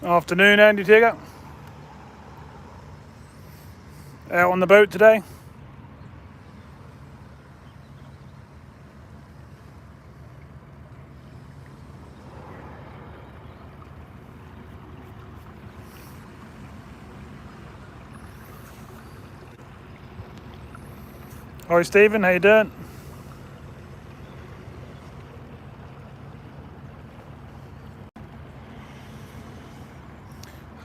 Afternoon, Andy Tigger. Out on the boat today. Hi Stephen, how you doing?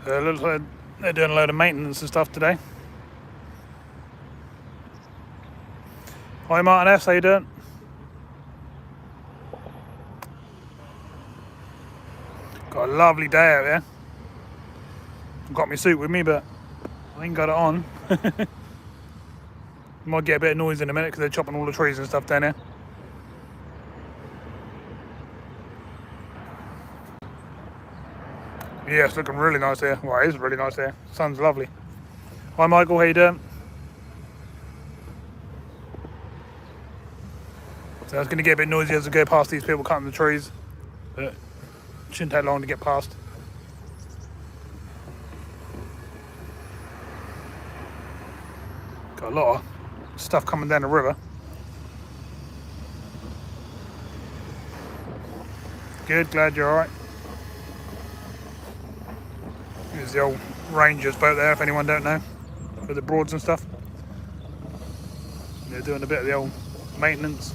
So it looks like they're doing a load of maintenance and stuff today. Hi Martin S, how you doing? Got a lovely day out here. I've got my suit with me, but I ain't got it on. Might get a bit of noise in a minute because they're chopping all the trees and stuff down here. Yeah, it's looking really nice here. Well, it is really nice here. Sun's lovely. Hi Michael, how you doing? So it's going to get a bit noisy as we go past these people cutting the trees, but it shouldn't take long to get past. Got a lot of stuff coming down the river. Good, glad you're alright. There's the old Rangers boat there, if anyone don't know, with the Broads and stuff. They're doing a bit of the old maintenance.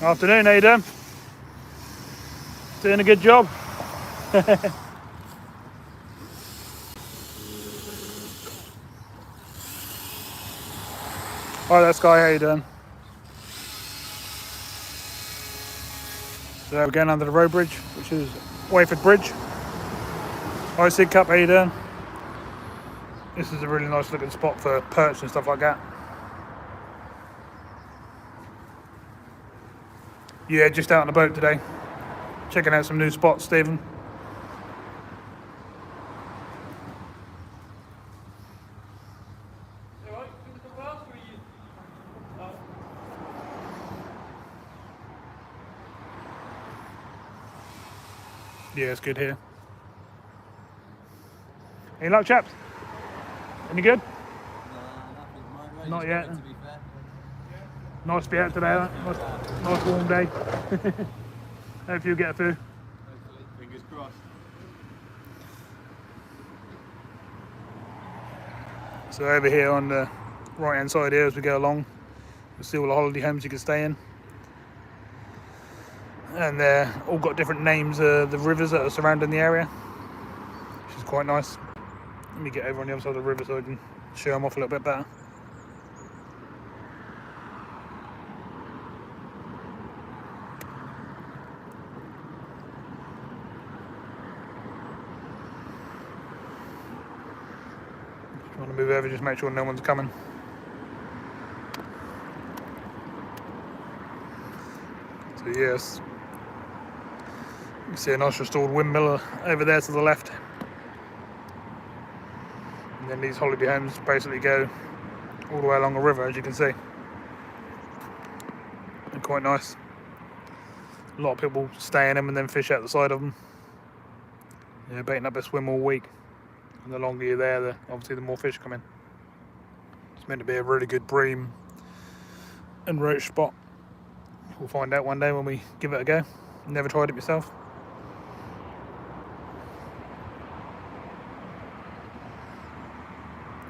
Afternoon, how you doing? Doing a good job. Hi, that's Guy, how you doing? So we're going under the road bridge, which is Wayford Bridge. Hi Sid Cup, how you doing? This is a really nice looking spot for perch and stuff like that. Yeah, just out on the boat today. Checking out some new spots, Stephen. Yeah, it's good here. Any luck, chaps? Any good? Not yet. Nice to be out today, nice warm day. Hope you get a few. Fingers crossed. So over here on the right hand side here as we go along, you'll see all the holiday homes you can stay in. And they're all got different names of the rivers that are surrounding the area, which is quite nice. Let me get over on the other side of the river so I can show them off a little bit better. Trying to move over, just make sure no one's coming. So yes, you can see a nice restored windmill over there to the left. And then these holiday homes basically go all the way along the river, as you can see. They're quite nice. A lot of people stay in them and then fish out the side of them. Yeah, baiting up a swim all week. And the longer you're there, obviously the more fish come in. It's meant to be a really good bream and roach spot. We'll find out one day when we give it a go. Never tried it myself.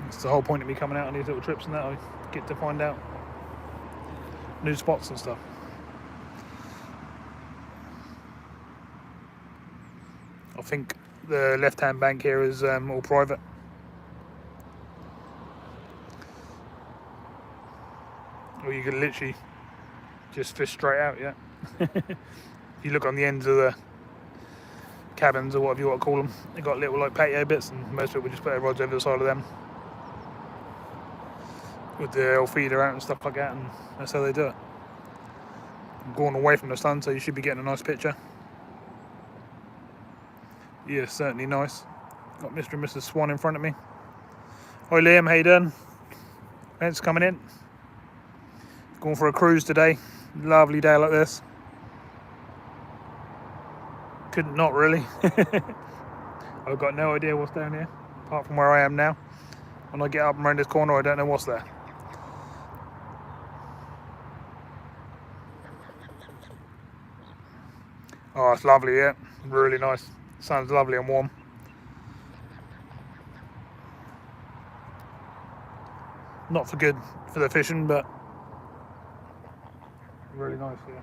It's the whole point of me coming out on these little trips and that. I get to find out new spots and stuff. I think the left-hand bank here is all private. Or you can literally just fish straight out, yeah. If you look on the ends of the cabins or whatever you want to call them, they've got little like patio bits, and most people just put their rods over the side of them. with the old feeder out and stuff like that, and that's how they do it. I'm going away from the sun, so you should be getting a nice picture. Yeah, certainly nice. Got Mr. and Mrs. Swan in front of me. Hi Liam, how you doing? Thanks for coming in. Going for a cruise today. Lovely day like this. Couldn't not really. I've got no idea what's down here, apart from where I am now. When I get up and around this corner, I don't know what's there. Oh, it's lovely, yeah. Really nice. Sounds lovely and warm. Not for good for the fishing, but really nice, yeah.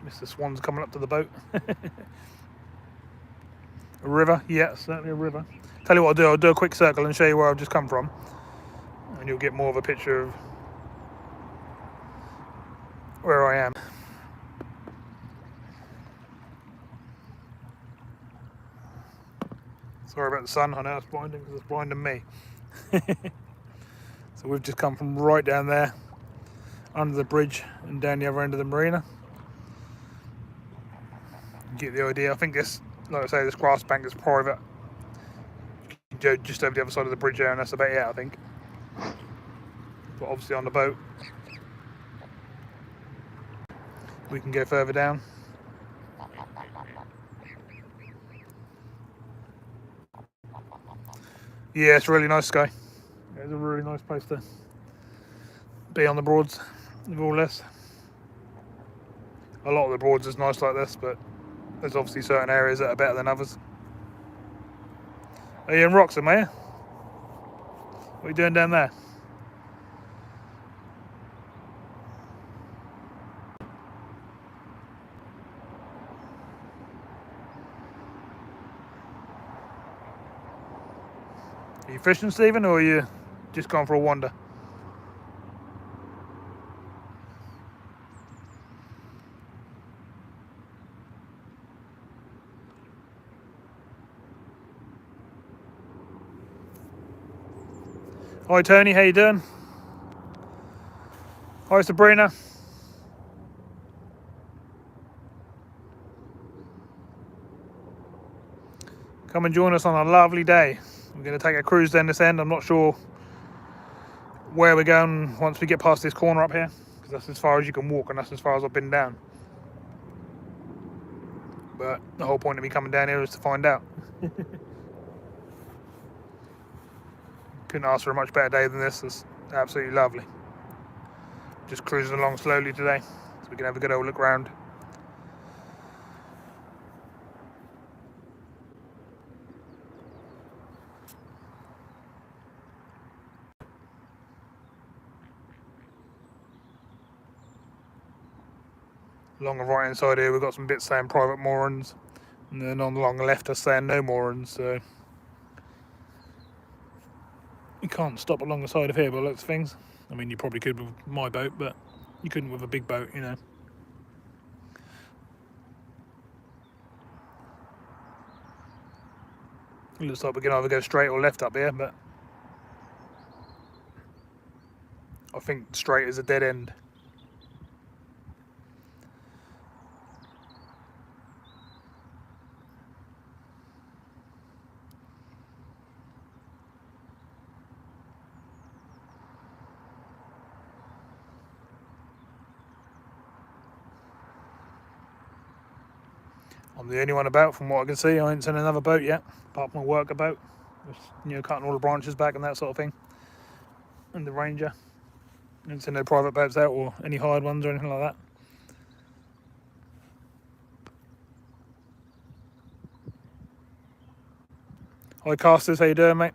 Mr. Swan's coming up to the boat. A river, yeah, certainly a river. Tell you what I'll do a quick circle and show you where I've just come from, and you'll get more of a picture of where I am. Sorry about the sun, I know it's blinding because it's blinding me. So we've just come from right down there, under the bridge and down the other end of the marina. You get the idea. I think this, like I say, this grass bank is private. Just over the other side of the bridge there, and that's about it, I think. But obviously on the boat, we can go further down. Yeah, it's really nice, Sky. It's a really nice place to be on the Broads, with all this. A lot of the Broads is nice like this, but there's obviously certain areas that are better than others. Are you in Wroxham, are you? What are you doing down there? Are you fishing, Stephen, or are you just going for a wander? Hi Tony, how you doing? Hi Sabrina. Come and join us on a lovely day. We're going to take a cruise down this end. I'm not sure where we're going once we get past this corner up here, because that's as far as you can walk, and that's as far as I've been down. But the whole point of me coming down here is to find out. Couldn't ask for a much better day than this. It's absolutely lovely. Just cruising along slowly today, so we can have a good old look round. Along the right hand side here, we've got some bits saying private moorings, and then along the left are saying no moorings. So you can't stop along the side of here by the looks of things. I mean, you probably could with my boat, but you couldn't with a big boat, you know. It looks like we can either go straight or left up here, but I think straight is a dead end. I'm the only one about from what I can see. I ain't seen another boat yet, apart from a worker boat. Just, you know, cutting all the branches back and that sort of thing. And the Ranger. I ain't seen no private boats out or any hired ones or anything like that. Hi Casters, how you doing, mate?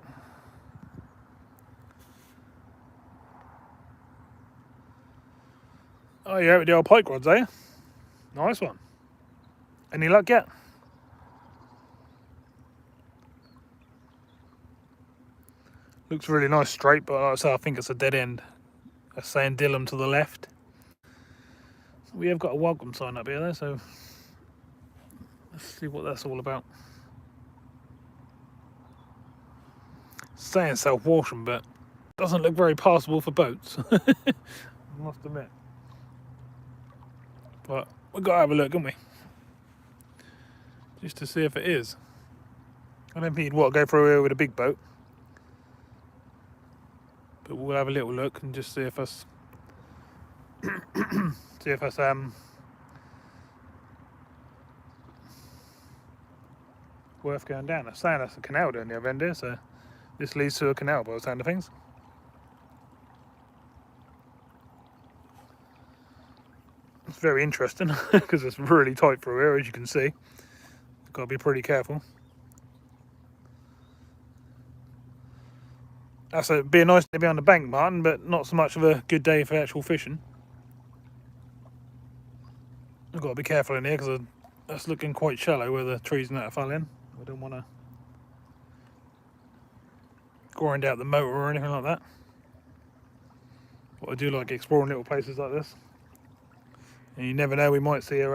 Oh, you're out with the old pike rods, are you? Nice one. Any luck yet? Looks really nice straight, but like I say, I think it's a dead end. That's saying Dilham to the left. We have got a welcome sign up here though, so let's see what that's all about. saying self-washing, but doesn't look very passable for boats. I must admit. But we've got to have a look, haven't we? Just to see if it is. I don't think you'd want to go through here with a big boat. But we'll have a little look and just see if us worth going down. I'm saying that's a canal down the other end here, so this leads to a canal by the sound of things. It's very interesting because it's really tight through here, as you can see. You've got to be pretty careful. It'd be a nice day to be on the bank, Martin, but not so much of a good day for actual fishing. I've got to be careful in here because that's looking quite shallow where the trees and that fell in. I don't want to grind out the motor or anything like that. But I do like exploring little places like this. And you never know, we might see a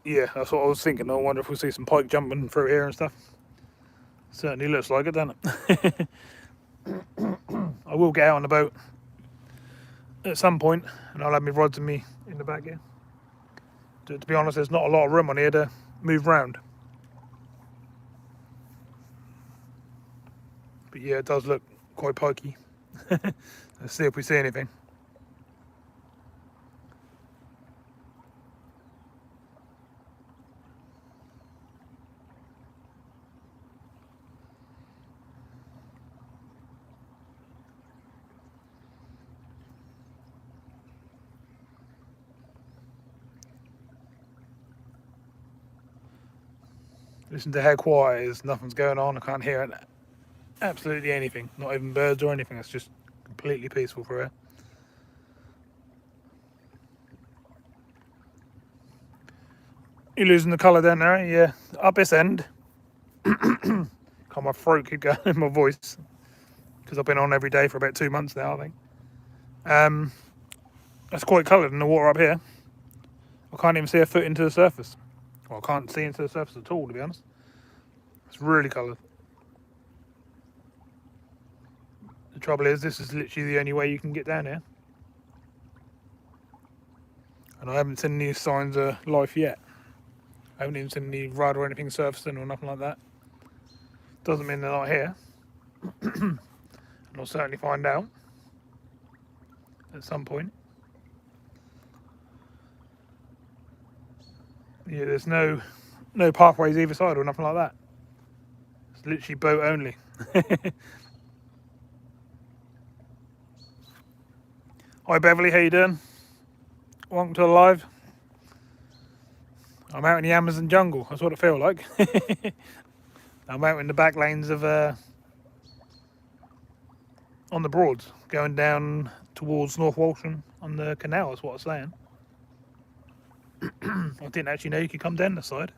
yeah, that's what I was thinking. I wonder if we'll see some pike jumping through here and stuff. Certainly looks like it, doesn't it? I will get out on the boat at some point, and I'll have my rods and me in the back here. To be honest, there's not a lot of room on here to move around. But yeah, it does look quite pikey. Let's see if we see anything. Listen to how quiet it is. Nothing's going on. I can't hear absolutely anything. Not even birds or anything. It's just completely peaceful for here. You're losing the colour down there, yeah. Up this end. God, my throat keep going in my voice because I've been on every day for about 2 months now, I think. That's quite coloured in the water up here. I can't even see a foot into the surface. Well, I can't see into the surface at all, to be honest. It's really coloured. The trouble is, this is literally the only way you can get down here. And I haven't seen any signs of life yet. I haven't even seen any rud or anything surfacing or nothing like that. Doesn't mean they're not here. And I'll certainly find out at some point. Yeah, there's no pathways either side or nothing like that. It's literally boat only. Hi Beverly, how you doing? Welcome to the live. I'm out in the Amazon jungle, that's what it feels like. I'm out in the back lanes of on the Broads, going down towards Norfolk on the canal, is what I'm saying. I didn't actually know you could come down this side.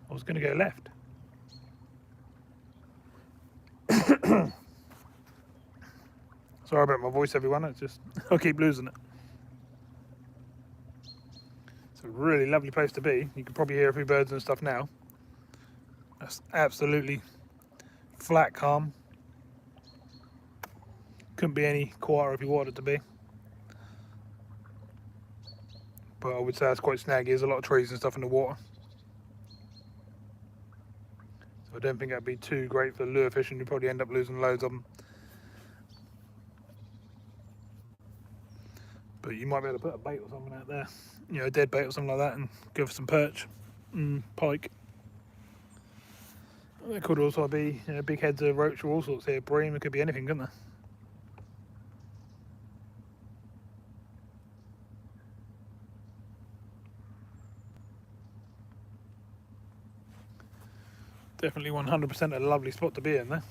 I was going to go left. Sorry about my voice, everyone. It's just I keep losing it. It's a really lovely place to be. You can probably hear a few birds and stuff now. That's absolutely flat calm. Couldn't be any quieter if you wanted it to be. But I would say it's quite snaggy. There's a lot of trees and stuff in the water. So I don't think that'd be too great for lure fishing. You'd probably end up losing loads of them. But you might be able to put a bait or something out there. You know, a dead bait or something like that, and go for some perch and pike. There could also be, you know, big heads of roach or all sorts here. Bream, it could be anything, couldn't there? Definitely 100% a lovely spot to be in there.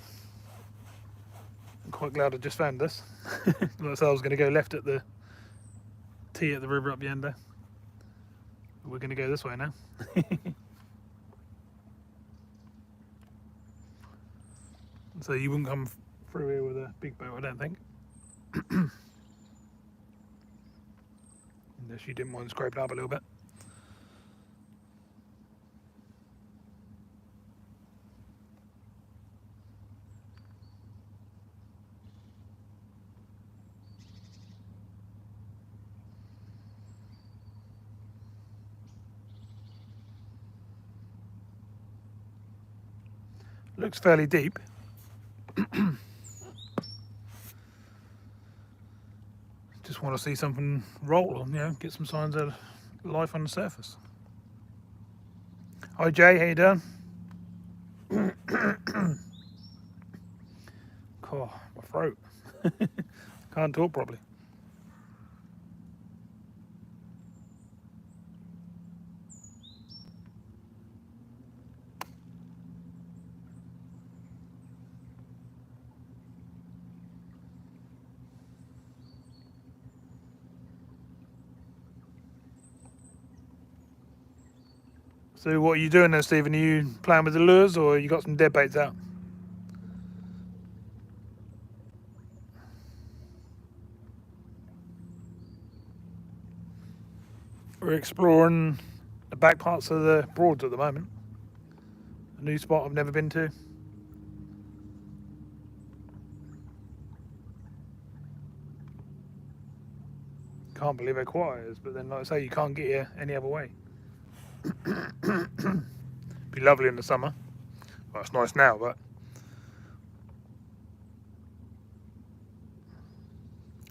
I'm quite glad I just found this. Like I said, I was going to go left at the tee at the river up the end there. But we're going to go this way now. So you wouldn't come through here with a big boat, I don't think. Unless you didn't mind scraping up a little bit. Looks fairly deep. Just want to see something roll, you know, get some signs of life on the surface. Hi Jay, how you doing? God, my throat. Can't talk properly. So what are you doing there, Stephen? Are you playing with the lures or you got some dead baits out? We're exploring the back parts of the Broads at the moment. A new spot I've never been to. Can't believe how quiet it is, but then like I say, you can't get here any other way. Be lovely in the summer. Well, it's nice now, but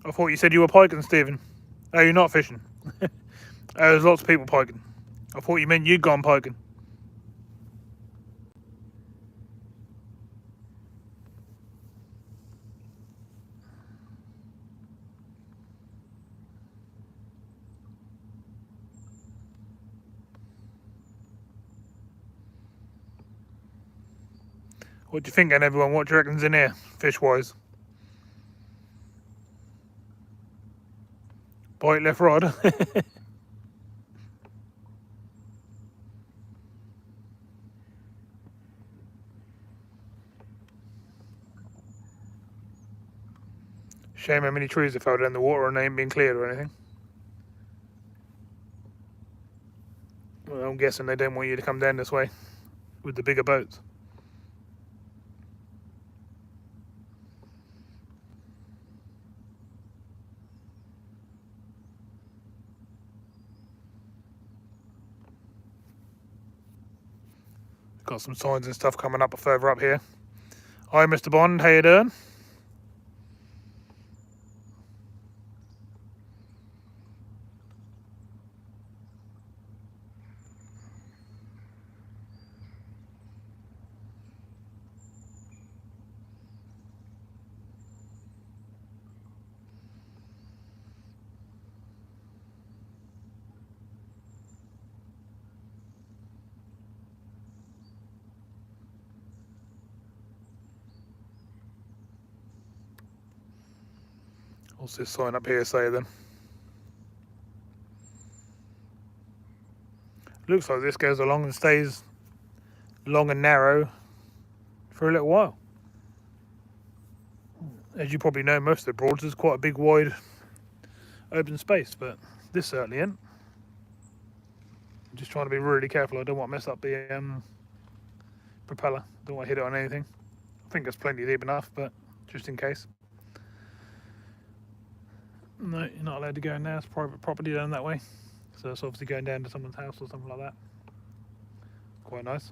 I thought you said you were piking, Stephen. Oh, you're not fishing. There's lots of people piking. I thought you meant you'd gone piking. What do you think, then, everyone? What do you reckon's in here, fish-wise? Bite left rod. Shame how many trees have fell down the water and they ain't been cleared or anything. Well, I'm guessing they don't want you to come down this way with the bigger boats. Got some signs and stuff coming up further up here. Hi, Mr. Bond, how you doing? What's this sign up here say then? Looks like this goes along and stays long and narrow for a little while. As you probably know, most of the Broads is quite a big, wide, open space, but this certainly ain't. I'm just trying to be really careful. I don't want to mess up the propeller. Don't want to hit it on anything. I think it's plenty deep enough, but just in case. No, you're not allowed to go in there. It's private property down that way. So it's obviously going down to someone's house or something like that. Quite nice.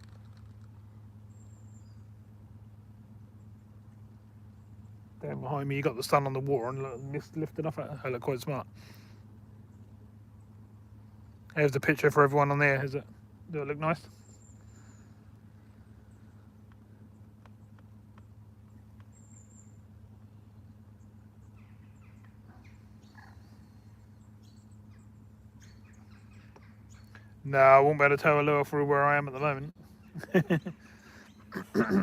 Down behind me, you got the sun on the water and mist lifted off it. I look quite smart. Here's the picture for everyone on there. Does it look nice? No, I won't be able to tow a lure through where I am at the moment.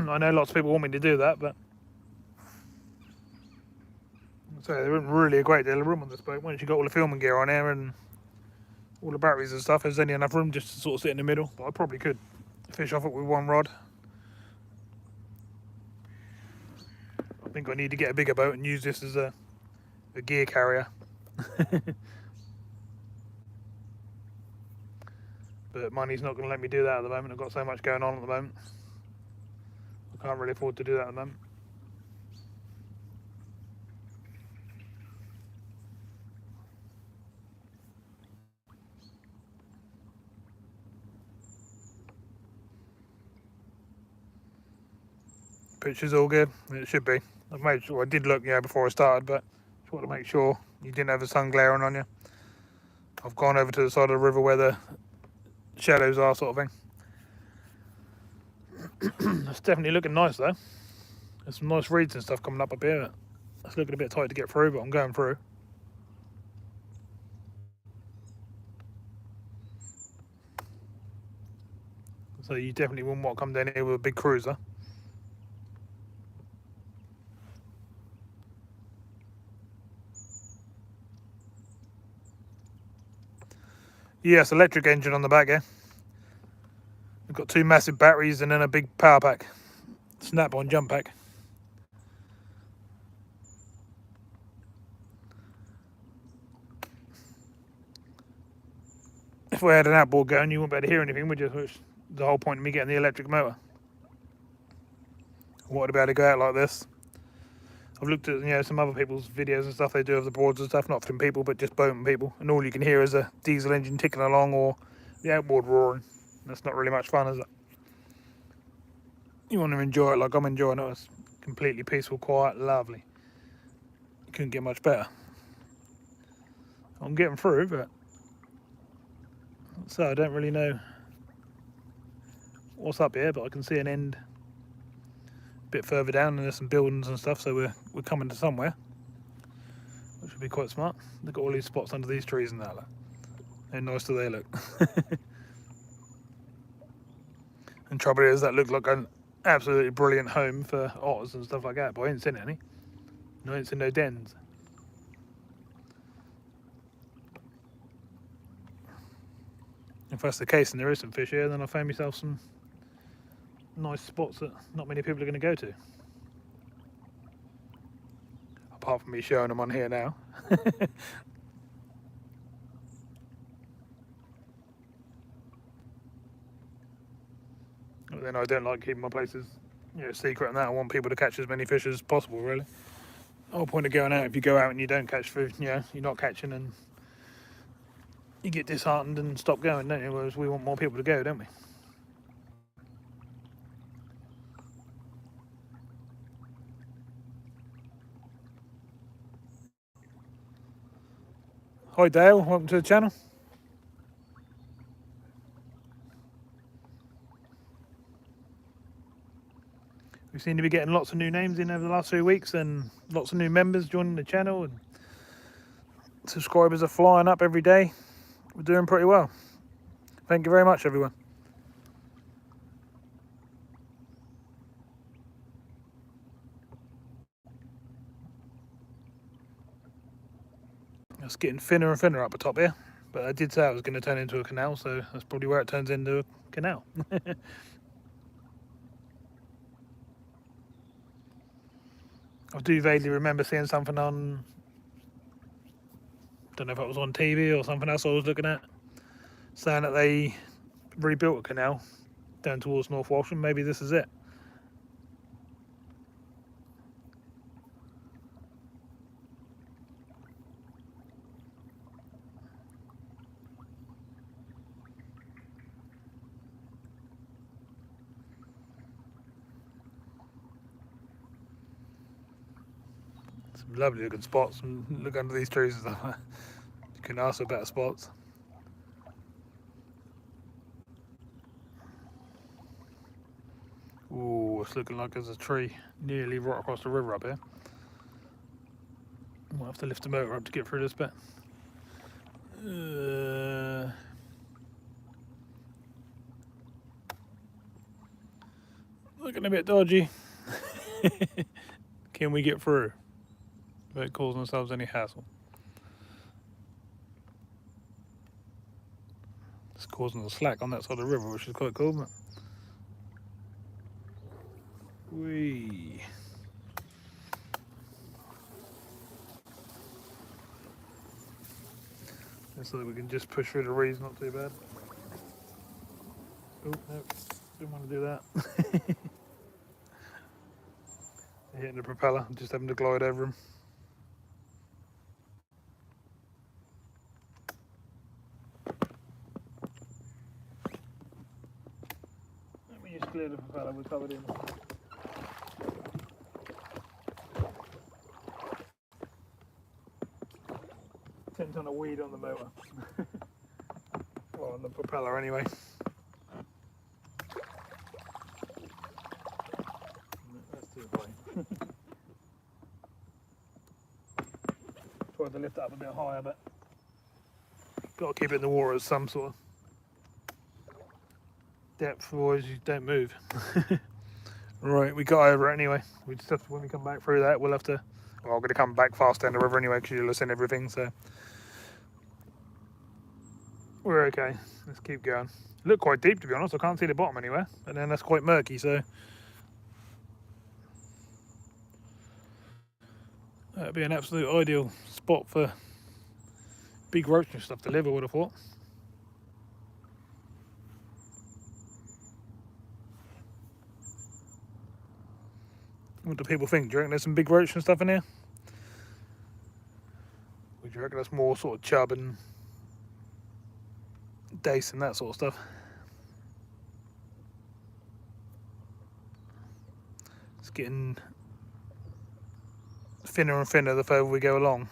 I know lots of people want me to do that, but so there isn't really a great deal of room on this boat. Once you've got all the filming gear on here and all the batteries and stuff, there's only enough room just to sort of sit in the middle. But I probably could fish off it with one rod. I think I need to get a bigger boat and use this as a gear carrier. But money's not going to let me do that at the moment. I've got so much going on at the moment. I can't really afford to do that at the moment. picture's all good. It should be. I've made sure I did look, before I started, but just want to make sure you didn't have the sun glaring on you. I've gone over to the side of the river where the shadows are, sort of thing. It's definitely looking nice though. There's some nice reeds and stuff coming up here. It's looking a bit tight to get through, but I'm going through. So you definitely wouldn't want to come down here with a big cruiser. Yes, electric engine on the back here. We've got 2 massive batteries and then a big power pack. Snap-on jump pack. If we had an outboard going, you wouldn't be able to hear anything, would you? Which is the whole point of me getting the electric motor. I wanted to be able to go out like this. I've looked at some other people's videos and stuff they do of the boards and stuff, not from people but just boating people, and all you can hear is a diesel engine ticking along or the outboard roaring. That's not really much fun, is it? You want to enjoy it like I'm enjoying it. It's completely peaceful, quiet, lovely. You couldn't get much better. I'm getting through, but so I don't really know what's up here, but I can see an end a bit further down, and there's some buildings and stuff, so we're coming to somewhere, which would be quite smart. They've got all these spots under these trees and that. Look. How nice do they look? And trouble is, that looked like an absolutely brilliant home for otters and stuff like that, but I ain't seen any. I ain't seen no dens. If that's the case and there is some fish here, then I found myself some nice spots that not many people are going to go to. Apart from me showing them on here now. But then I don't like keeping my places secret and that. I want people to catch as many fish as possible, really. The whole point of going out, if you go out and you don't catch food, you're not catching, and you get disheartened and stop going, don't you? Whereas we want more people to go, don't we? Hi Dale, welcome to the channel. We seem to be getting lots of new names in over the last few weeks, and lots of new members joining the channel, and subscribers are flying up every day. We're doing pretty well. Thank you very much, everyone. It's getting thinner and thinner up the top here, but I did say I was going to turn into a canal, so that's probably where it turns into a canal. I do vaguely remember seeing something on, don't know if it was on TV or something else I was looking at, saying that they rebuilt a canal down towards Norfolk, and maybe this is it. Some lovely looking spots, and look under these trees and stuff. You couldn't ask for better spots. Ooh, it's looking like there's a tree nearly right across the river up here. Might have to lift the motor up to get through this bit. Looking a bit dodgy. Can we get through without causing ourselves any hassle? It's causing a slack on that side of the river, which is quite cool, but whee. So that we can just push through the reeds, not too bad. Oh, no, didn't want to do that. Hitting the propeller, just having to glide over him. Let me just clear the propeller, we're covered in about 10 ton of weed on the motor. Well, on the propeller anyway. That's too high. Tried to lift it up a bit higher, but got to keep it in the water at some sort of depth, otherwise you don't move. Right, we got over it anyway. We just have to, when we come back through that, we'll have to. Well, I'm going to come back fast down the river anyway because you'll have seen everything, so we're okay. Let's keep going. Look quite deep, to be honest. I can't see the bottom anywhere, and then that's quite murky, so that'd be an absolute ideal spot for big roach and stuff to live, I would have thought. What do people think? Do you reckon there's some big roach and stuff in here? Or do you reckon that's more sort of chub and dace and that sort of stuff? It's getting thinner and thinner the further we go along.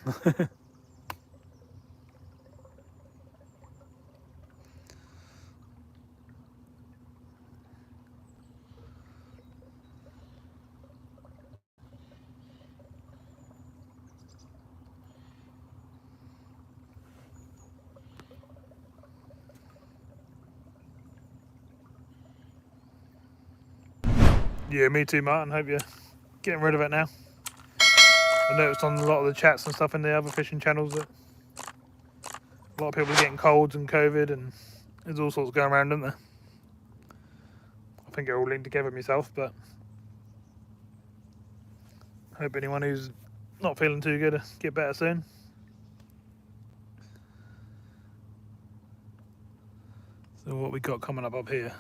Yeah, me too, Martin. Hope you're getting rid of it now. I noticed on a lot of the chats and stuff in the other fishing channels that a lot of people are getting colds and COVID, and there's all sorts going around, isn't there? I think they're all linked together myself, but I hope anyone who's not feeling too good get better soon. So what we got coming up here?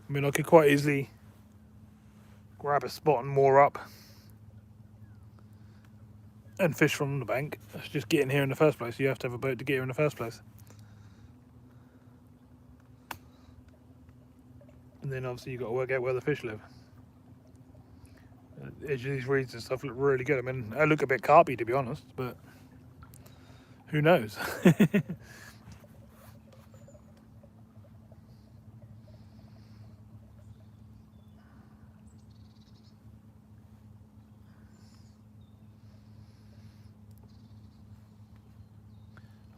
I mean, I could quite easily grab a spot and moor up and fish from the bank. It's just getting here in the first place. You have to have a boat to get here in the first place. And then obviously you've got to work out where the fish live. The edge of these reeds and stuff look really good. I mean, I look a bit carpy, to be honest, but who knows?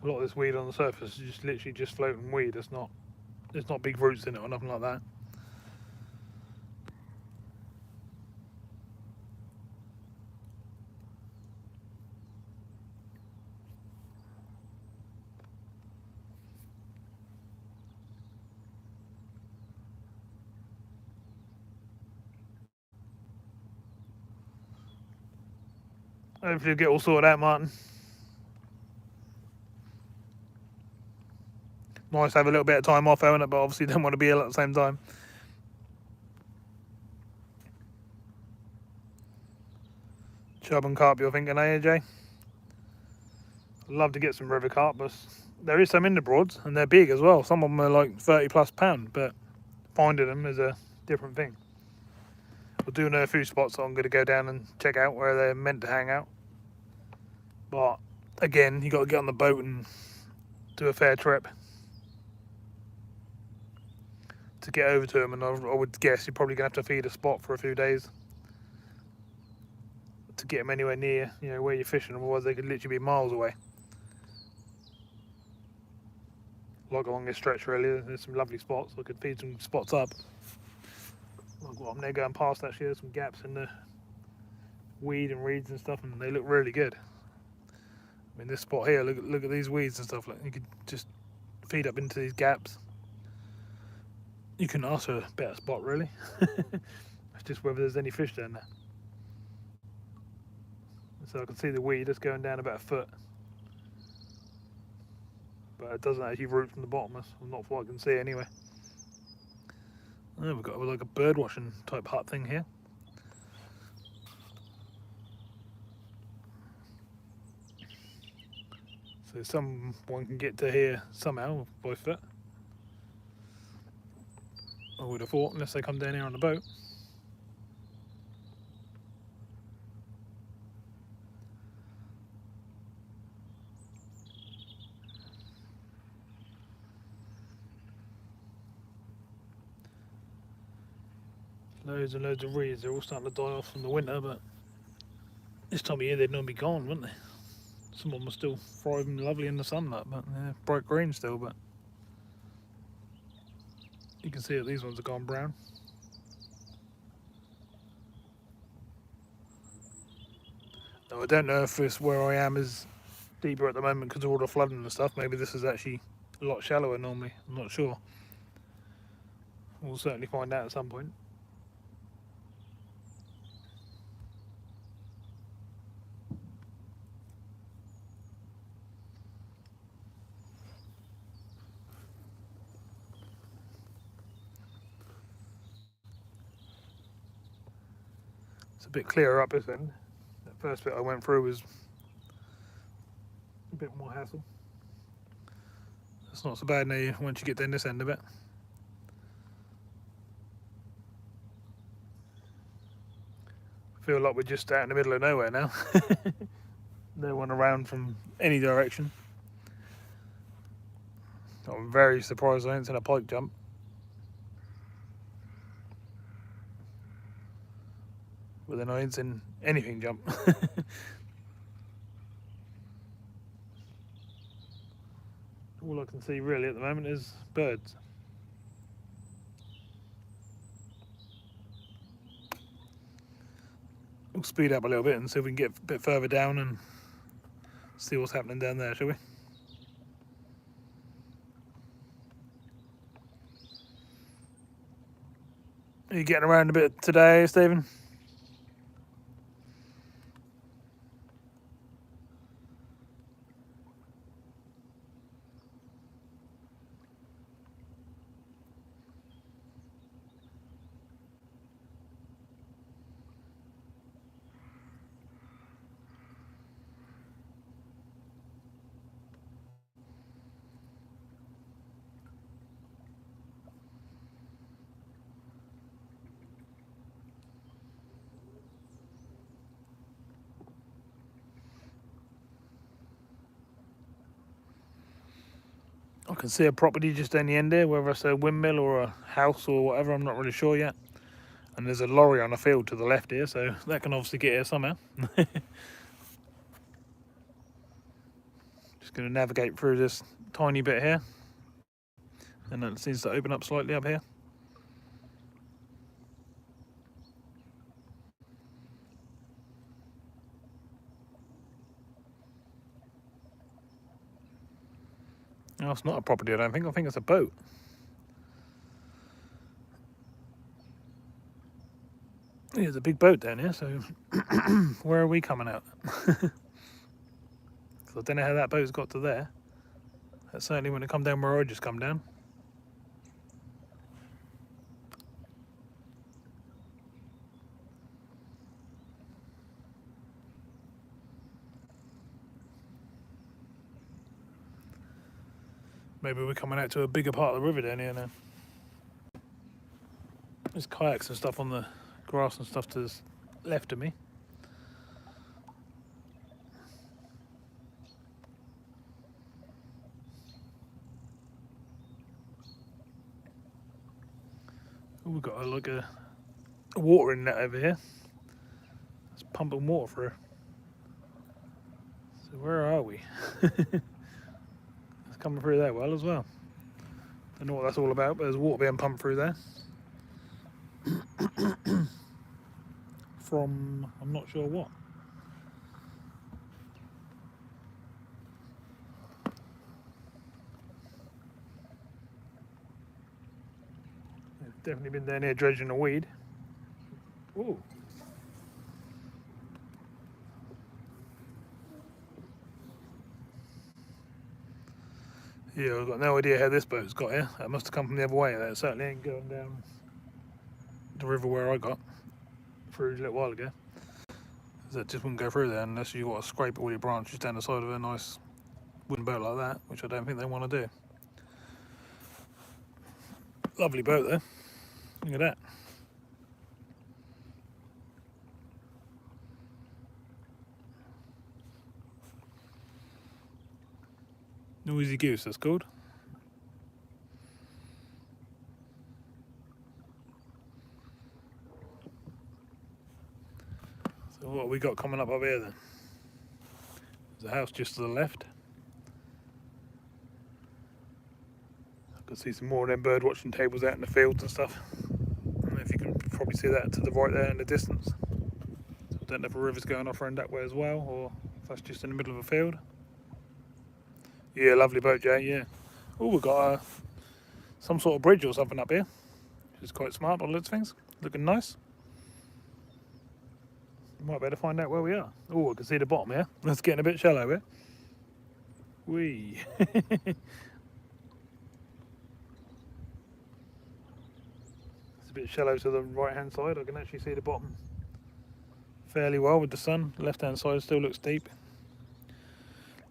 A lot of this weed on the surface is just literally just floating weed. There's not big roots in it or nothing like that. Hopefully you'll get all sorted out, Martin. Nice to have a little bit of time off, haven't it? But obviously don't want to be ill at the same time. Chub and carp, you're thinking, eh, AJ? I'd love to get some river carp, but there is some in the Broads, and they're big as well. Some of them are like 30 plus pound, but finding them is a different thing. I do know a few spots that I'm going to go down and check out where they're meant to hang out. But again, you got to get on the boat and do a fair trip to get over to them, and I would guess you're probably going to have to feed a spot for a few days to get them anywhere near, you know, where you're fishing. Otherwise they could literally be miles away. Like along this stretch really, there's some lovely spots. I could feed some spots up. Like what I'm there going past, actually there's some gaps in the weed and reeds and stuff, and they look really good. I mean, this spot here, look at these weeds and stuff. Like, you could just feed up into these gaps. You can ask for a better spot, really. It's just whether there's any fish down there. So I can see the weed that's going down about a foot, but it doesn't actually root from the bottom. That's not what I can see anyway. Oh, we've got like a bird watching type hut thing here. So someone can get to here somehow by foot, I would have thought, unless they come down here on the boat. Loads and loads of reeds. They're all starting to die off from the winter, but this time of year they'd normally be gone, wouldn't they? Some of them are still thriving lovely in the sunlight, but they're bright green still. But you can see that these ones have gone brown. Now, I don't know if this where I am is deeper at the moment because of all the flooding and stuff. Maybe this is actually a lot shallower normally. I'm not sure. We'll certainly find out at some point. It's a bit clearer up this end. That first bit I went through was a bit more hassle. It's not so bad now once you get down this end of it. I feel like we're just out in the middle of nowhere now. No one around from any direction. I'm very surprised I ain't seen a pike jump. But then I ain't seen anything jump. All I can see really at the moment is birds. We'll speed up a little bit and see if we can get a bit further down and see what's happening down there, shall we? Are you getting around a bit today, Stephen? I can see a property just down the end there, whether it's a windmill or a house or whatever, I'm not really sure yet. And there's a lorry on a field to the left here, so that can obviously get here somehow. Just going to navigate through this tiny bit here. And then it seems to open up slightly up here. No, it's not a property, I don't think. I think it's a boat. There's a big boat down here, so where are we coming out? So I don't know how that boat's got to there. That certainly wouldn't have come down where I just come down. Maybe we're coming out to a bigger part of the river down here now. There's kayaks and stuff on the grass and stuff to the left of me. Oh, we've got like a watering net over here. It's pumping water through. So where are we? It's coming through there well as well. Don't know what that's all about, but there's water being pumped through there. From, I'm not sure what. I've definitely been down here dredging a weed. Ooh. Yeah, I've got no idea how this boat's got here. That must have come from the other way. That certainly ain't going down the river where I got through a little while ago. That just wouldn't go through there unless you want to scrape all your branches down the side of a nice wooden boat like that, which I don't think they want to do. Lovely boat though. Look at that. Noisy Goose, that's called. So what have we got coming up here then? There's a house just to the left. I can see some more of them bird watching tables out in the fields and stuff. I don't know if you can probably see that to the right there in the distance. So I don't know if a river's going off around that way as well, or if that's just in the middle of a field. Yeah, lovely boat, Jay, yeah. Oh, we've got some sort of bridge or something up here, which is quite smart by the looks of things. Looking nice. Might be able to find out where we are. Oh, I can see the bottom here. It's getting a bit shallow here. Whee. It's a bit shallow to the right hand side. I can actually see the bottom fairly well with the sun. The left hand side still looks deep.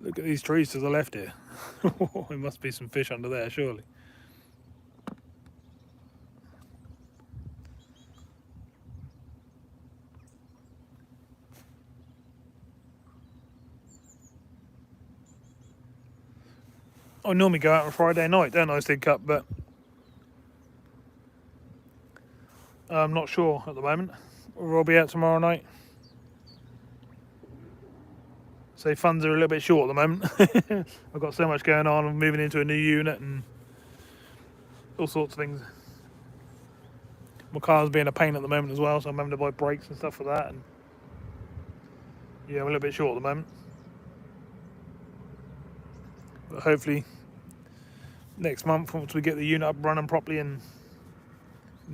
Look at these trees to the left here. There must be some fish under there, surely. I normally go out on Friday night, don't I, Sig Cup, but I'm not sure at the moment. Or I'll be out tomorrow night. So funds are a little bit short at the moment. I've got so much going on. I'm moving into a new unit and all sorts of things. My car's being a pain at the moment as well, so I'm having to buy brakes and stuff for that. And yeah, I'm a little bit short at the moment. But hopefully next month, once we get the unit up running properly and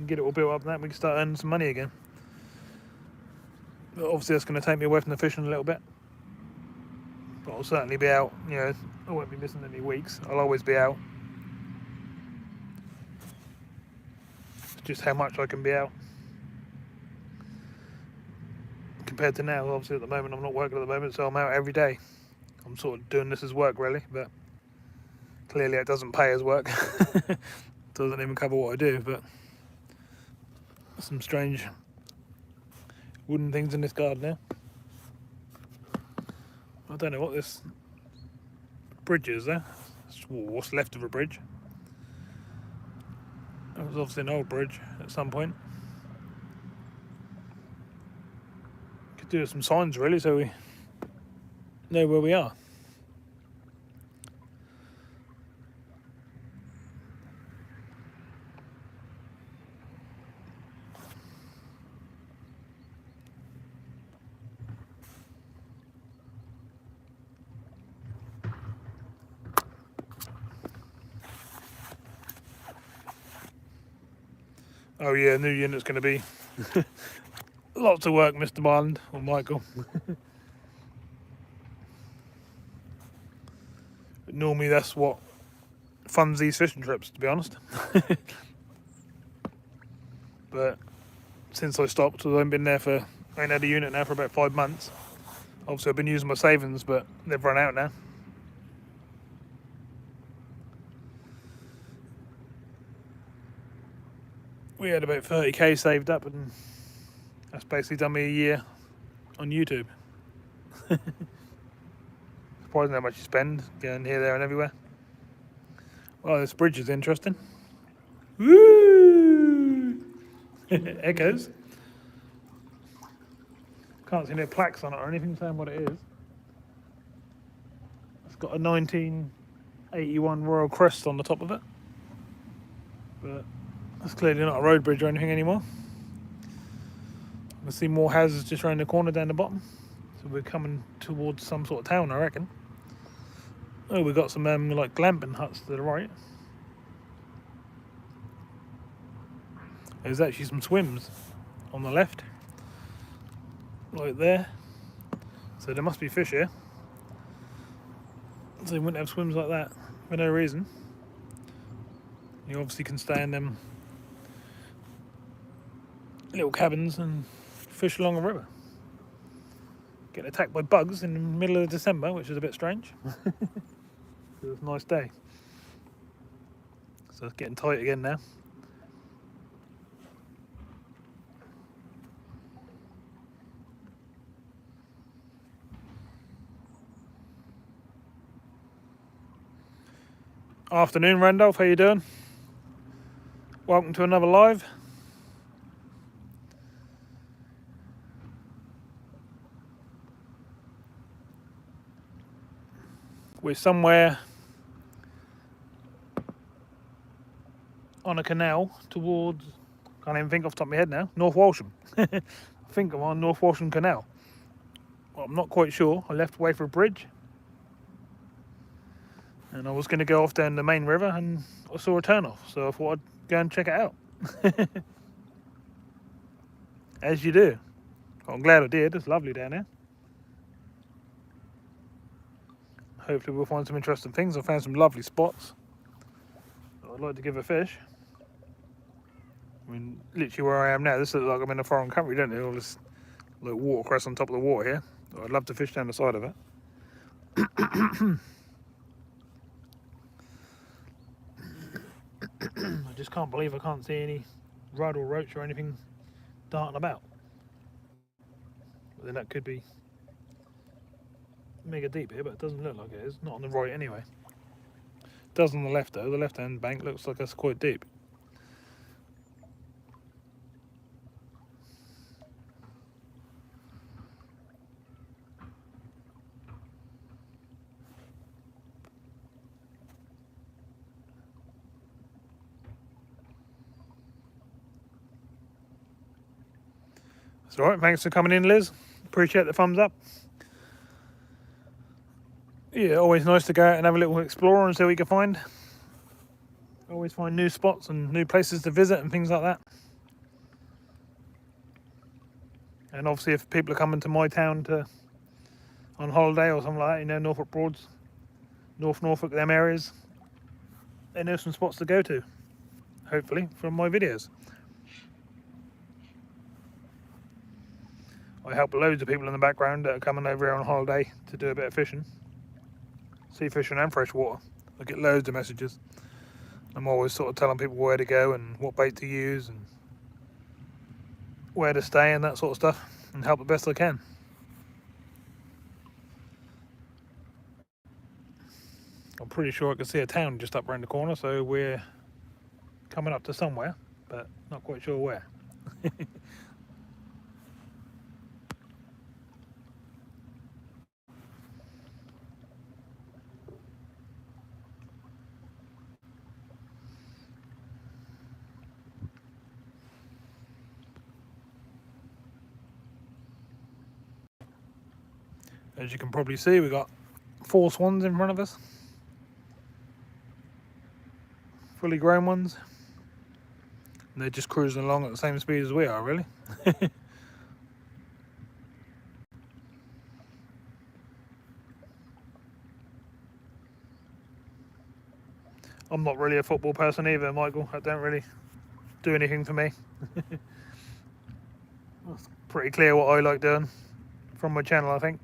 get it all built up and that, we can start earning some money again. But obviously that's going to take me away from the fishing a little bit. But I'll certainly be out, you know, I won't be missing any weeks. I'll always be out. It's just how much I can be out. Compared to now, obviously at the moment I'm not working at the moment, so I'm out every day. I'm sort of doing this as work really, but clearly it doesn't pay as work. Doesn't even cover what I do, but some strange wooden things in this garden now. I don't know what this bridge is there. What's left of a bridge. That was obviously an old bridge at some point. Could do some signs really so we know where we are. Oh yeah, new unit's going to be lots of work, Mr. Marland, or Michael. But normally that's what funds these fishing trips, to be honest. But since I stopped, I ain't been there for, I ain't had a unit now for about 5 months. Obviously I've been using my savings, but they've run out now. We had about 30k saved up, and that's basically done me a year on YouTube. Surprising how much you spend going here, there and everywhere. Well, this bridge is interesting. Woo! Echoes. Can't see any plaques on it or anything saying what it is. It's got a 1981 Royal Crest on the top of it. But that's clearly not a road bridge or anything anymore. I can see more houses just around the corner down the bottom. So we're coming towards some sort of town, I reckon. Oh, we've got some like glamping huts to the right. There's actually some swims on the left. Right there. So there must be fish here. So you wouldn't have swims like that for no reason. You obviously can stay in them little cabins and fish along a river. Getting attacked by bugs in the middle of December, which is a bit strange. It was a nice day. So it's getting tight again now. Afternoon, Randolph, how you doing? Welcome to another live. We're somewhere on a canal towards, can't even think off the top of my head now, North Walsham. I think I'm on North Walsham Canal. Well, I'm not quite sure. I left Wayford Bridge and I was going to go off down the main river, and I saw a turn off, so I thought I'd go and check it out. As you do. I'm glad I did. It's lovely down there. Hopefully we'll find some interesting things. I found some lovely spots I'd like to give a fish. I mean, literally where I am now, this looks like I'm in a foreign country, don't it? All this like watercress on top of the water here. I'd love to fish down the side of it. I just can't believe I can't see any rudd or roach or anything darting about. But then that could be mega deep here, but it doesn't look like it is. Not on the right anyway. It does on the left though. The left hand bank looks like it's quite deep. It's alright, thanks for coming in, Liz. Appreciate the thumbs up. Yeah, always nice to go out and have a little explore and see what you can find. Always find new spots and new places to visit and things like that. And obviously if people are coming to my town on holiday or something like that, you know, Norfolk Broads, North Norfolk, them areas, they know some spots to go to, hopefully, from my videos. I help loads of people in the background that are coming over here on holiday to do a bit of fishing. Sea fishing and freshwater. I get loads of messages. I'm always sort of telling people where to go and what bait to use and where to stay and that sort of stuff, and help the best I can. I'm pretty sure I can see a town just up around the corner, so we're coming up to somewhere, but not quite sure where. As you can probably see, we've got 4 swans in front of us. Fully grown ones. And they're just cruising along at the same speed as we are, really. I'm not really a football person either, Michael. That don't really do anything for me. It's pretty clear what I like doing from my channel, I think.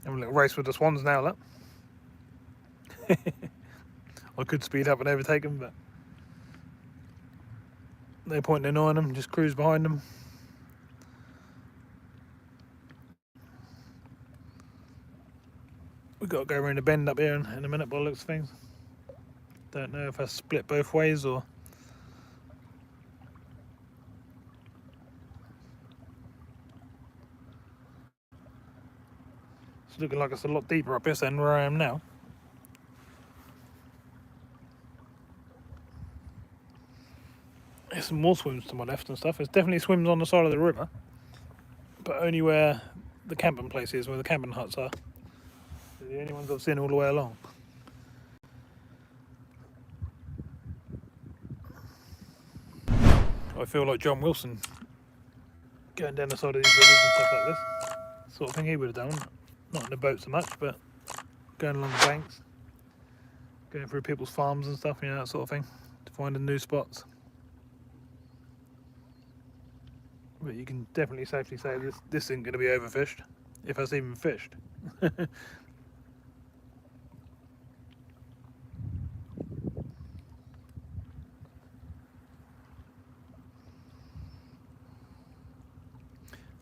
Having a little race with the swans now, look. I could speed up and overtake them, but no point in annoying them, just cruise behind them. We've got to go around a bend up here in a minute by the looks of things. Don't know if I split both ways or... It's looking like it's a lot deeper up this end where I am now. There's some more swims to my left and stuff. There's definitely swims on the side of the river, but only where the camping place is, where the camping huts are. They're the only ones I've seen all the way along. I feel like John Wilson going down the side of these rivers and stuff like this. Sort of thing he would have done. Not in the boat so much, but going along the banks, going through people's farms and stuff, you know, that sort of thing, to find the new spots. But you can definitely safely say this isn't going to be overfished, if it's even fished.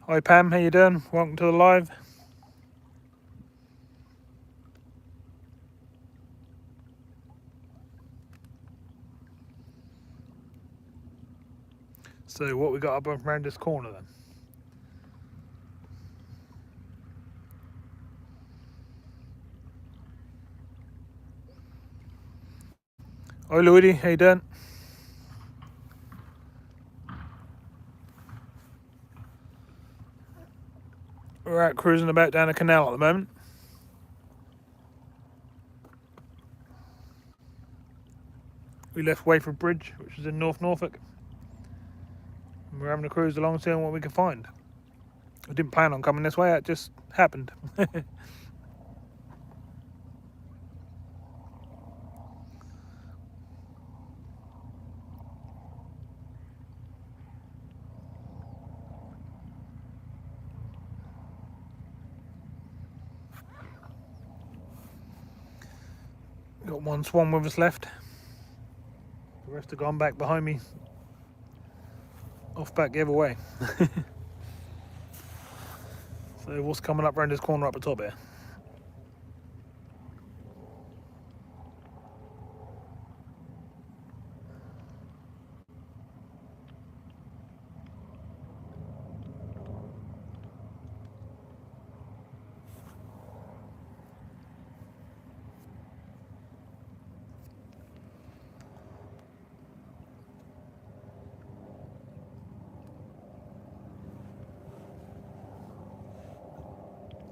Hi Pam, how you doing? Welcome to the live. So what we got up around this corner then? Hi Lloydie, how you doing? We're out cruising about down the canal at the moment. We left Wayford Bridge, which is in North Norfolk. And we're having a cruise along seeing what we can find. I didn't plan on coming this way, it just happened. Got one swan with us left. The rest have gone back behind me, off back the other way. So what's coming up around this corner up the top here?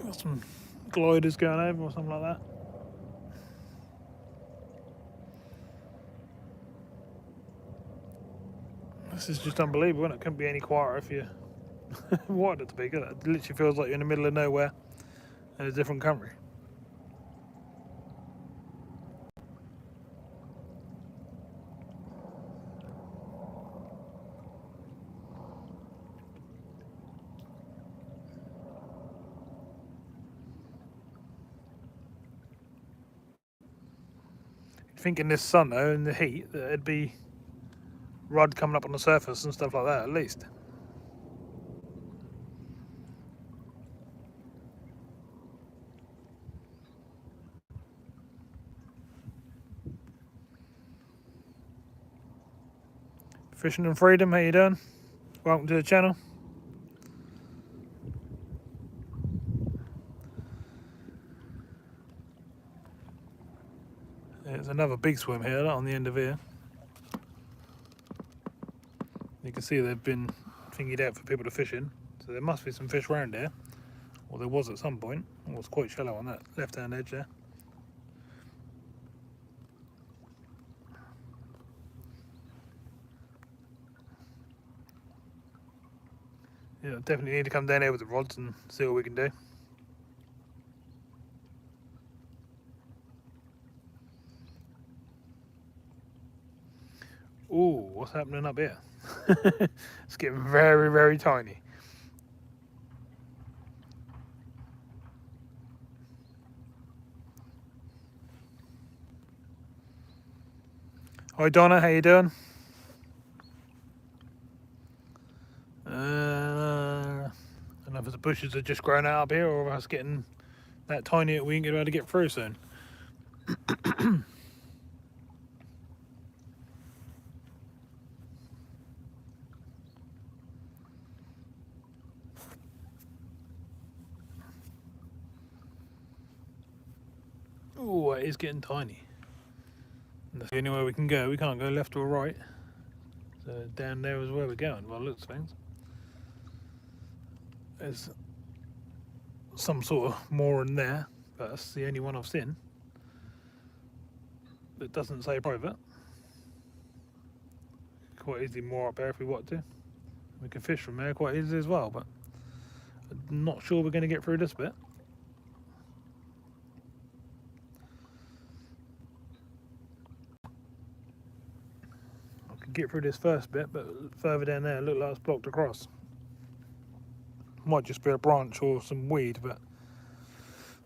Got some gliders going over or something like that. This is just unbelievable, isn't it? Couldn't be any quieter if you wanted it to be, could it? It literally feels like you're in the middle of nowhere in a different country. You'd think in this sun though, in the heat, that it'd be rudd coming up on the surface and stuff like that at least. Fishing and Freedom, how you doing? Welcome to the channel. There's another big swim here on the end of here. You can see they've been thingied out for people to fish in, so there must be some fish around here, or there was at some point. It was quite shallow on that left hand edge there. Yeah, definitely need to come down here with the rods and see what we can do. Ooh, what's happening up here? It's getting very, very tiny. Hi Donna, how you doing? I don't know if the bushes are just growing out up here or us getting that tiny that we ain't going to be able to get through soon. Oh, it is getting tiny. And that's the only way we can go. We can't go left or right. So down there is where we're going, by the looks of things. There's some sort of moor in there, but that's the only one I've seen that doesn't say private. Quite easily moor up there if we want to. We can fish from there quite easily as well, but I'm not sure we're going to get through this bit. I could get through this first bit, but further down there it looked like it's blocked across. Might just be a branch or some weed, but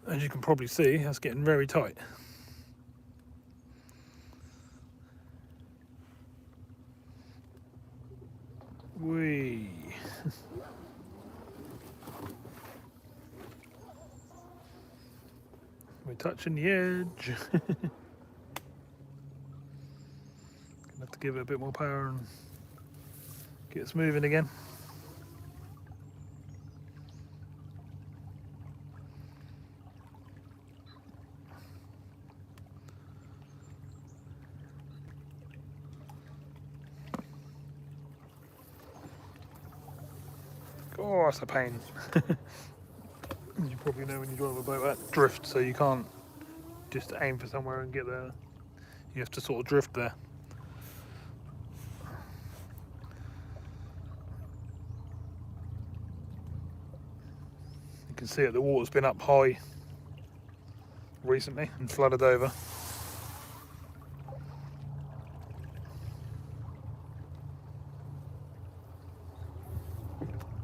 as you can probably see, that's getting very tight. Whee! We're touching the edge. Gonna have to give it a bit more power and Gets moving again. Oh, that's a pain. As you probably know when you drive a boat, that drift, so you can't just aim for somewhere and get there. You have to sort of drift there. You can see it, the water's been up high recently and flooded over.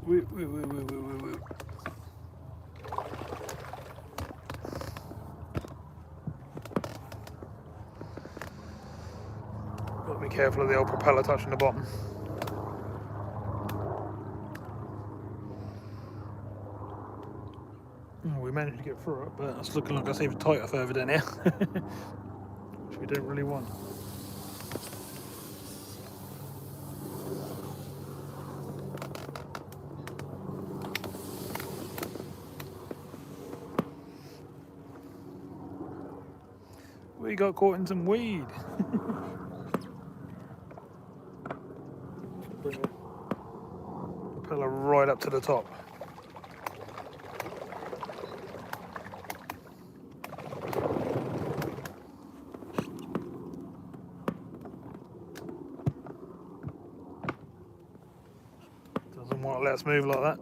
Woo, woo, woo, woo, woo, woo, woo. Got to be careful of the old propeller touching the bottom. Oh, we managed to get through it, but it's looking like it's even tighter further down here, which we don't really want. We got caught in some weed. Bring the propeller right up to the top. Doesn't want to let us move like that.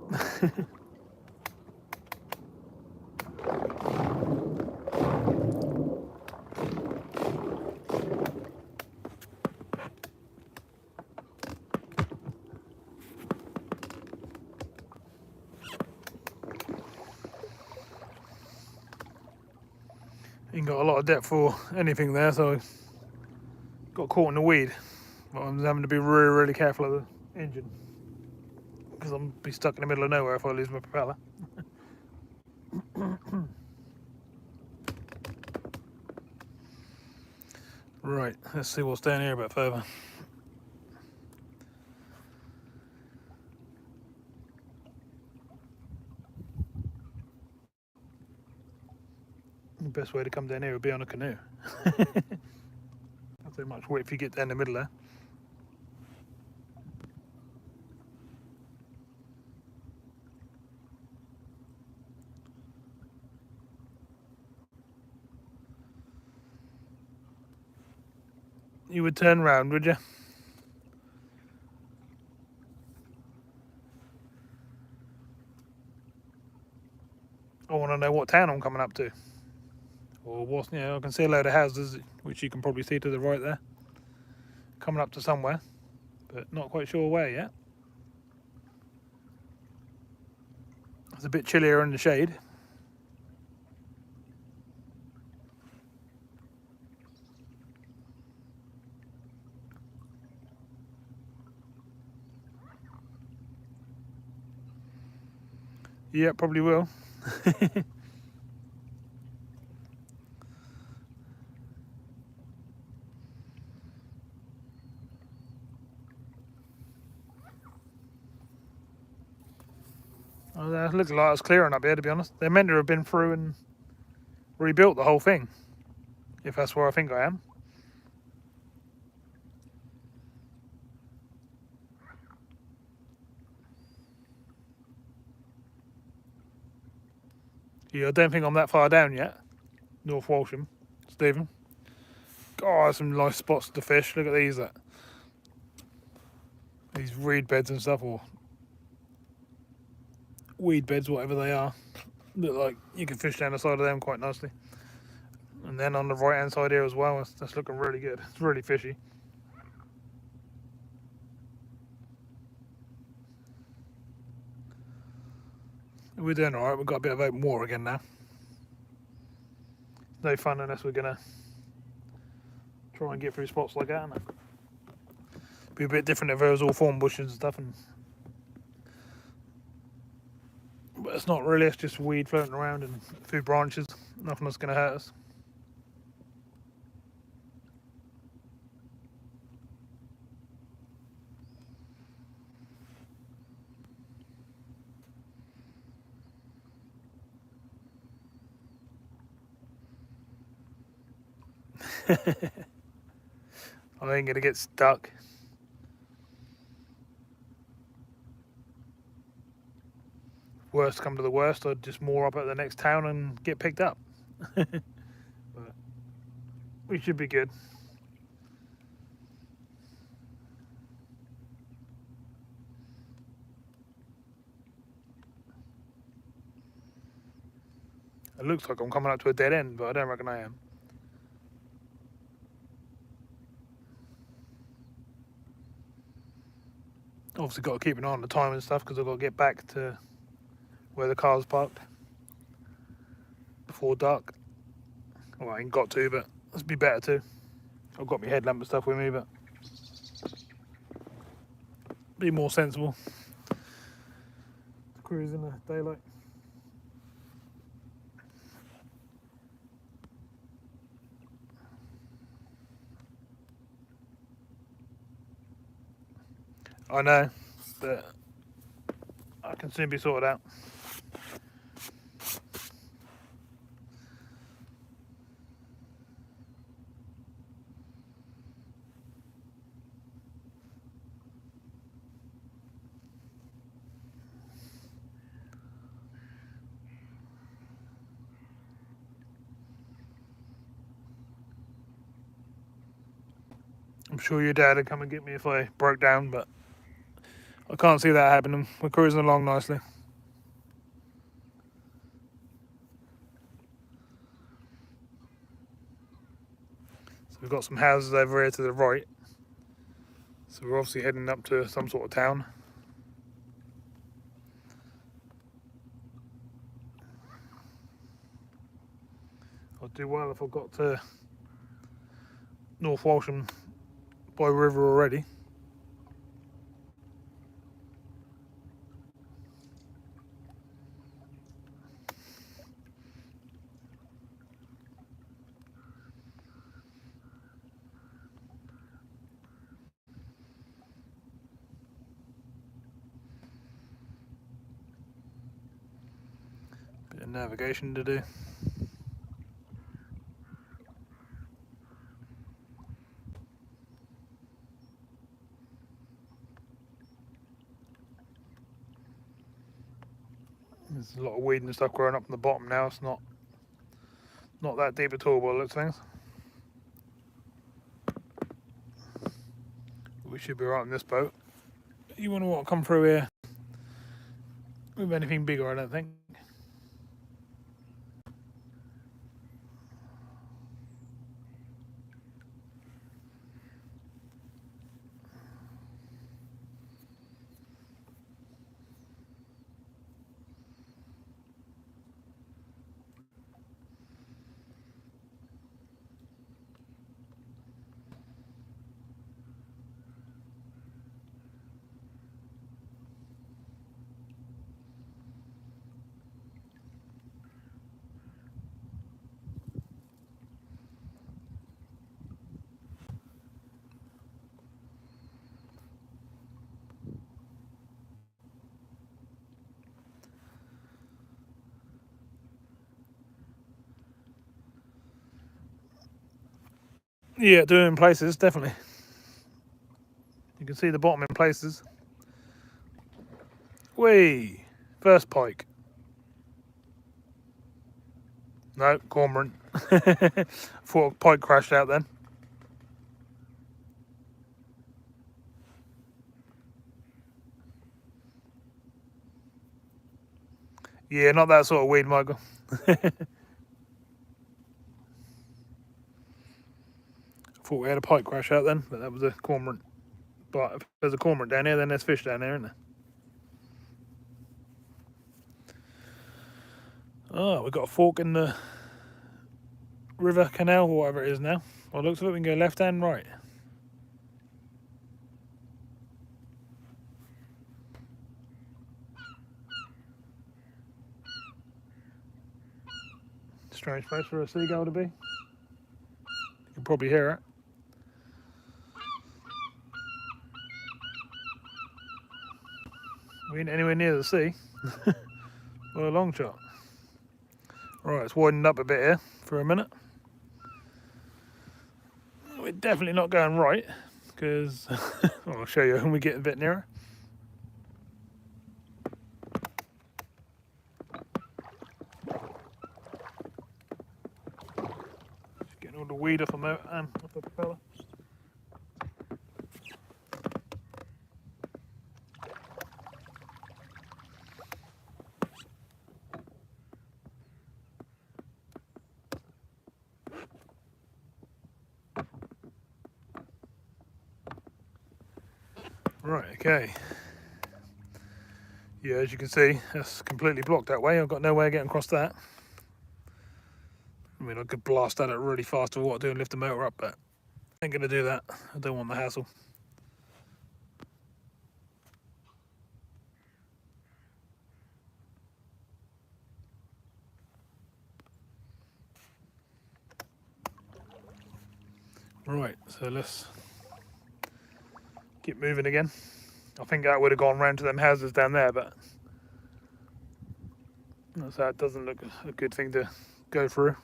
Ain't got a lot of depth for anything there, so got caught in the weed. But I'm having to be really, really careful of the engine because I'm be stuck in the middle of nowhere if I lose my propeller. Right, let's see what's down here a bit further. The best way to come down here would be on a canoe. Not so much wait if you get down the middle there. You would turn round, would you? I want to know what town I'm coming up to. Or what, you know, I can see a load of houses, which you can probably see to the right there. Coming up to somewhere, but not quite sure where yet. It's a bit chillier in the shade. Yeah, probably will. Oh, it looks like it's clearing up here, to be honest. They're meant to have been through and rebuilt the whole thing, if that's where I think I am. Yeah, I don't think I'm that far down yet. North Walsham, Stephen. God, some nice spots to fish. Look at these. These reed beds and stuff, or weed beds, whatever they are. Look like you can fish down the side of them quite nicely. And then on the right hand side here as well, that's looking really good. It's really fishy. We're doing alright, we've got a bit of open water again now. No fun unless we're gonna try and get through spots like that. Be a bit different if there was all thorn bushes and stuff, but it's not really, it's just weed floating around and a few branches. Nothing that's gonna hurt us. I ain't gonna get stuck. Worst come to the worst, I'd just moor up at the next town and get picked up. But we should be good. It looks like I'm coming up to a dead end, but I don't reckon I am. Obviously got to keep an eye on the time and stuff because I've got to get back to where the car's parked before dark. Well, I ain't got to, but it'd be better to. I've got my headlamp and stuff with me, but be more sensible to cruise in the daylight. I know, but I can soon be sorted out. I'm sure your dad would come and get me if I broke down, but I can't see that happening. We're cruising along nicely. So we've got some houses over here to the right. So we're obviously heading up to some sort of town. I'd do well if I got to North Walsham by river already. Bit of navigation to do. There's a lot of weed and stuff growing up in the bottom now. It's not that deep at all by the looks of things. We should be right on this boat. You wouldn't want to come through here with anything bigger, I don't think. Yeah, doing in places, definitely. You can see the bottom in places. Whee! First pike. No, cormorant. Thought a pike crashed out then. Yeah, not that sort of weed, Michael. Thought we had a pike crash out then, but that was a cormorant. But if there's a cormorant down here, then there's fish down there, isn't there? Oh, we've got a fork in the river, canal, or whatever it is now. By the looks of it, we can go left and right. Strange place for a seagull to be. You can probably hear it. We ain't anywhere near the sea. Well, a long shot. Right, it's widened up a bit here for a minute. we're definitely not going right, because I'll show you when we get a bit nearer. Just getting all the weed off the motor and off the propeller. Right, okay. Yeah, as you can see, that's completely blocked that way. I've got no way of getting across that. I mean, I could blast at it really fast with what I do and lift the motor up, but I ain't going to do that. I don't want the hassle. Right, so let's get moving again. I think that would have gone round to them houses down there, but so it doesn't look a good thing to go through.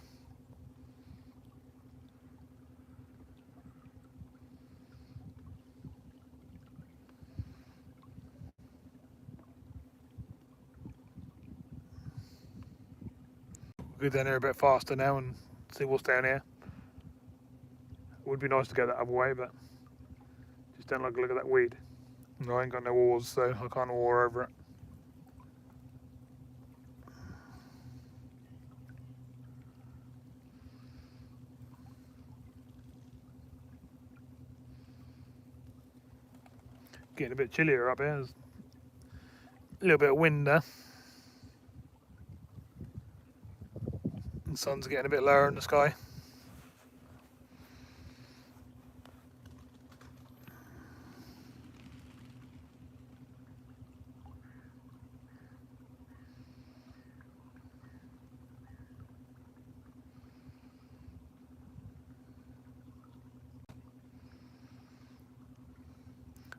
We'll go down here a bit faster now and see what's down here. It would be nice to go that other way, but just don't like the look of that weed. No, I ain't got no oars, so I can't oar over it. Getting a bit chillier up here. There's a little bit of wind there. The sun's getting a bit lower in the sky.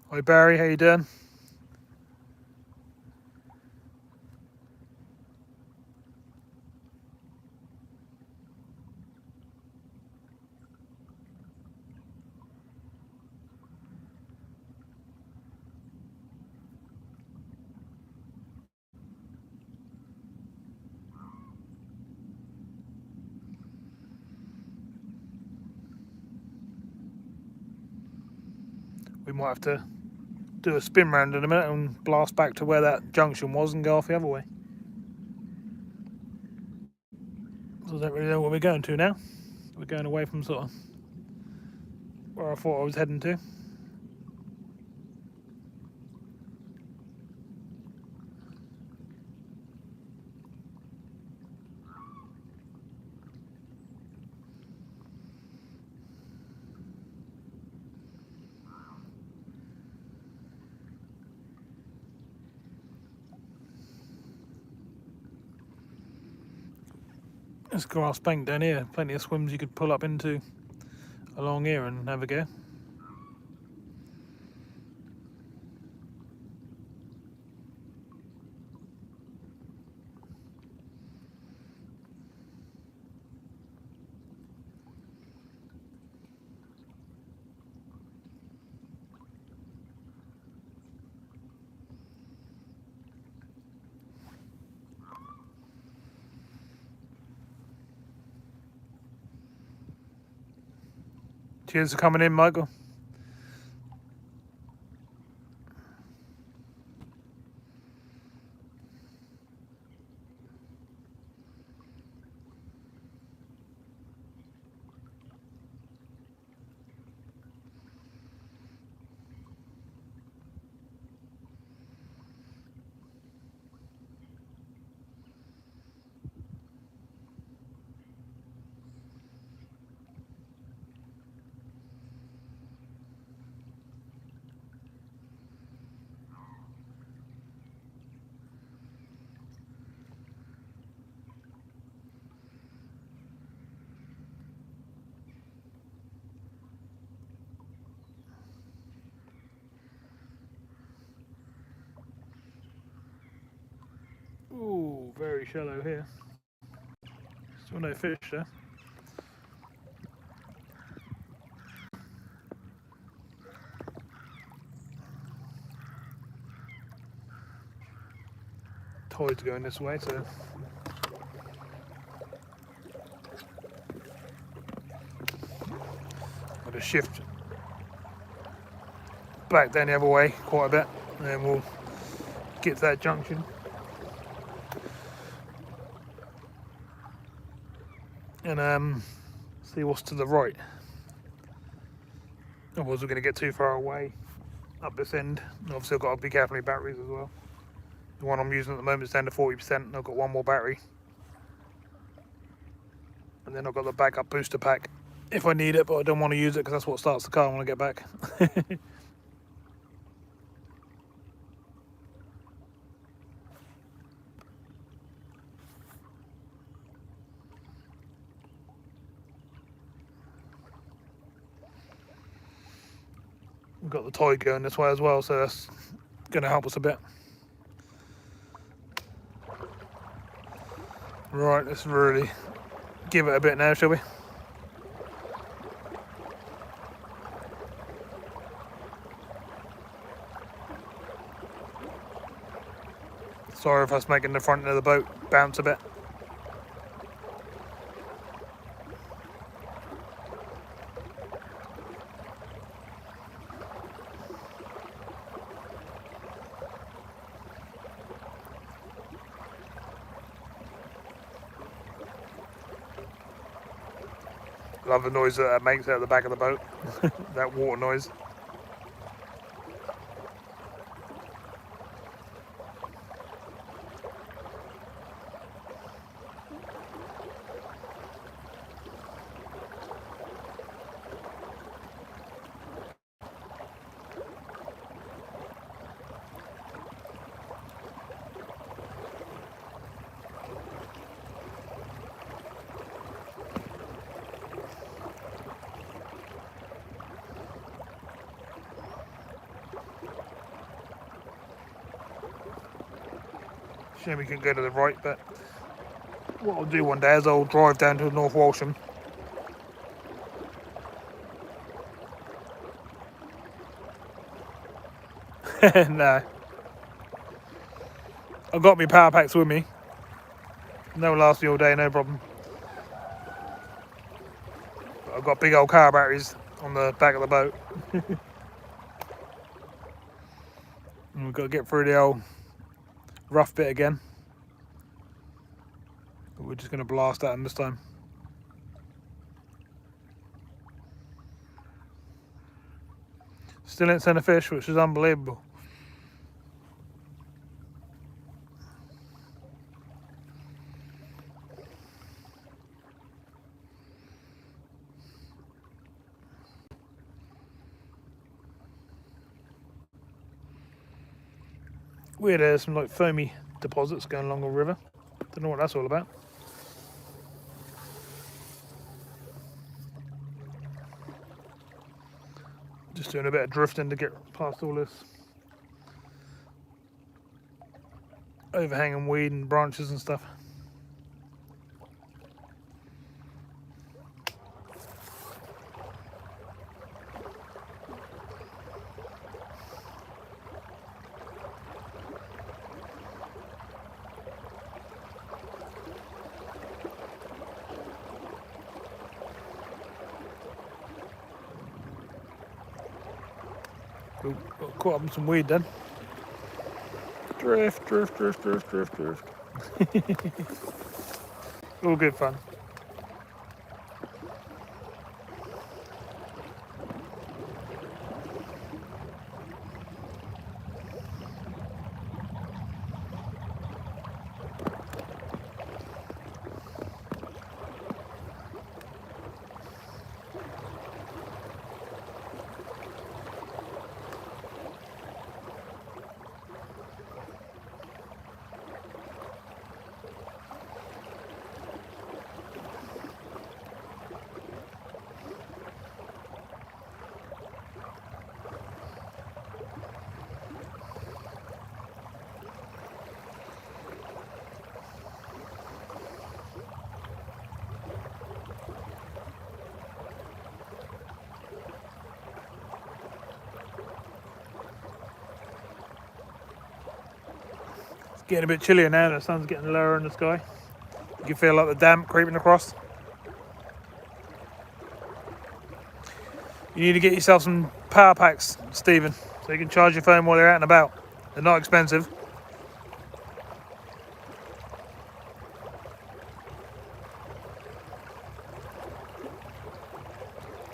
Hi Barry, how you doing? We might have to do a spin round in a minute and blast back to where that junction was and go off the other way. So I don't really know where we're going to now. We're going away from sort of where I thought I was heading to. There's grass bank down here, plenty of swims you could pull up into along here and have a go. Cheers for coming in, Michael. Ooh, very shallow here. Still no fish there. tide's going this way, so I'll just shift back down the other way quite a bit, and then we'll get to that junction. And see what's to the right. Otherwise we're going to get too far away up this end. And obviously I've got to be careful with batteries as well. The one I'm using at the moment is down to 40%, and I've got one more battery. And then I've got the backup booster pack if I need it, but I don't want to use it because that's what starts the car when I get back. We've got the tide going this way as well, so that's going to help us a bit. Right, let's really give it a bit now, shall we? Sorry if that's making the front of the boat bounce a bit. Love the noise that makes out of the back of the boat, that water noise. Shame we can go to the right, but what I'll do one day is I'll drive down to North Walsham. No. I've got my power packs with me. They'll last me all day, no problem. But I've got big old car batteries on the back of the boat. And we've got to get through the old rough bit again. But we're just going to blast at them this time. Still ain't seen a fish, which is unbelievable. Weird, there's some like foamy deposits going along the river. Don't know what that's all about. Just doing a bit of drifting to get past all this overhanging weed and branches and stuff. Got caught up in some weed then. Drift, drift, drift, drift, drift, drift. All good fun. Getting a bit chillier now, the sun's getting lower in the sky. You can feel like the damp creeping across. You need to get yourself some power packs, Stephen, so you can charge your phone while you're out and about. They're not expensive.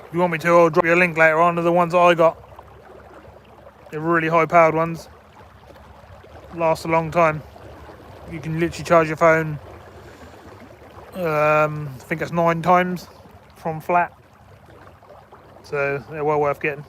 If you want me to, I'll drop you a link later on to the ones that I got. They're really high powered ones. Last a long time. You can literally charge your phone, I think that's 9 times from flat. So they're well worth getting.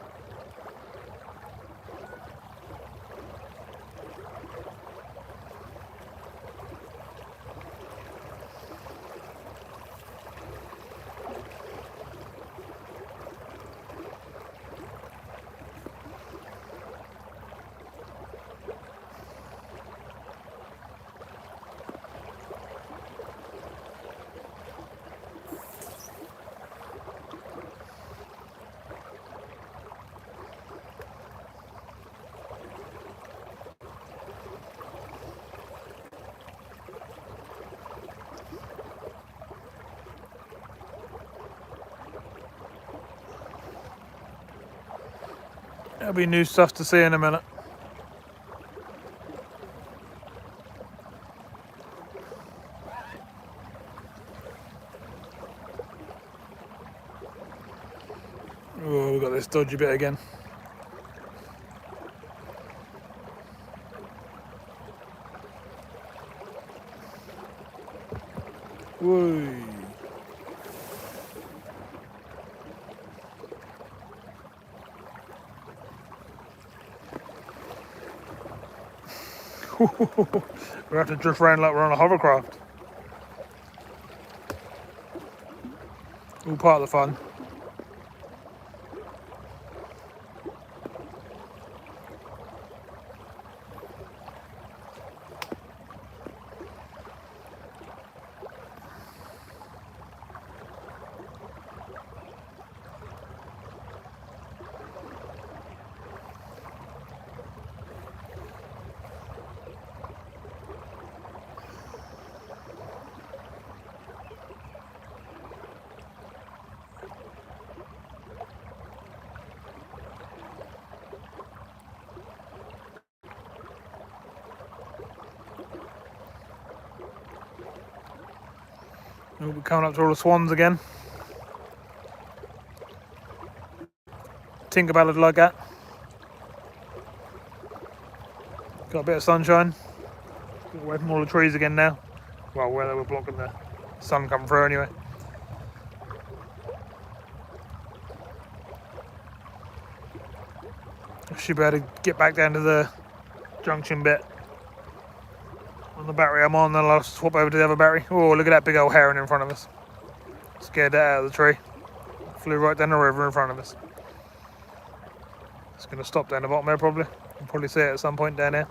There'll be new stuff to see in a minute. Oh, we've got this dodgy bit again. Whoo. We have to drift around like we're on a hovercraft. All part of the fun. Oh, we're coming up to all the swans again. Tinker ballad like that. Got a bit of sunshine. Got away from all the trees again now. Well, where they were blocking the sun coming through anyway. I should be able to get back down to the junction bit on the battery I'm on, then I'll swap over to the other battery. Oh, look at that big old heron in front of us. Scared that out of the tree. Flew right down the river in front of us. It's going to stop down the bottom there probably. You'll probably see it at some point down there.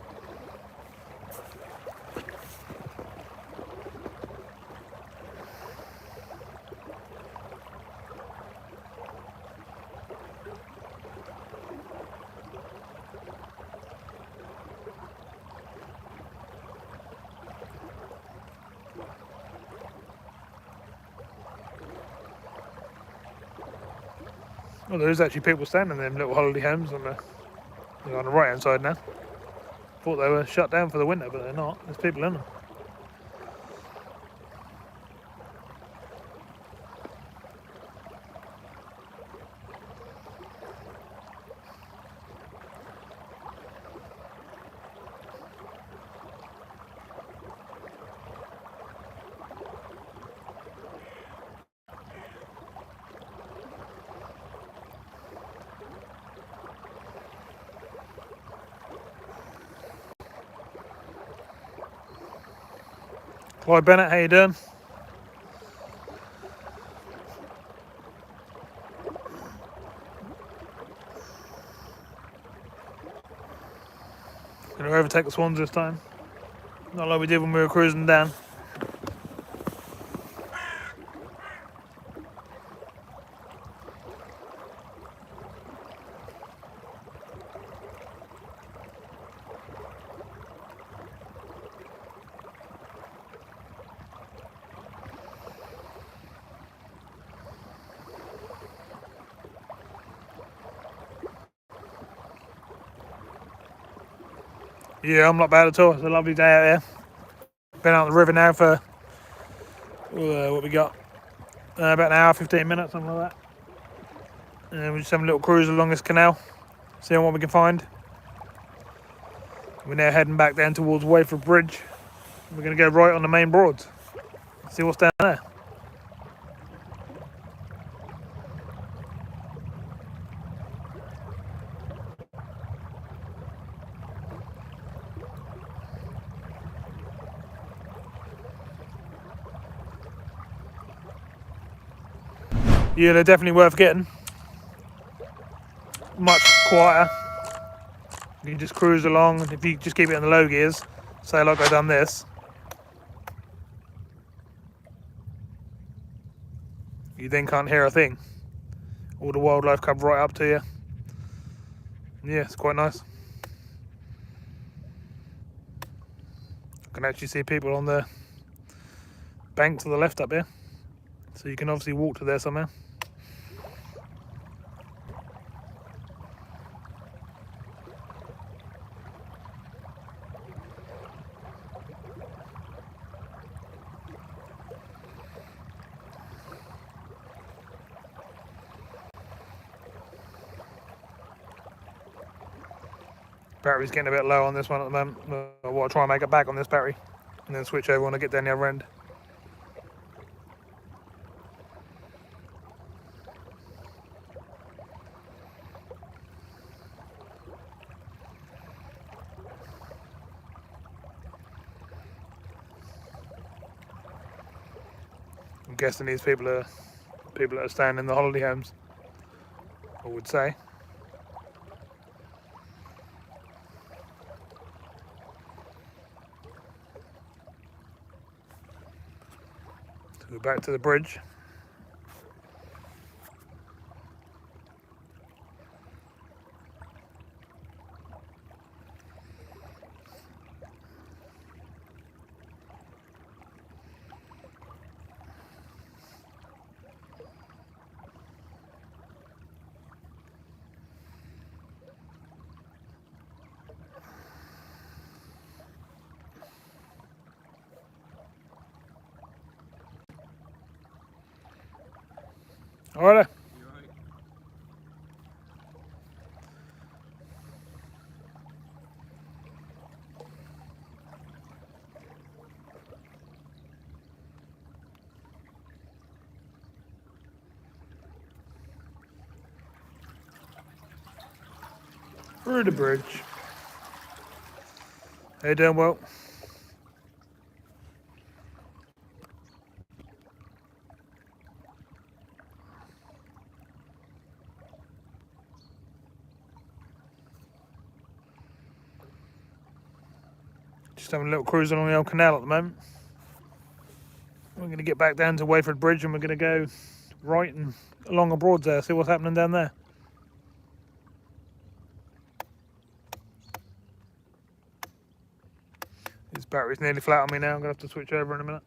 Well, there is actually people standing in them little holiday homes on the right hand side now. Thought they were shut down for the winter, but they're not. There's people in them. Clyde Bennett, how you doing? Gonna overtake the swans this time. Not like we did when we were cruising down. Yeah, I'm not bad at all. It's a lovely day out here. Been out on the river now for what we got? About an hour, 15 minutes, something like that. And we're just having a little cruise along this canal, seeing what we can find. We're now heading back down towards Wayford Bridge. We're going to go right on the main Broads. See what's down there. Yeah, they're definitely worth getting. Much quieter. You can just cruise along, and if you just keep it in the low gears, say like I've done this, you then can't hear a thing. All the wildlife comes right up to you. Yeah, it's quite nice. I can actually see people on the bank to the left up here, so you can obviously walk to there somehow. Battery's getting a bit low on this one at the moment. I want to try and make it back on this battery and then switch over when I get down the other end. I'm guessing these people are people that are staying in the holiday homes, I would say. So we're back to the bridge. Alright. You right? Through the bridge. How you doing, Well? Just having a little cruise along the old canal at the moment. We're going to get back down to Wayford Bridge and we're going to go right and along the Broads there, see what's happening down there. This battery's nearly flat on me now. I'm going to have to switch over in a minute.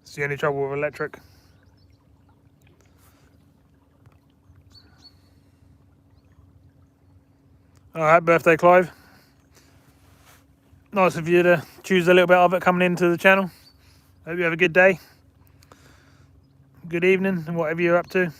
It's the only trouble with electric. Alright, birthday Clive. Nice of you to choose a little bit of it coming into the channel. Hope you have a good day, good evening, and whatever you're up to.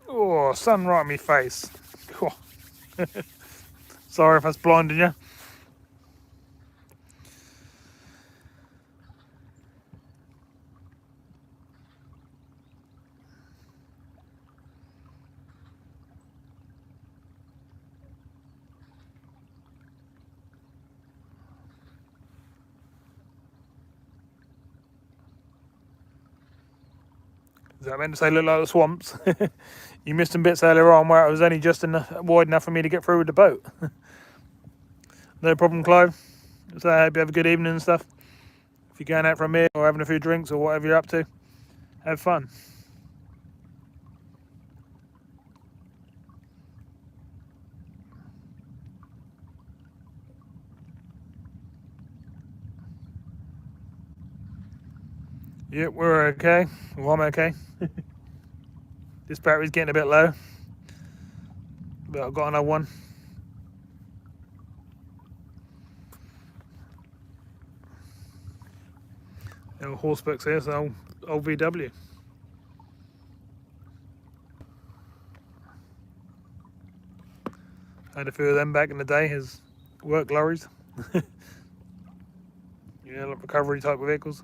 Oh, sun right in my face. Oh. Sorry if that's blinding you. Is that meant to say look like the swamps? You missed some bits earlier on where it was only just wide enough for me to get through with the boat. No problem, Clive. So I hope you have a good evening and stuff. If you're going out for a meal or having a few drinks or whatever you're up to, have fun. Yep, we're okay. Well, I'm okay. This battery's getting a bit low, but I've got another one. Little horsebooks here, so old VW. Had a few of them back in the day as work lorries. Yeah, like recovery type of vehicles.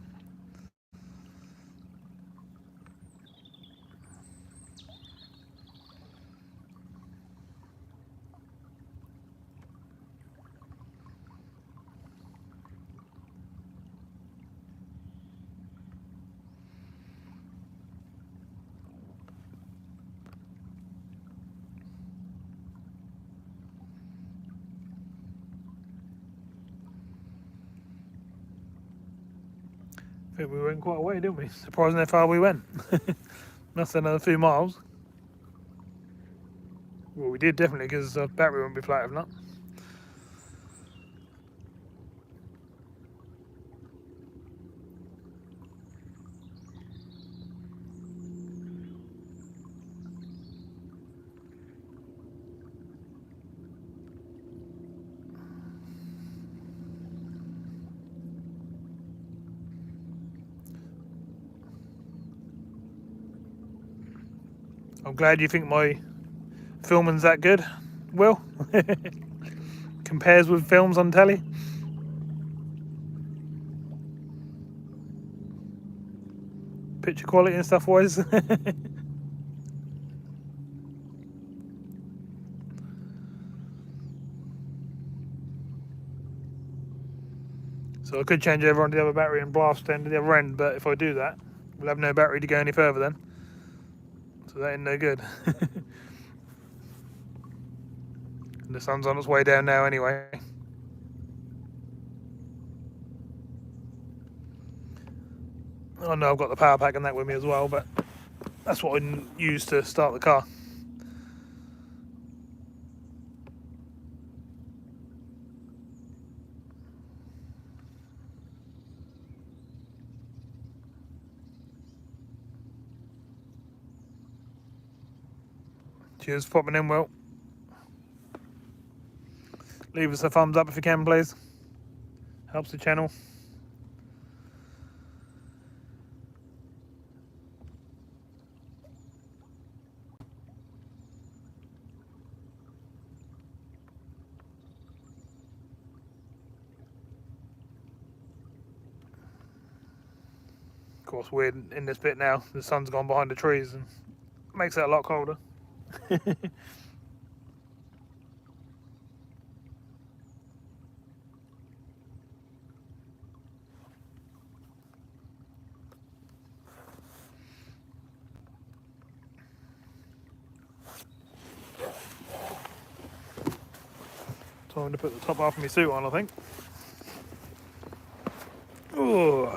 I think we went quite a way, didn't we? Surprising how far we went. That's another few miles. Well, we did definitely, because the battery won't be flat if not. I'm glad you think my filming's that good, Will. Compares with films on telly. Picture quality and stuff wise. So I could change over onto the other battery and blast into the other end, but if I do that, we'll have no battery to go any further then. So that ain't no good. And the sun's on its way down now anyway. I know I've got the power pack and that with me as well, but that's what I use to start the car. Cheers for popping in, Will. Leave us a thumbs up if you can, please. Helps the channel. Of course, we're in this bit now. The sun's gone behind the trees and makes it a lot colder. Time to put the top half of my suit on, I think. Ooh.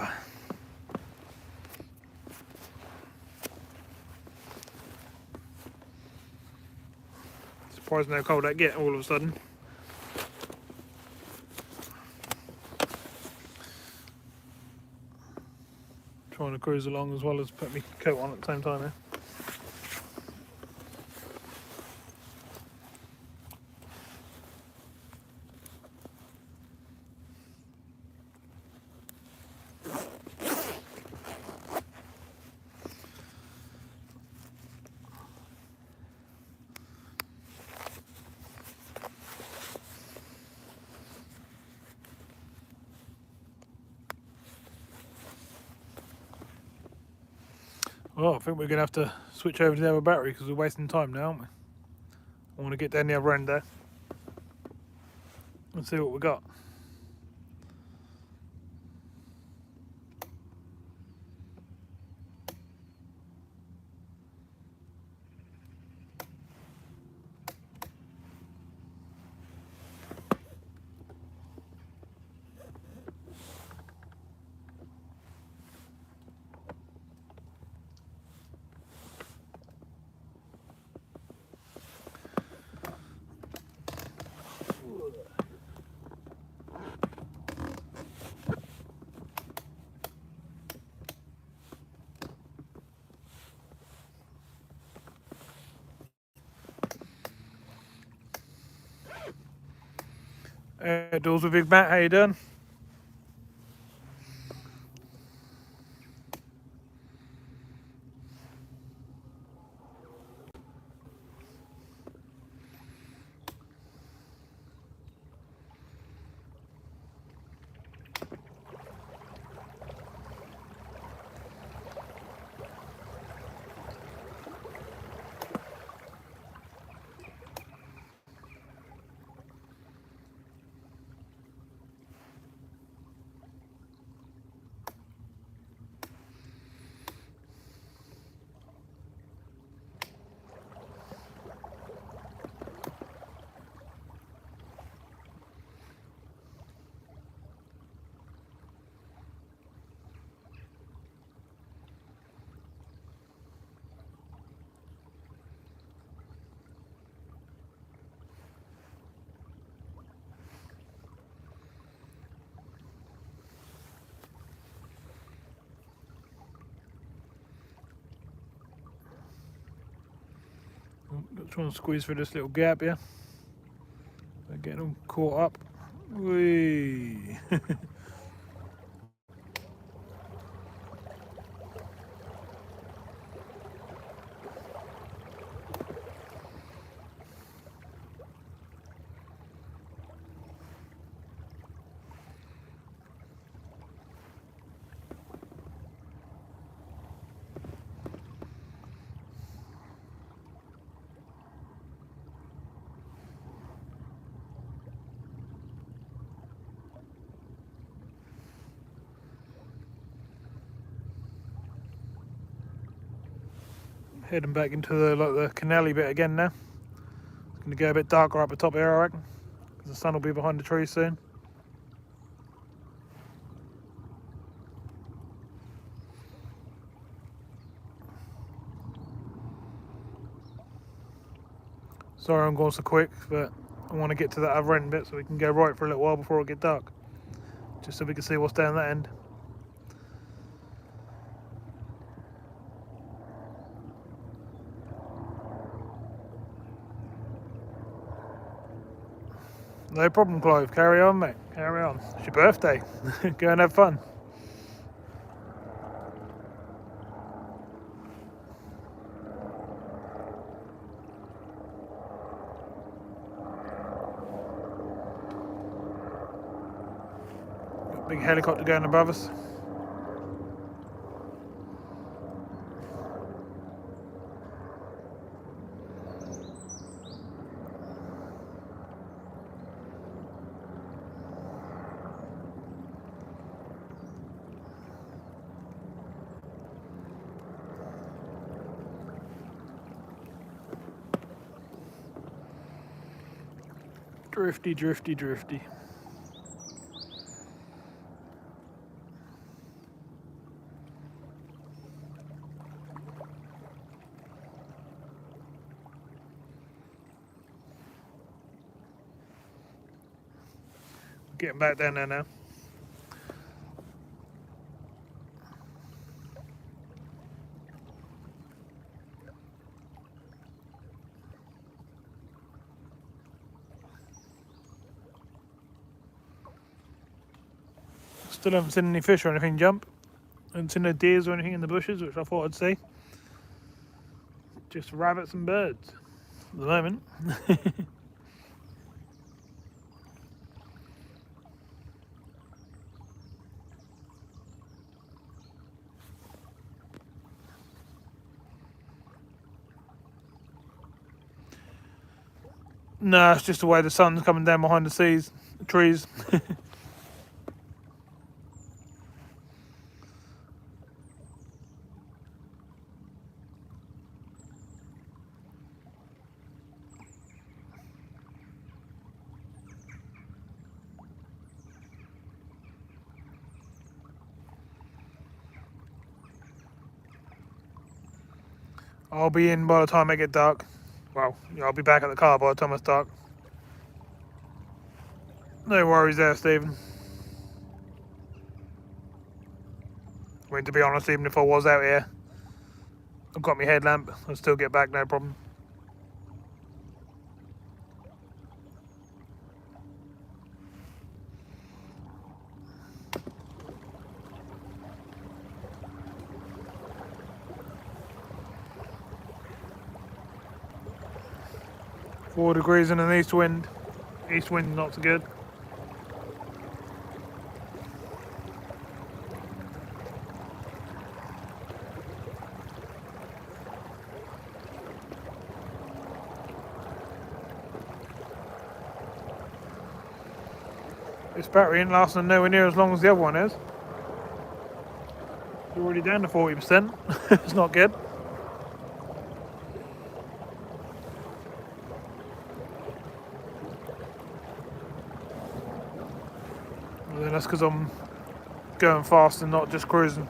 Surprising how cold that get all of a sudden. Trying to cruise along as well as put my coat on at the same time here. Well, I think we're going to have to switch over to the other battery because we're wasting time now, aren't we? I want to get down the other end there and see what we got. Doors with Big Matt, how you doing? Trying to squeeze through this little gap here. They're getting them caught up. Whee! Heading back into the canal-y bit again now. It's going to go a bit darker up the top here, I reckon, because the sun will be behind the trees soon. Sorry I'm going so quick, but I want to get to that other end bit so we can go right for a little while before it gets dark. Just so we can see what's down that end. No problem, Clive. Carry on, mate. Carry on. It's your birthday. Go and have fun. Got a big helicopter going above us. Drifty, drifty, drifty. Getting back down there now. Still haven't seen any fish or anything jump. Haven't seen no deers or anything in the bushes, which I thought I'd see. Just rabbits and birds at the moment. No, it's just the way the sun's coming down behind the trees. I'll be in by the time it gets dark. Well, I'll be back at the car by the time it's dark. No worries there, Stephen. I mean, to be honest, even if I was out here, I've got my headlamp, I'll still get back, no problem. Four degrees in an east wind. East wind not so good. This battery ain't lasting nowhere near as long as the other one is. It's already down to 40%. It's not good. Well, then that's because I'm going fast and not just cruising.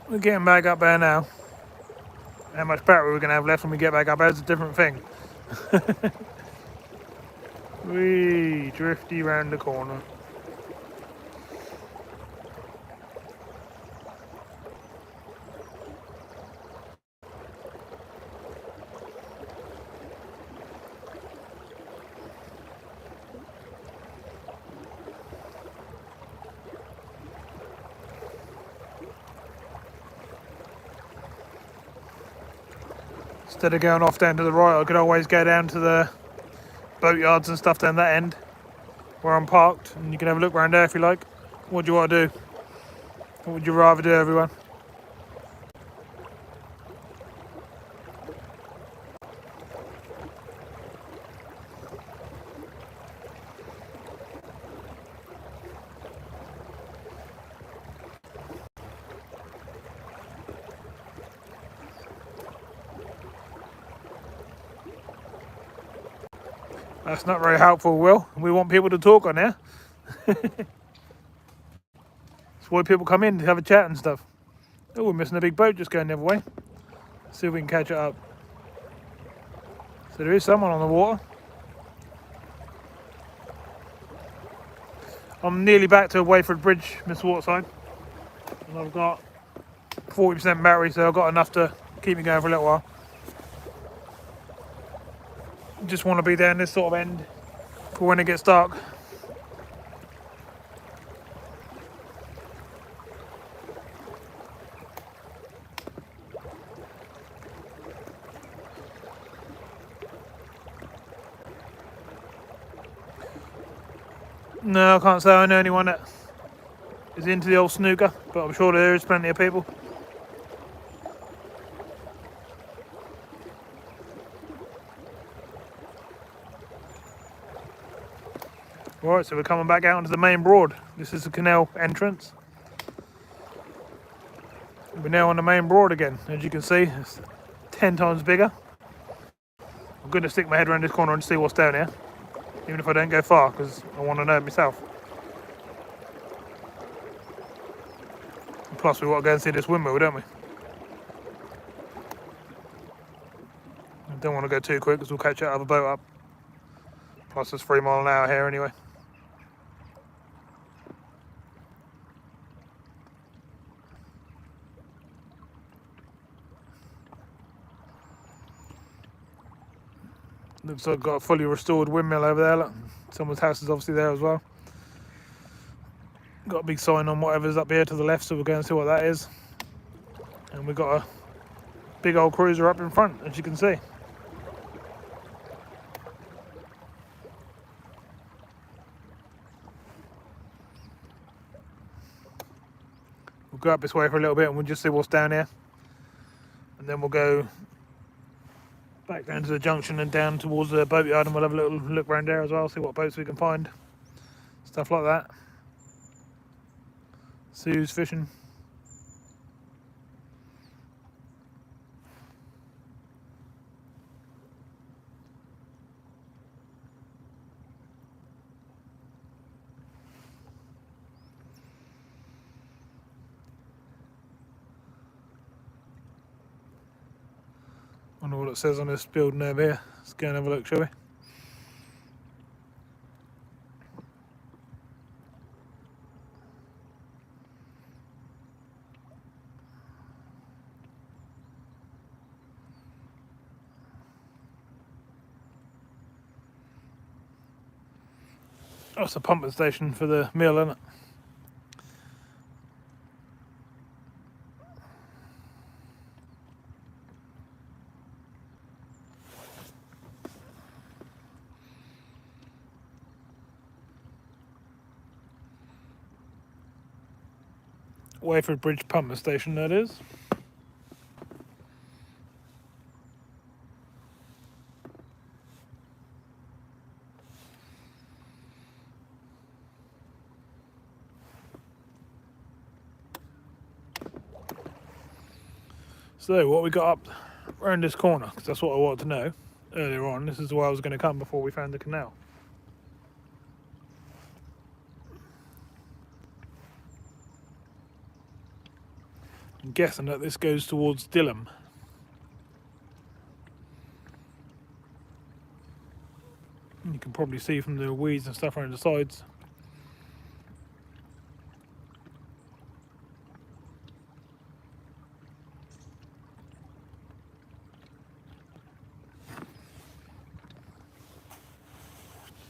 We're getting back up there now. How much battery we're going to have left when we get back up there's a different thing. Wee, drifty round the corner. Instead of going off down to the right, I could always go down to the boatyards and stuff down that end where I'm parked, and you can have a look around there if you like. What do you want to do? What would you rather do, everyone? That's not very helpful, Will. We want people to talk on there. That's why people come in to have a chat and stuff. Oh, we're missing a big boat just going the other way. Let's see if we can catch it up. So there is someone on the water. I'm nearly back to Wayford Bridge, Mr. Waterside. And I've got 40% battery, so I've got enough to keep me going for a little while. Just want to be down this sort of end for when it gets dark. No, I can't say I know anyone that is into the old snooker, but I'm sure there is plenty of people. Right, so we're coming back out onto the main broad. This is the canal entrance. We're now on the main broad again. As you can see, 10 times bigger. I'm going to stick my head around this corner and see what's down here, even if I don't go far, because I want to know it myself. And plus, we want to go and see this windmill, don't we? I don't want to go too quick because we'll catch that other boat up. Plus, it's 3 miles an hour here anyway. Looks like I've got a fully restored windmill over there. Look. Someone's house is obviously there as well. Got a big sign on whatever's up here to the left, so we'll go and see what that is. And we've got a big old cruiser up in front, as you can see. We'll go up this way for a little bit and we'll just see what's down here. And then we'll go back down to the junction and down towards the boatyard, and we'll have a little look around there as well, see what boats we can find. Stuff like that. See who's fishing. I wonder what it says on this building over here. Let's go and have a look, shall we? Oh, it's a pumping station for the mill, isn't it? Wayford Bridge pumping station, that is. So what we got up around this corner, because that's what I wanted to know earlier on. This is where I was going to come before we found the canal. I'm guessing that this goes towards Dilham. You can probably see from the weeds and stuff around the sides.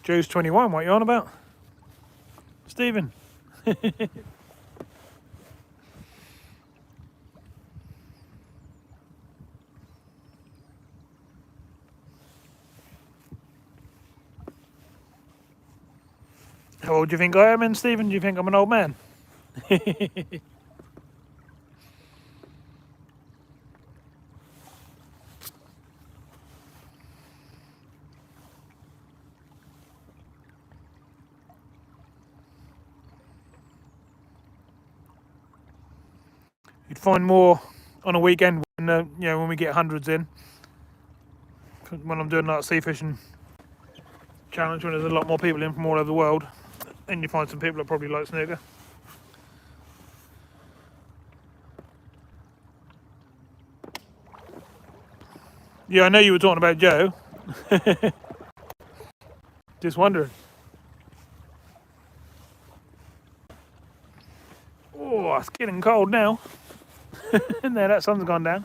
Joe's 21, what are you on about? Stephen. How old do you think I am then, Stephen? Do you think I'm an old man? You'd find more on a weekend when when we get hundreds in. When I'm doing like sea fishing challenge, when there's a lot more people in from all over the world, and you find some people that probably like snooker. Yeah, I know you were talking about Joe. Just wondering. Oh, it's getting cold now. And there, that sun's gone down.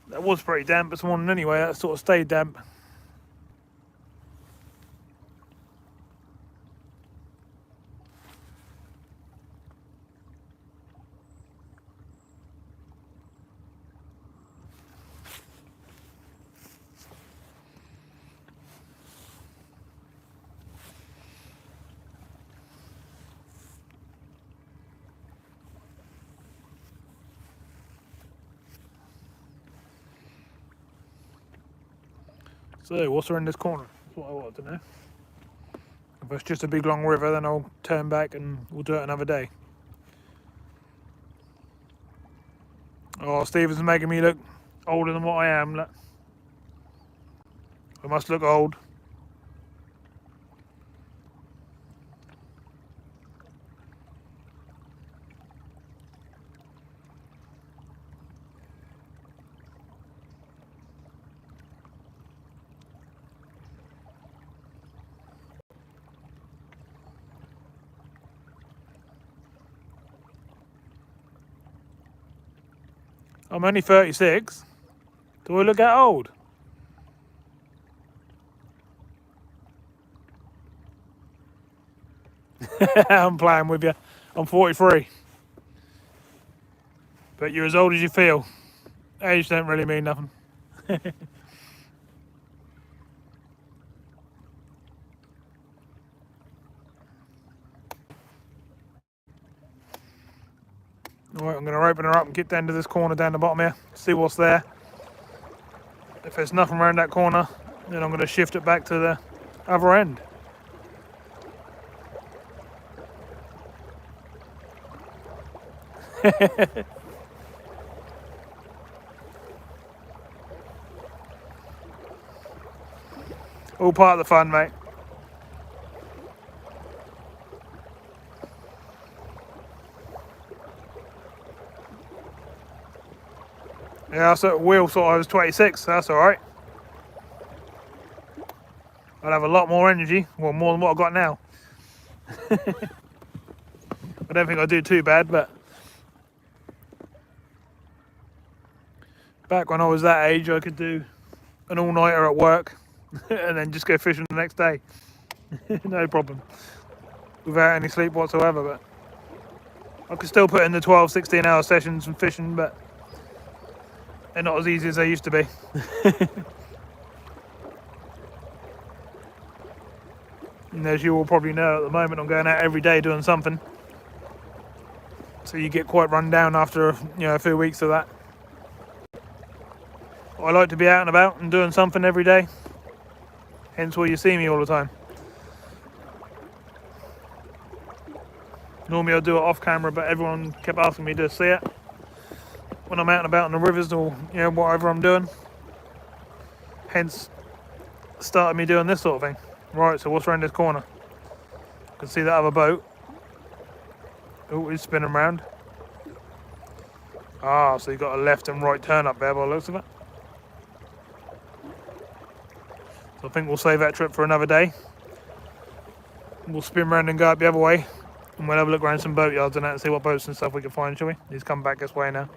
That was pretty damp this morning anyway. That sort of stayed damp. So, what's around this corner? That's what I wanted to know. If it's just a big long river, then I'll turn back and we'll do it another day. Oh, Stephen's making me look Older than what I am. Look. I must look old. I'm only 36. Do I look that old? I'm playing with you. I'm 43. But you're as old as you feel. Age don't really mean nothing. Alright, I'm going to open her up and get down to this corner down the bottom here. See what's there. If there's nothing around that corner, then I'm going to shift it back to the other end. All part of the fun, mate. Yeah, so Will thought I was 26, so that's alright. I'll have a lot more energy, well, more than what I've got now. I don't think I do too bad, but back when I was that age, I could do an all-nighter at work and then just go fishing the next day. No problem. Without any sleep whatsoever, but I could still put in the 12, 16 hour sessions and fishing, but they're not as easy as they used to be. And as you all probably know, at the moment I'm going out every day doing something. So you get quite run down after a few weeks of that. I like to be out and about and doing something every day. Hence why you see me all the time. Normally I do it off camera, but everyone kept asking me to see it when I'm out and about in the rivers or whatever I'm doing. Hence started me doing this sort of thing. Right, so what's around this corner? You can see that other boat. Oh, it's spinning around. Ah, so you've got a left and right turn up there by the looks of it. So I think we'll save that trip for another day. We'll spin around and go up the other way. And we'll have a look around some boat yards and that and see what boats and stuff we can find, shall we? He's come back this way now.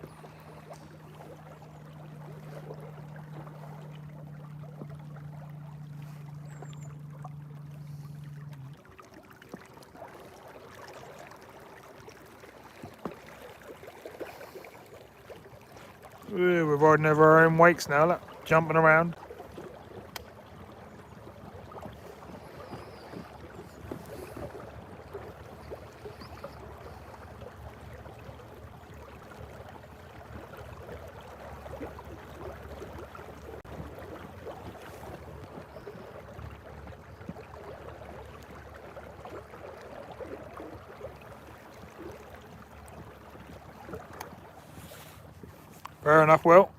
Ooh, we're riding over our own wakes now, look, jumping around. Fair enough, Will.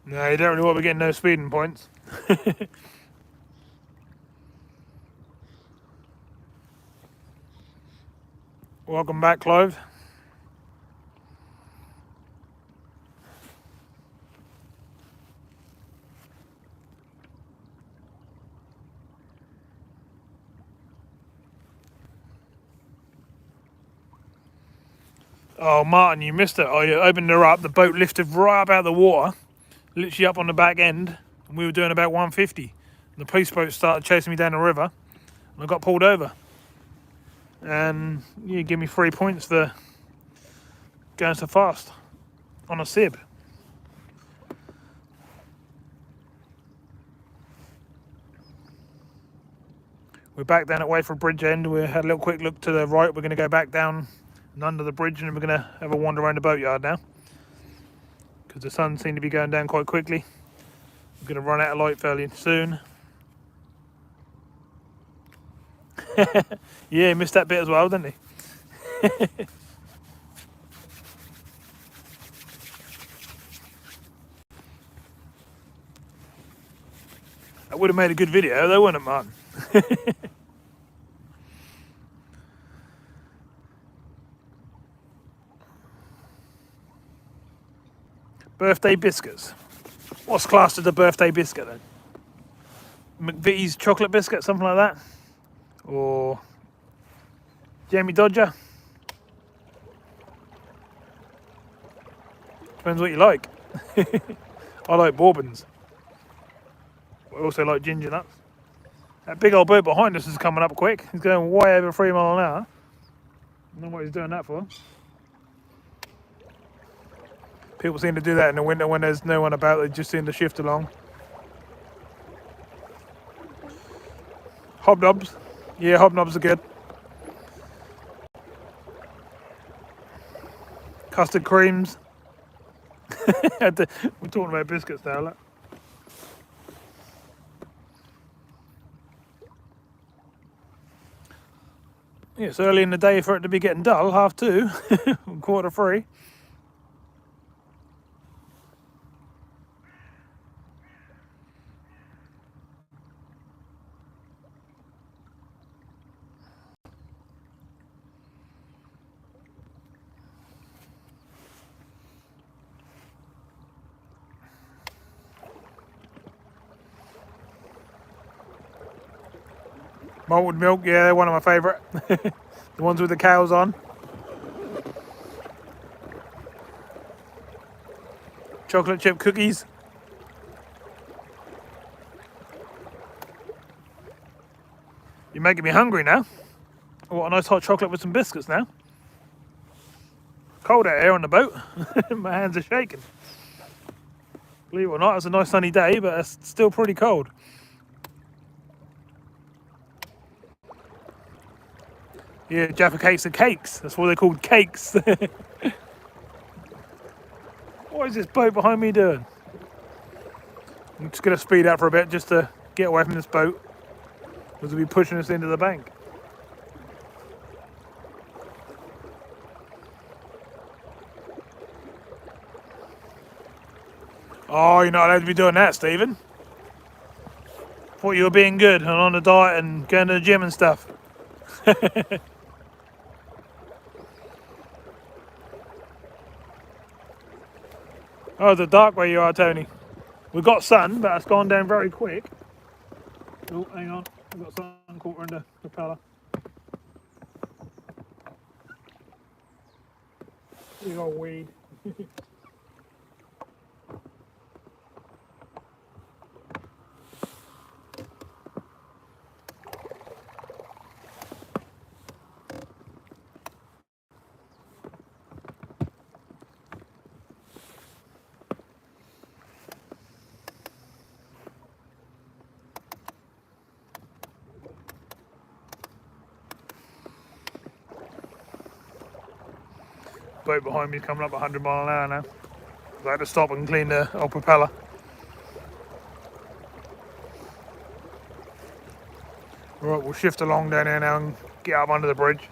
No, you don't really want to be getting no speeding points. Welcome back, Clive. Oh, Martin, you missed it. Oh, you opened her up. The boat lifted right up out of the water, literally up on the back end, and we were doing about 150. And the police boat started chasing me down the river, and I got pulled over. And you give me 3 points for going so fast on a sib. We're back down at Wayford Bridge end. We had a little quick look to the right. We're going to go back down and under the bridge, and we're going to have a wander around the boatyard now, because the sun seemed to be going down quite quickly. We're going to run out of light fairly soon. Yeah, he missed that bit as well, didn't he? That would have made a good video though, wouldn't it, Martin? Birthday biscuits. What's classed as a birthday biscuit then? McVitie's chocolate biscuit, something like that? Or Jamie Dodger? Depends what you like. I like bourbons. I also like ginger nuts. That big old boat behind us is coming up quick. He's going way over 3 miles an hour. I don't know what he's doing that for. People seem to do that in the winter when there's no one about. They just seem to shift along. Hobnobs. Yeah, hobnobs are good. Custard creams. We're talking about biscuits now, look. Yeah, it's early in the day for it to be getting dull, 2:30, 2:45. Malted milk, yeah, they're one of my favourite. The ones with the cows on. Chocolate chip cookies. You're making me hungry now. I want a nice hot chocolate with some biscuits now. Cold out here on the boat. My hands are shaking. Believe it or not, it's a nice sunny day, but it's still pretty cold. Yeah, Jaffa cakes are cakes. That's why they're called cakes. What is this boat behind me doing? I'm just going to speed out for a bit just to get away from this boat, because it'll be pushing us into the bank. Oh, you're not allowed to be doing that, Stephen. Thought you were being good and on a diet and going to the gym and stuff. Oh, the dark where you are, Tony. We've got sun, but it's gone down very quick. Oh, hang on. We've got sun caught in the propeller. Big old weed. Boat behind me is coming up 100 miles an hour now. I had to stop and clean the old propeller. Right, we'll shift along down here now and get up under the bridge.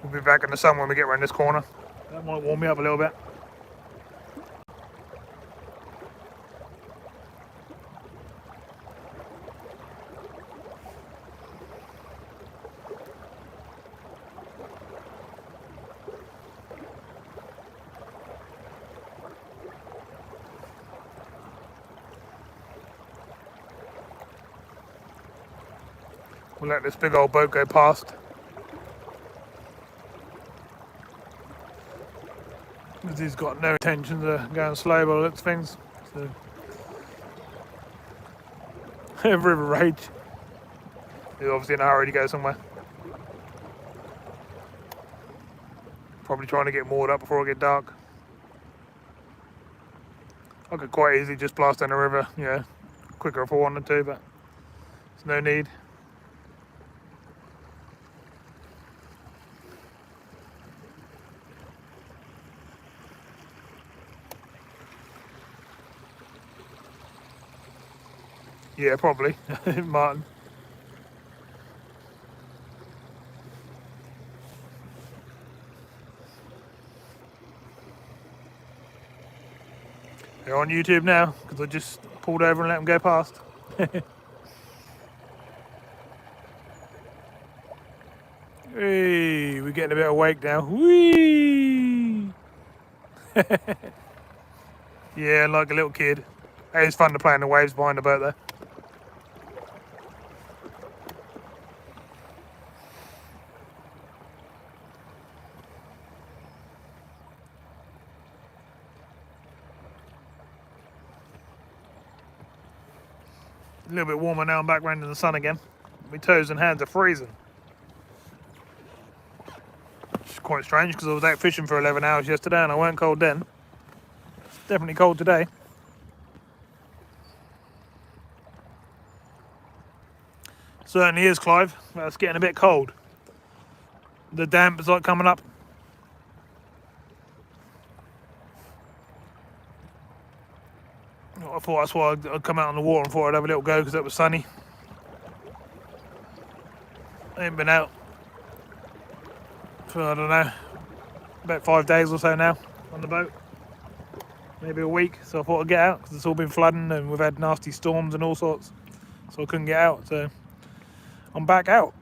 We'll be back in the sun when we get around this corner. That might warm me up a little bit. We'll let this big old boat go past. Because he's got no intention of going slow by the looks of things. So. River Rage. He's obviously in a hurry to go somewhere. Probably trying to get moored up before it gets dark. I could quite easily just blast down the river, quicker if I wanted to, but there's no need. Yeah, probably. Martin. They're on YouTube now because I just pulled over and let them go past. Hey, we're getting a bit of wake now. Whee! Yeah, like a little kid. Hey, it's fun to play in the waves behind the boat there. A little bit warmer now. I'm back round in the sun again. My toes and hands are freezing. It's quite strange because I was out fishing for 11 hours yesterday and I weren't cold then. It's definitely cold today. Certainly is, Clive. Well, it's getting a bit cold. The damp is like coming up. I thought that's why I'd come out on the water and thought I'd have a little go because it was sunny. I ain't been out for, I don't know, about 5 days or so now on the boat. Maybe a week. So I thought I'd get out because it's all been flooding and we've had nasty storms and all sorts. So I couldn't get out. So I'm back out.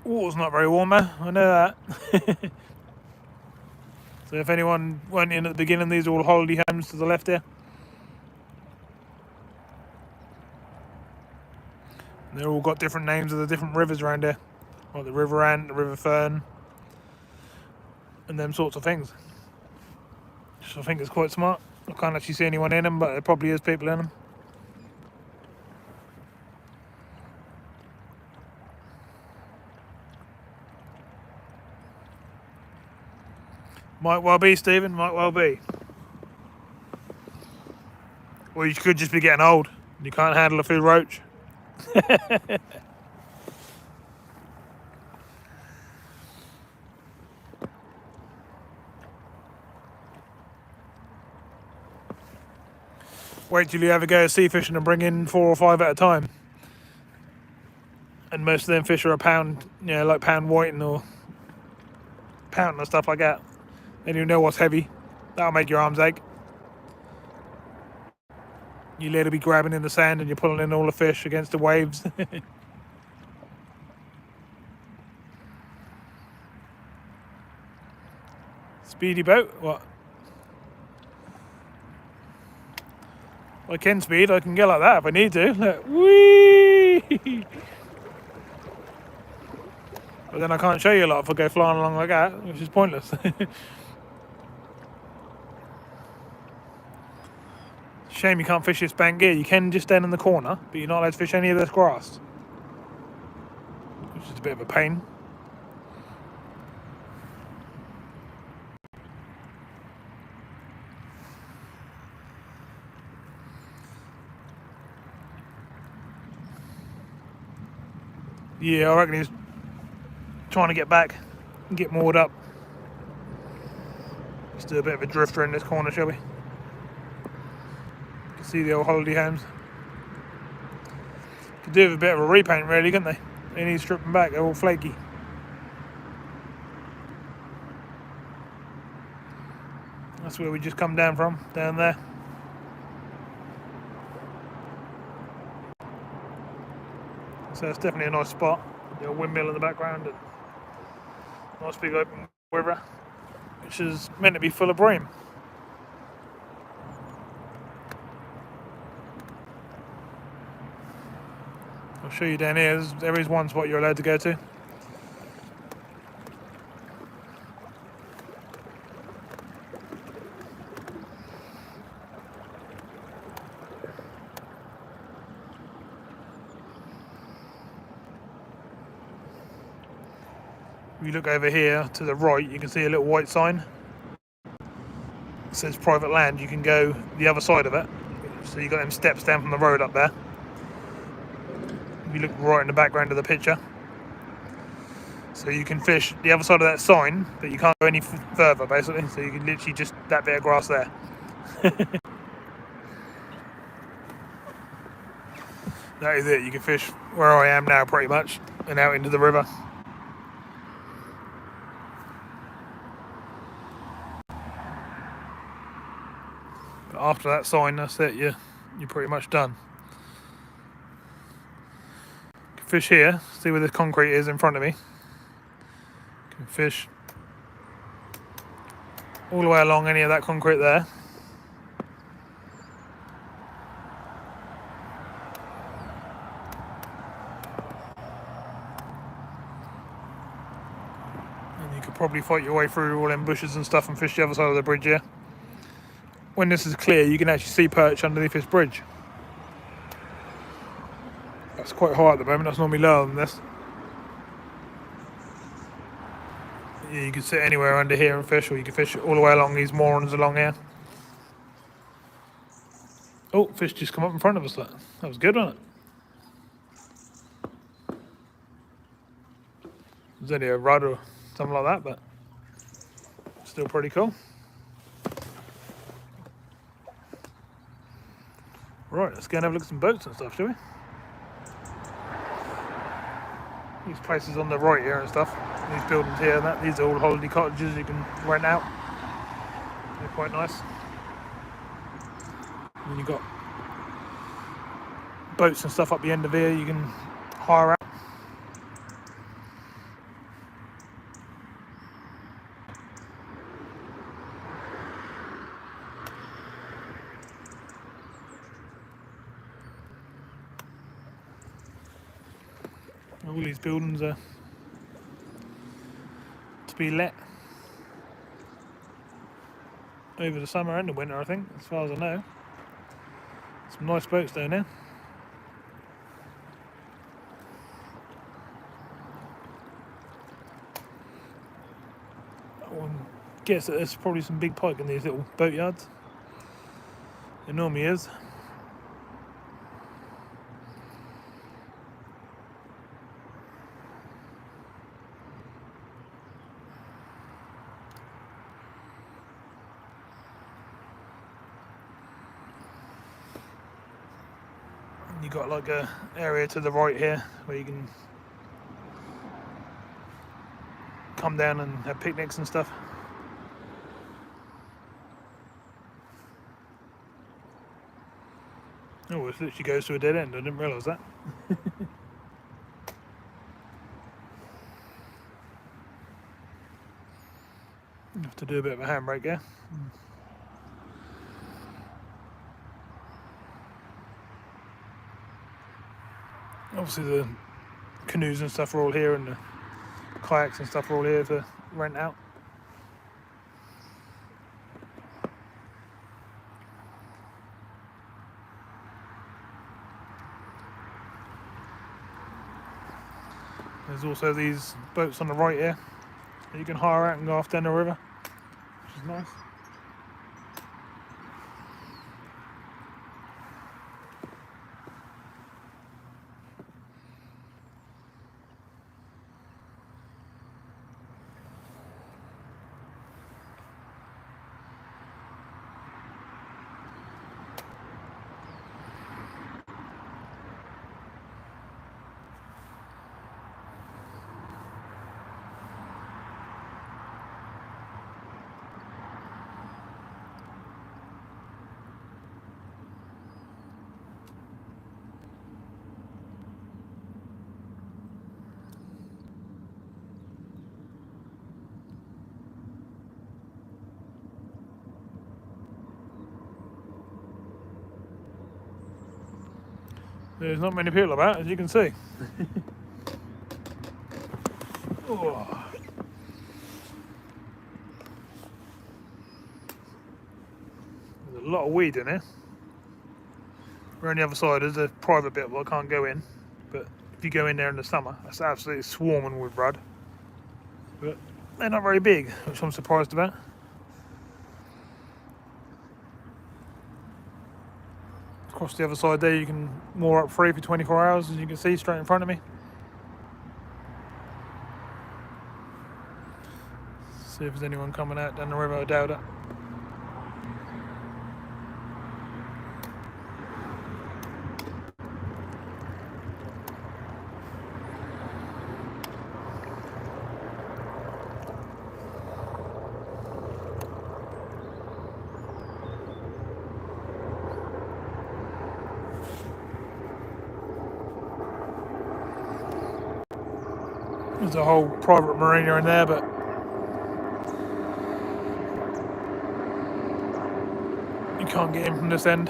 Water's not very warm there, I know that. So if anyone went in at the beginning, these are all holiday homes to the left here. And they're all got different names of the different rivers around here. Like the River Ant, the River Fern, and them sorts of things. So I think it's quite smart. I can't actually see anyone in them, but there probably is people in them. Might well be, Stephen, might well be. Or you could just be getting old. You can't handle a food roach. Wait till you ever go sea fishing and bring in 4 or 5 at a time. And most of them fish are a pound, like pound whiting or pound and stuff like that. Then you know what's heavy. That'll make your arms ache. You let it be grabbing in the sand and you're pulling in all the fish against the waves. Speedy boat? What? I can speed. I can go like that if I need to. Look. Whee! But then I can't show you a lot if I go flying along like that, which is pointless. Shame you can't fish this bank here. You can just stand in the corner, but you're not allowed to fish any of this grass, which is a bit of a pain. Yeah, I reckon he's trying to get back and get moored up. Let's do a bit of a drifter in this corner, shall we? You can see the old holiday homes. Could do with a bit of a repaint, really, couldn't they? They need stripping back, they're all flaky. That's where we just come down from, down there. So it's definitely a nice spot. The windmill in the background and nice big open river, which is meant to be full of bream. I'll show you down here. There is one spot you're allowed to go to. If you look over here to the right, you can see a little white sign. says private land, you can go the other side of it. So you got them steps down from the road up there. If you look right in the background of the picture. So you can fish the other side of that sign, but you can't go any further basically. So you can literally just that bit of grass there. That is it. You can fish where I am now pretty much and out into the river. But after that sign, that's it. You're pretty much done. You can fish here. See where the concrete is in front of me. You can fish all the way along any of that concrete there. And you could probably fight your way through all them bushes and stuff and fish the other side of the bridge here. When this is clear, you can actually see perch underneath this bridge. That's quite high at the moment. That's normally lower than this. Yeah, you can sit anywhere under here and fish, or you can fish all the way along these moorings along here. Oh, fish just come up in front of us. That was good, wasn't it? It was only a rod or something like that, but still pretty cool. Right, let's go and have a look at some boats and stuff, shall we? These places on the right here and stuff, these buildings here and that, these are all holiday cottages you can rent out. They're quite nice. And you've got boats and stuff up the end of here you can hire out. All these buildings are to be let over the summer and the winter, I think, as far as I know. Some nice boats down there. I would guess that there's probably some big pike in these little boat yards. There normally is. You've got like a area to the right here where you can come down and have picnics and stuff. Oh, it literally goes to a dead end. I didn't realise that. You have to do a bit of a handbrake there. Obviously the canoes and stuff are all here and the kayaks and stuff are all here to rent out. There's also these boats on the right here that you can hire out and go off down the river, which is nice. There's not many people about, as you can see. Oh. There's a lot of weed in here. We're on the other side, there's a private bit where I can't go in, but if you go in there in the summer, that's absolutely swarming with rudd. But they're not very big, which I'm surprised about. Across the other side there you can moor up free for 24 hours, as you can see straight in front of me. See if there's anyone coming out down the river. I doubt it. There's a whole private marina in there, but you can't get in from this end.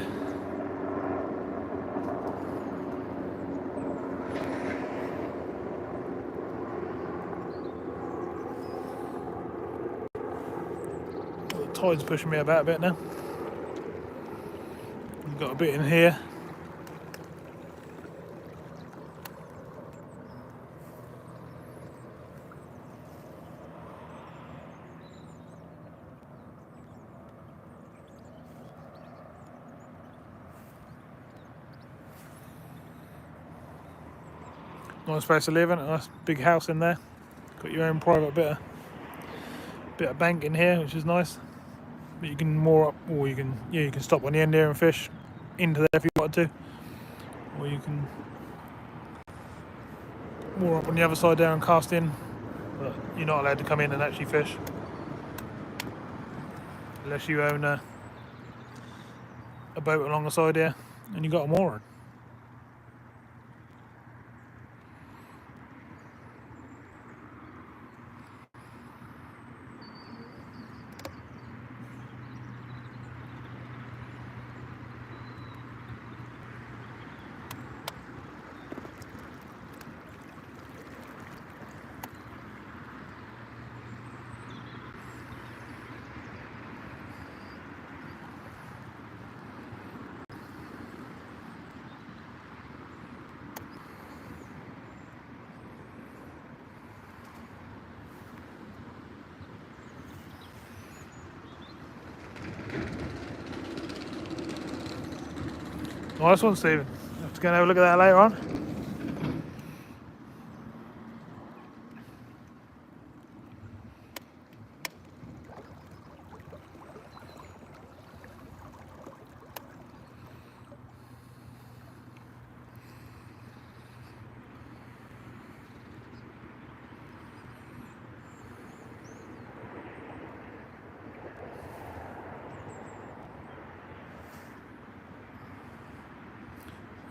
The tide's pushing me about a bit now. We've got a bit in here. Nice place to live in, a nice big house in there. Got your own private bit of bank in here, which is nice. But you can moor up, or you can stop on the end here and fish into there if you want to, or you can moor up on the other side there and cast in. But you're not allowed to come in and actually fish unless you own a boat along the side here and you got a mooring. Nice one, Stephen. Have to go and have a look at that later on.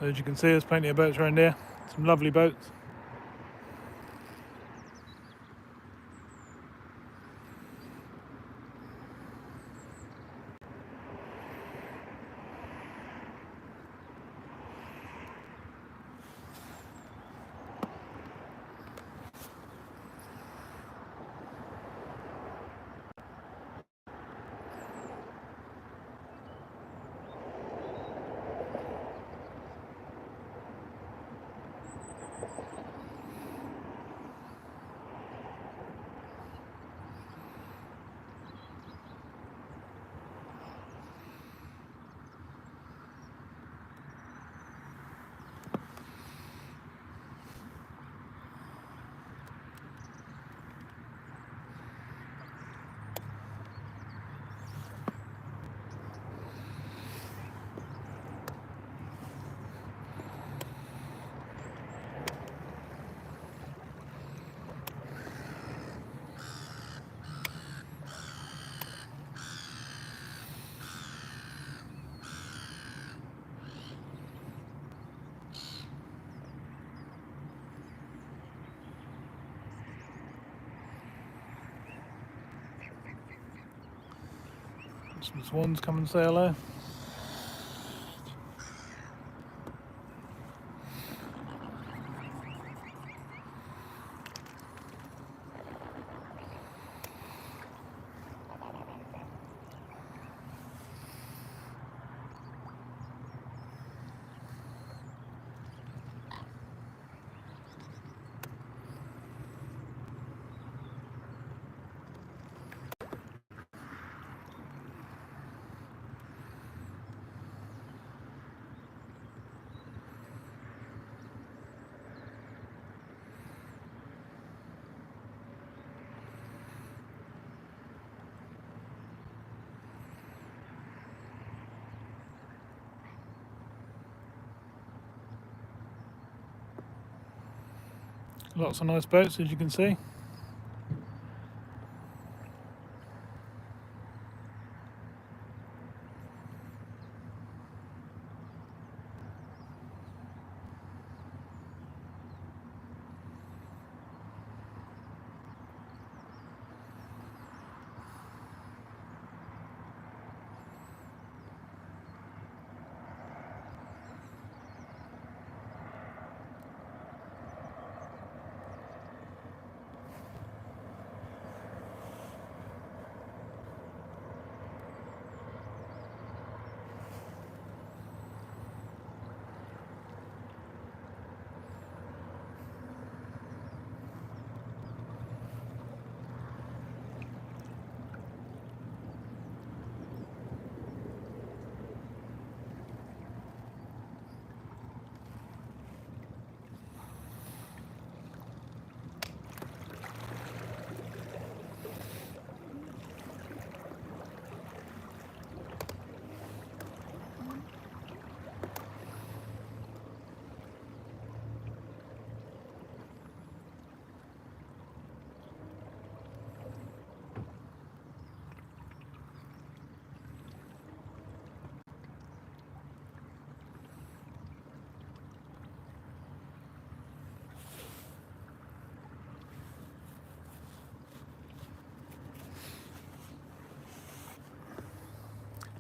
As you can see, there's plenty of boats around here. Some lovely boats. Some swans come and say hello. Lots of nice boats, as you can see.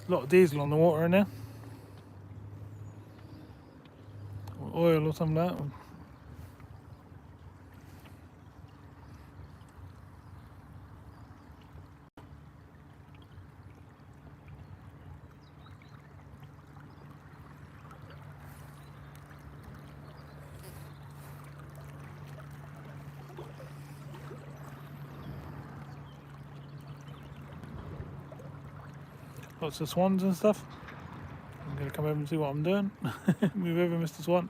A lot of diesel on the water in there. Or oil or something like that. Lots of swans and stuff. I'm going to come over and see what I'm doing. Move over, Mr. Swan.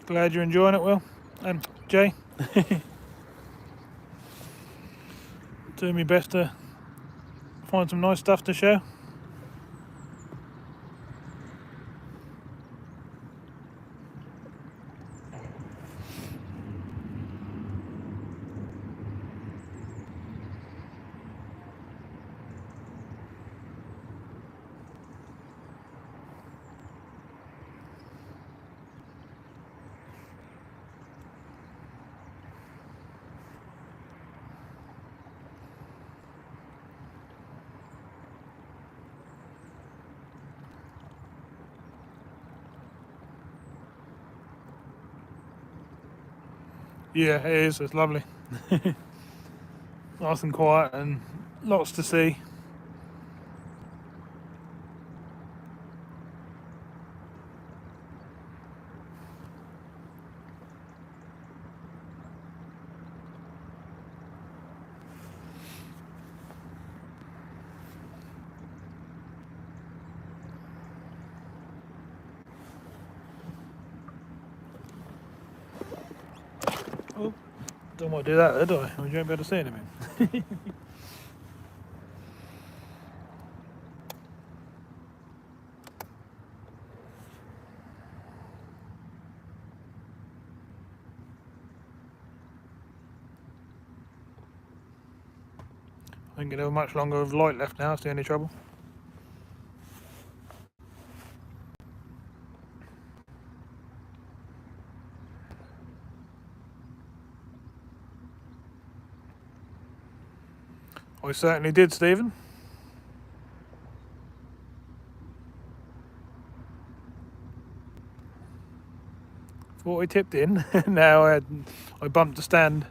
Glad you're enjoying it, Will. And Jay. Doing my best to find some nice stuff to show. Yeah, it is. It's lovely. Nice and quiet and lots to see. Oh, don't want to do that, did I? Or you won't be able to see anything. I think it'll have much longer of light left now, it's the only trouble. I certainly did, Stephen. what I tipped in. Now I bumped the stand.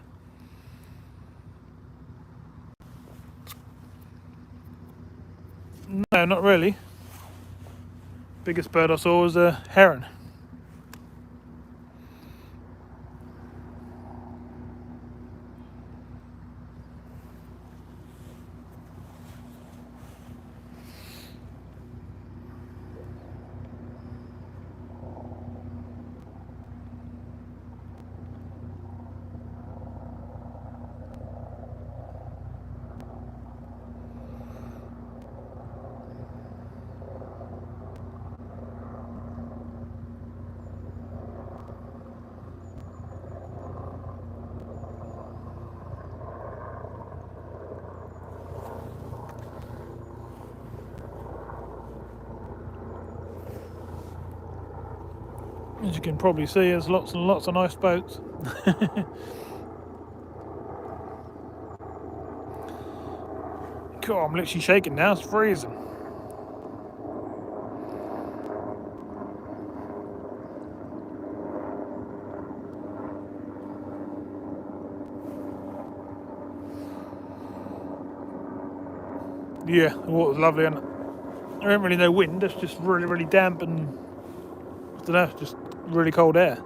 No, not really. Biggest bird I saw was a heron. As you can probably see, there's lots and lots of nice boats. God, I'm literally shaking now, it's freezing. Yeah, the water's lovely, and there ain't really no wind, it's just really, really damp and, I don't know, just really cold air.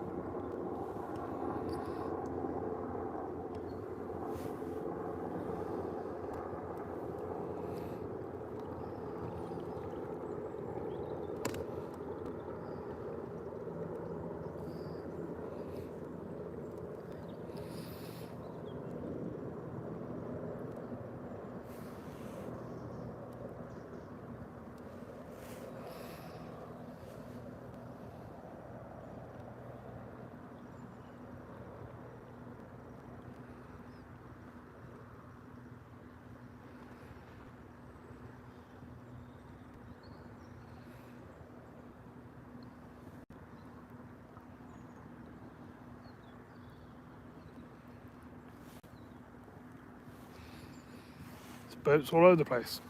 There's boats all over the place.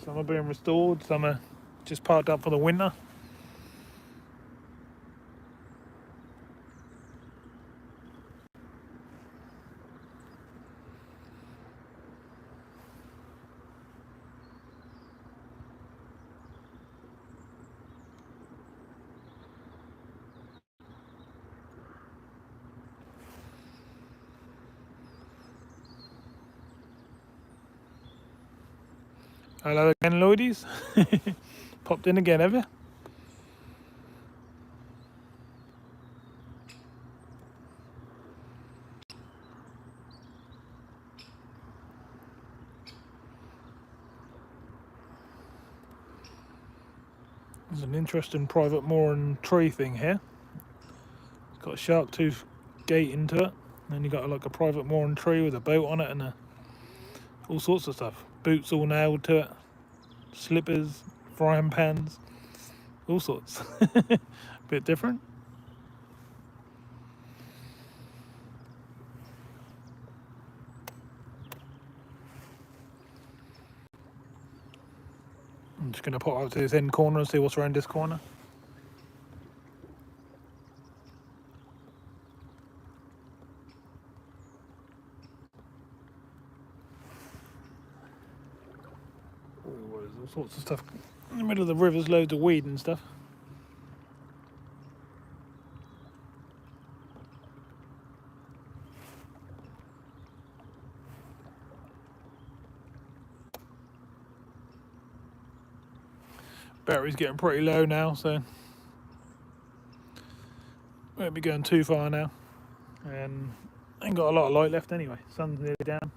Some are being restored, some are just parked up for the winter. Hello again, Lloydies. Popped in again, have you? There's an interesting private mooring tree thing here. It's got a shark tooth gate into it. And then you got like a private mooring tree with a boat on it and all sorts of stuff. Boots all nailed to it. Slippers, frying pans, all sorts. Bit different. I'm just going to pop up to this end corner and see what's around this corner. Oh, there's all sorts of stuff. In the middle of the river's loads of weed and stuff. Battery's getting pretty low now, so won't be going too far now. And ain't got a lot of light left anyway. Sun's nearly down.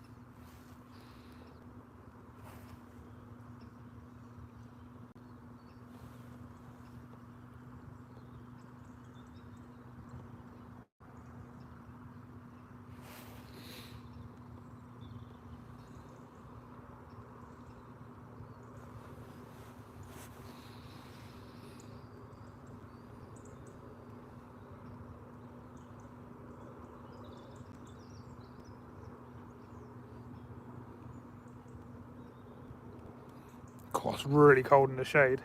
God, it's really cold in the shade.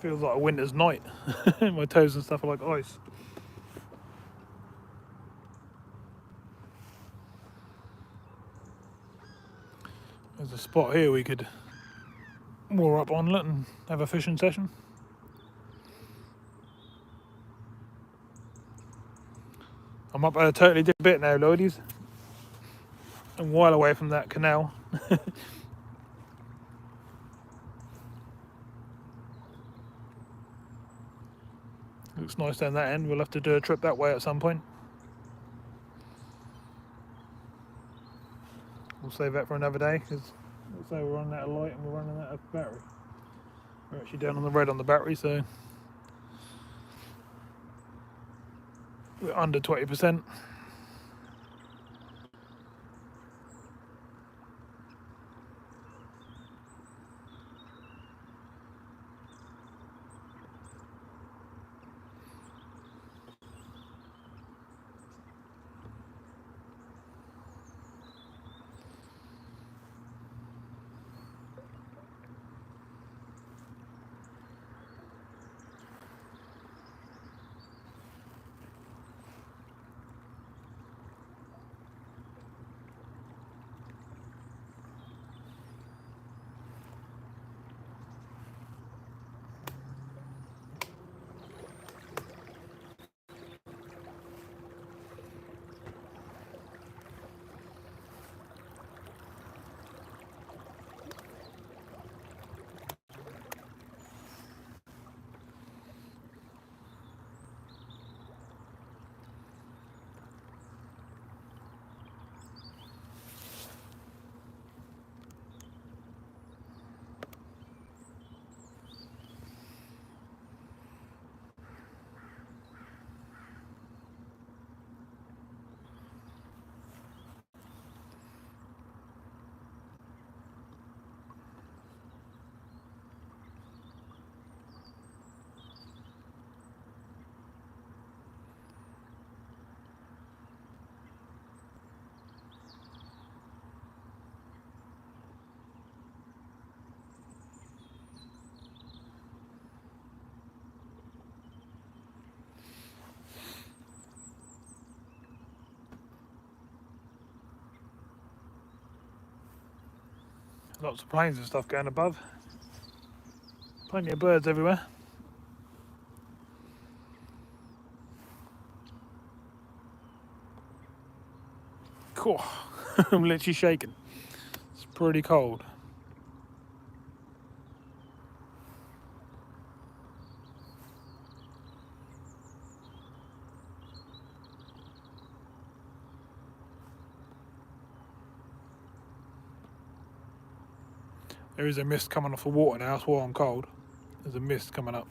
Feels like a winter's night. My toes and stuff are like ice. There's a spot here we could moor up on it and have a fishing session. I'm up at a totally different bit now, Lloydies. I'm a while away from that canal. Looks nice down that end. We'll have to do a trip that way at some point. We'll save that for another day because let's say we're running out of light and we're running out of battery. We're actually down on the red on the battery, so we're under 20%. Lots of planes and stuff going above. Plenty of birds everywhere. Cool. I'm literally shaking. It's pretty cold. There is a mist coming off the water now, that's why I'm cold. There's a mist coming up.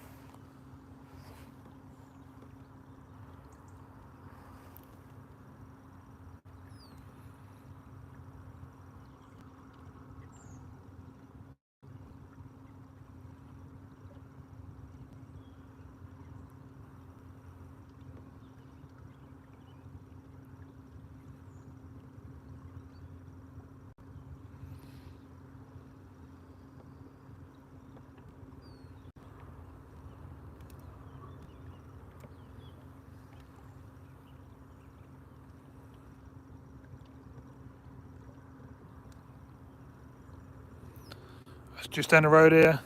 It's just down the road here,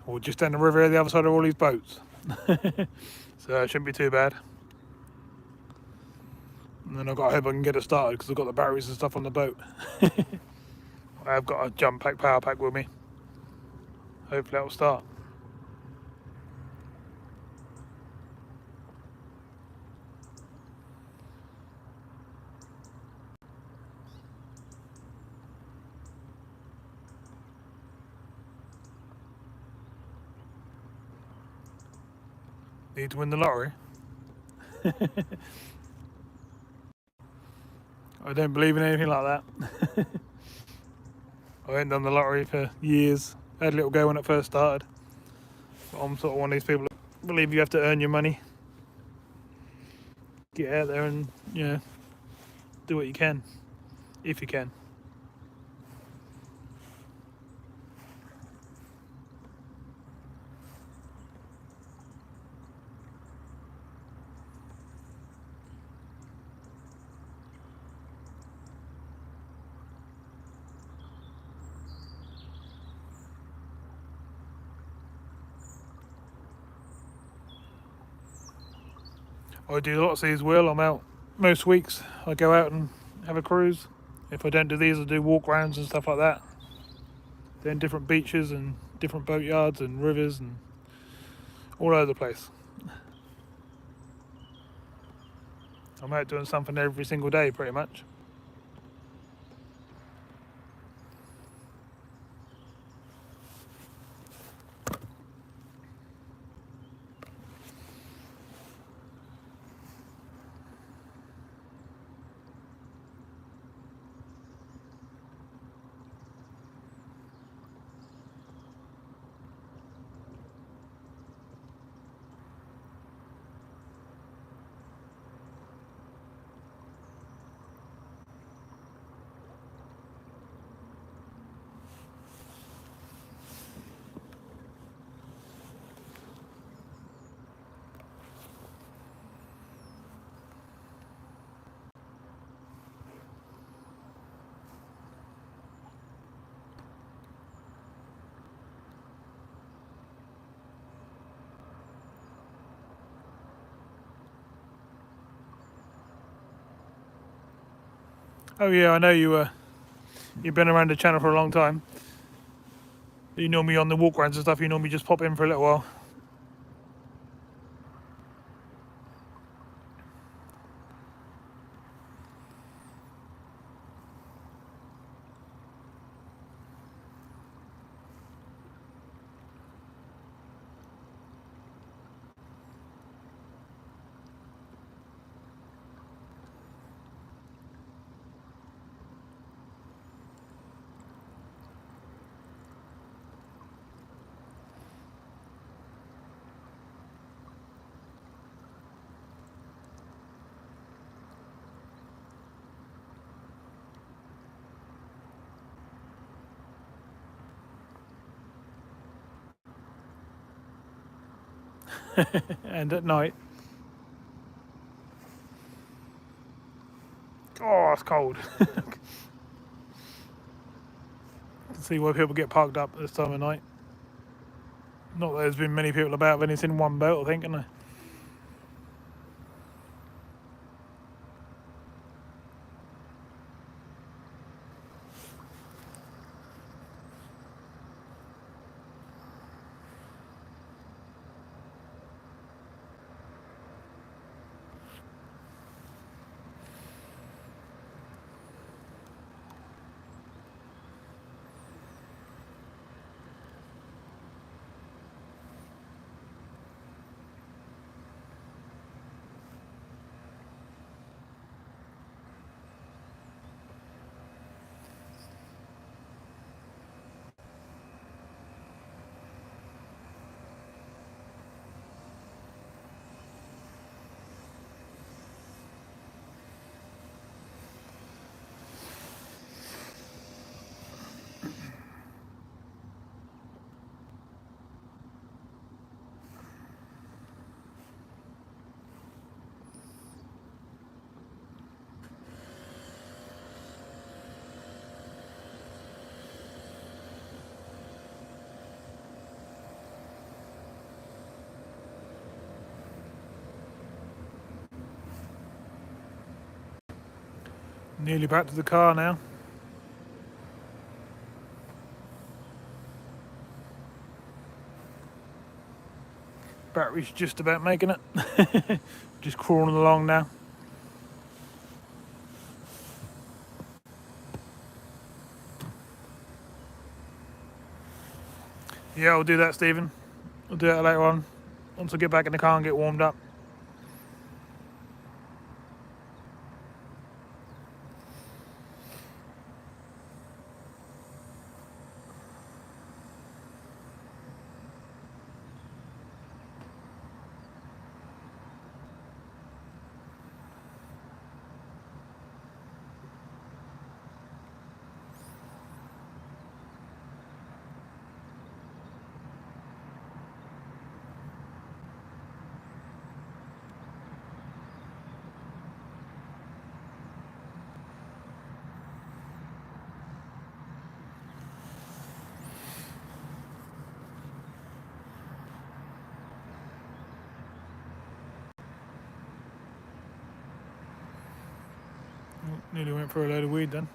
or just down the river here, the other side of all these boats. So it shouldn't be too bad. And then I've got to hope I can get it started because I've got the batteries and stuff on the boat. I've got a jump pack, power pack with me. Hopefully that'll start. Need to win the lottery. I don't believe in anything like that. I ain't done the lottery for years. I had a little go when it first started. But I'm sort of one of these people that believe you have to earn your money. Get out there and, you know, do what you can, if you can. I do lots of these, Will. I'm out most weeks. I go out and have a cruise. If I don't do these, I do walk rounds and stuff like that. Then different beaches and different boat yards and rivers and all over the place. I'm out doing something every single day, pretty much. Oh yeah, I know you've been around the channel for a long time. You normally on the walk rounds and stuff. You normally just pop in for a little while. And at night. Oh, it's cold. Can see why people get parked up this time of night. Not that there's been many people about, but it's in one boat, I think, isn't there? Nearly back to the car now. Battery's just about making it. Just crawling along now. Yeah, I'll do that, Stephen. I'll do that later on. Once I get back in the car and get warmed up. Nearly went for a load of weed then.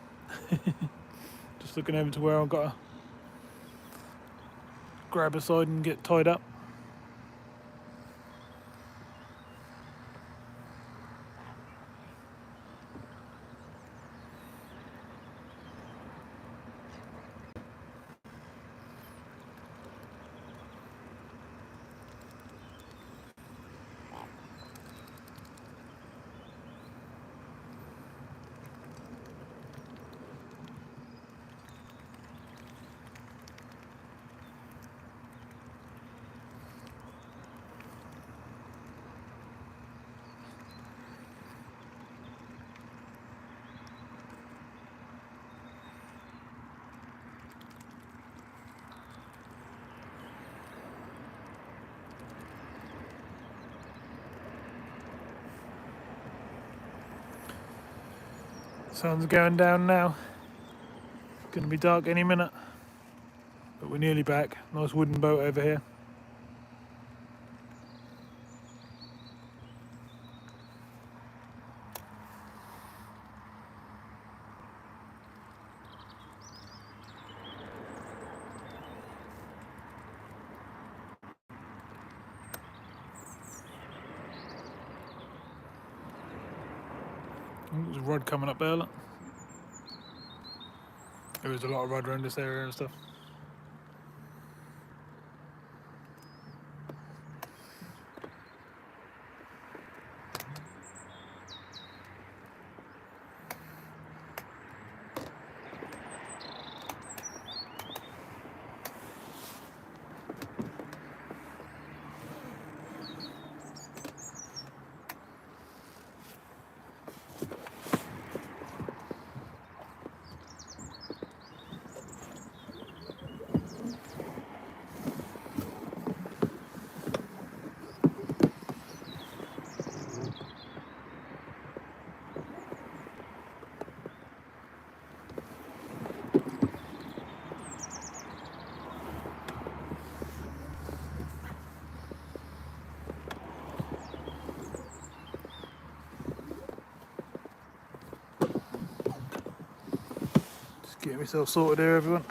Just looking over to where I've got to grab a side and get tied up. Sun's going down now. Gonna be dark any minute. But we're nearly back. Nice wooden boat over here. There's a rod coming up there, look. There is a lot of rod around this area and stuff. Just getting myself sorted here, everyone.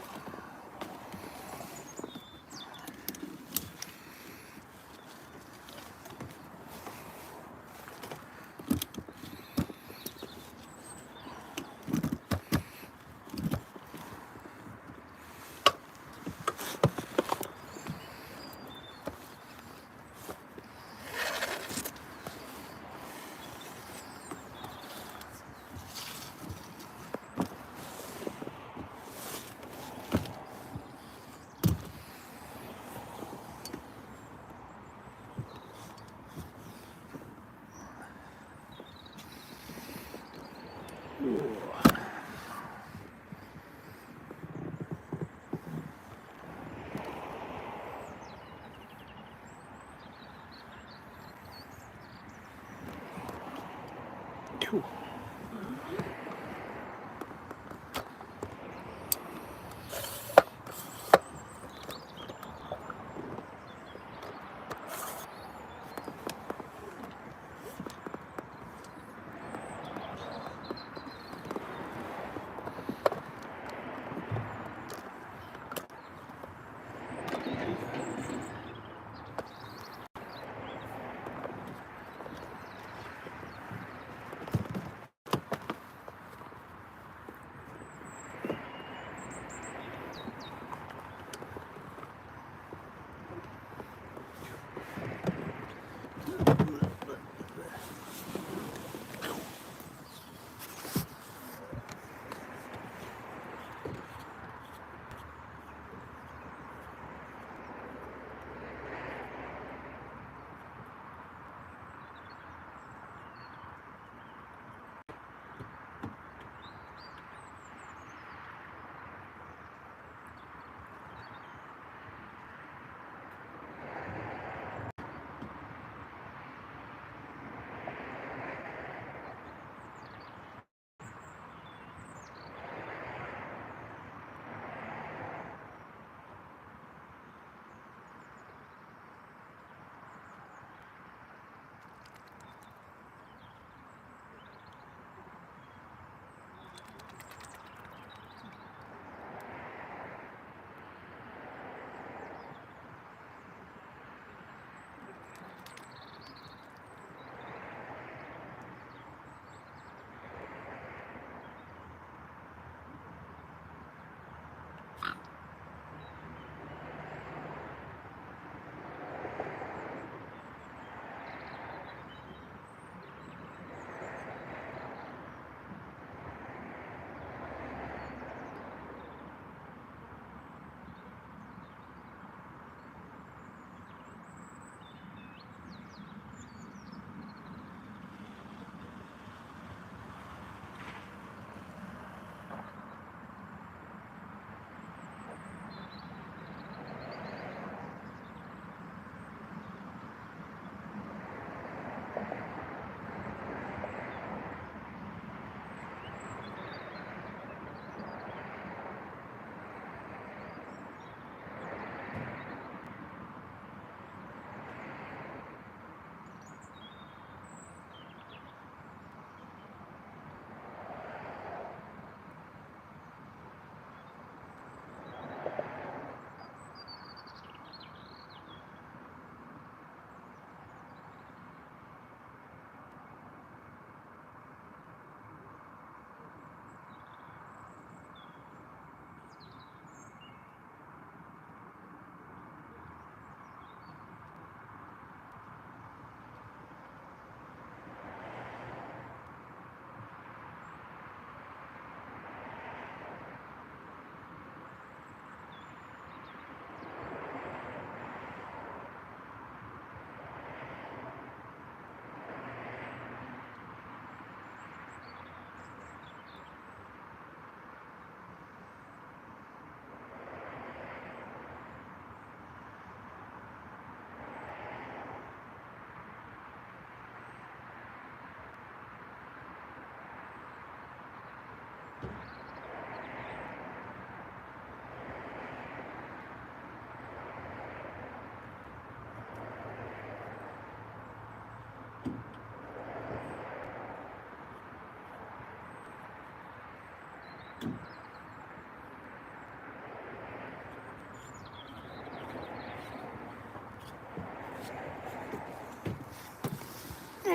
Cool.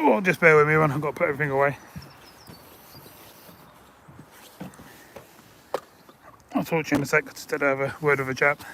Oh, just bear with me when I've got to put everything away. I'll talk to you in a sec instead of have a word with a chap.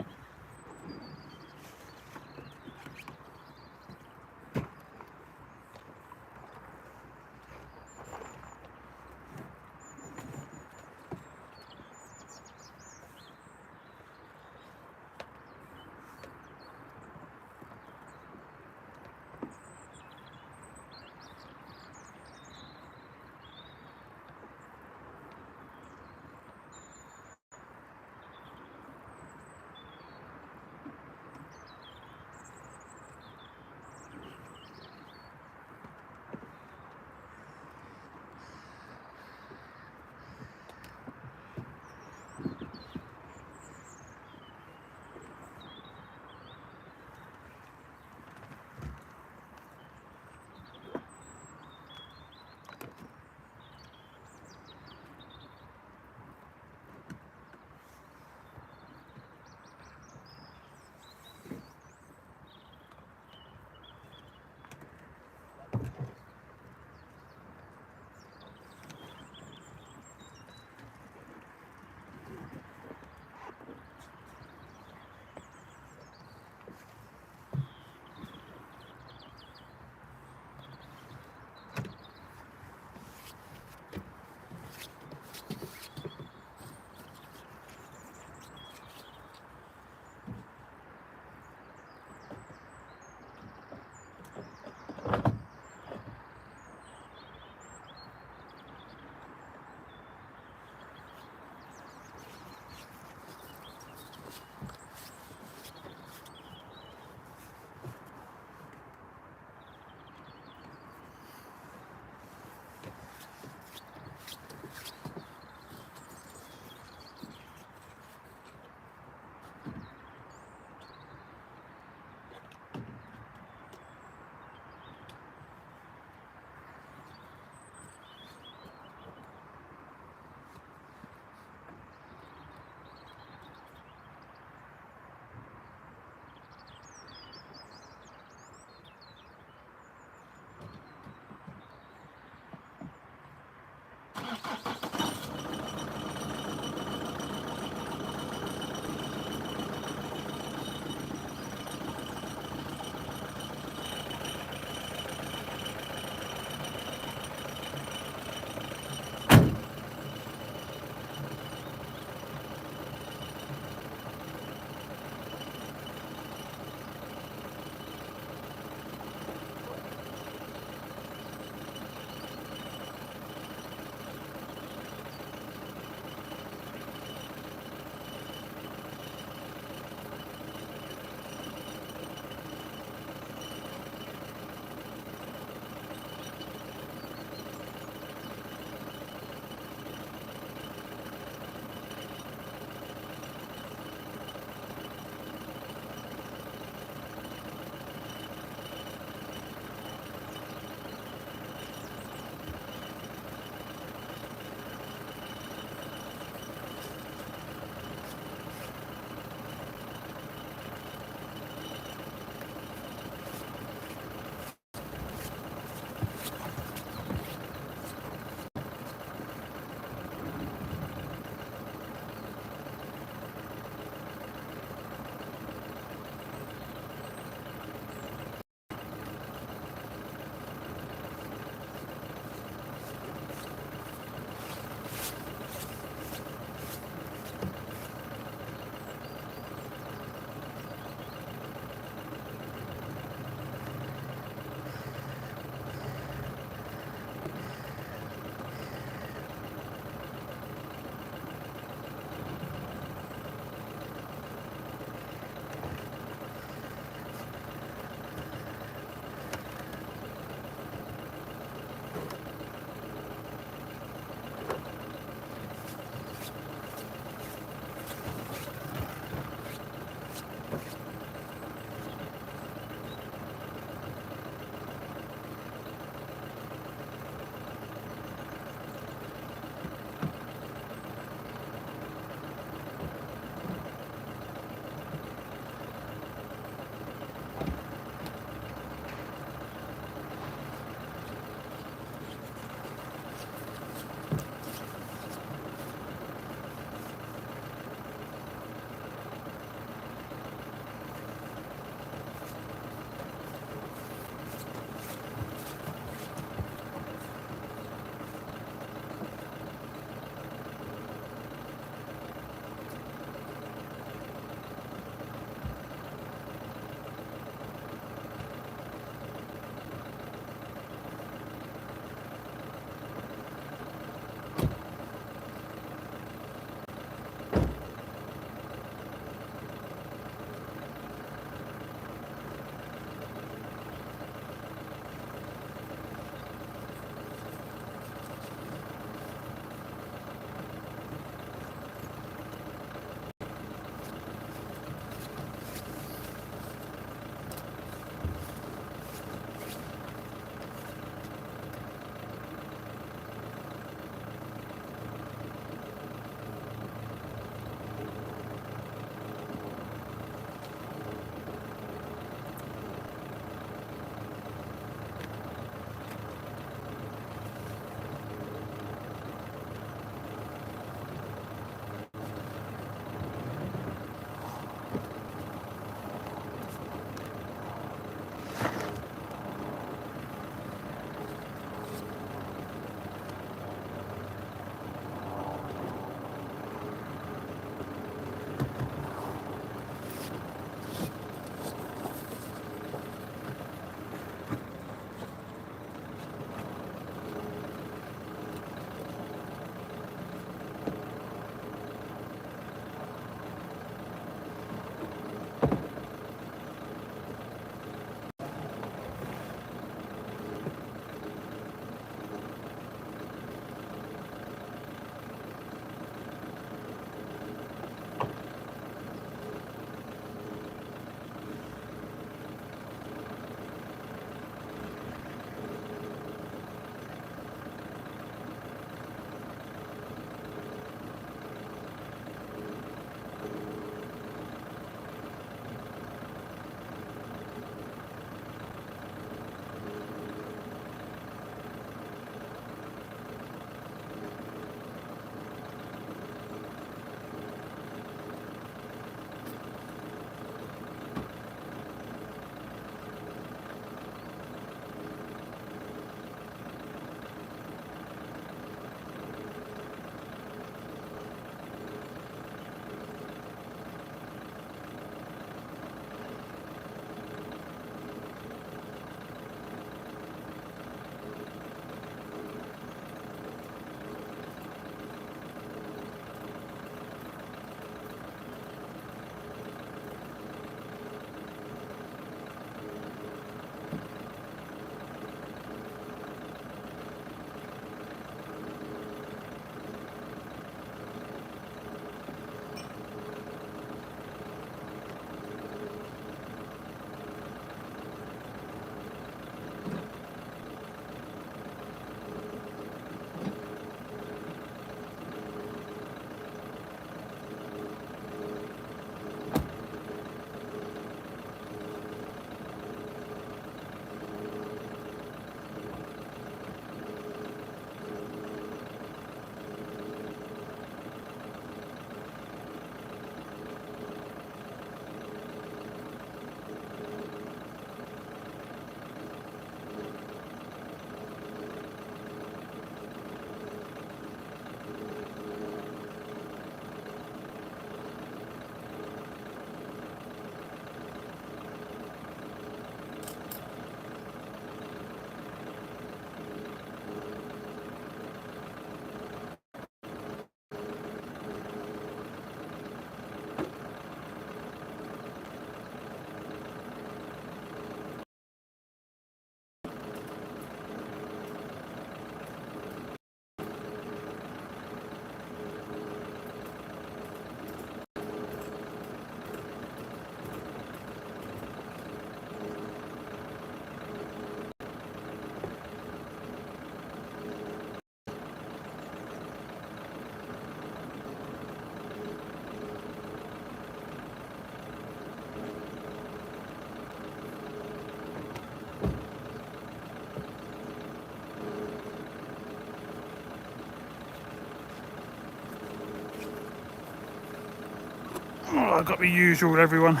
Oh, I've got the usual with everyone.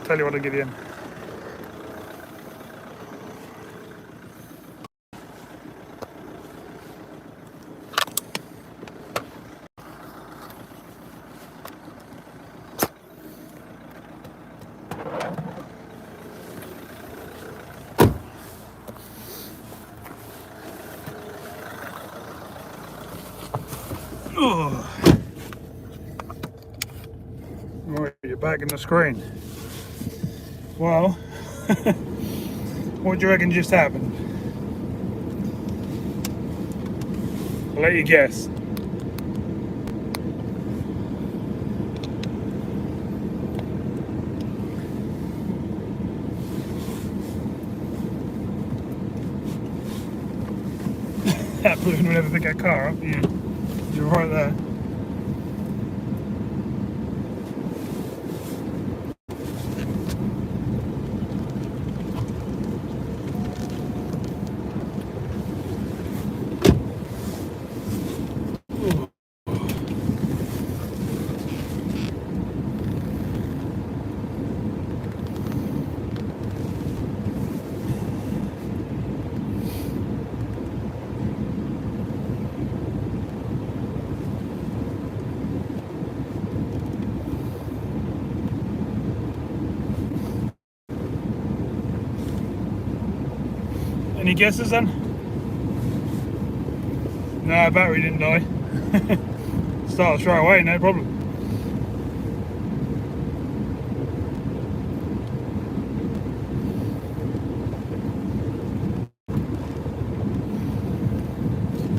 Tell you what, I'll give you in. Oh. Right, you're back in the screen. Well, what do you reckon just happened? I'll let you guess. That balloon will never pick that car up. Yeah, you're right there. Any guesses then? No, battery didn't die. Start straight away, no problem.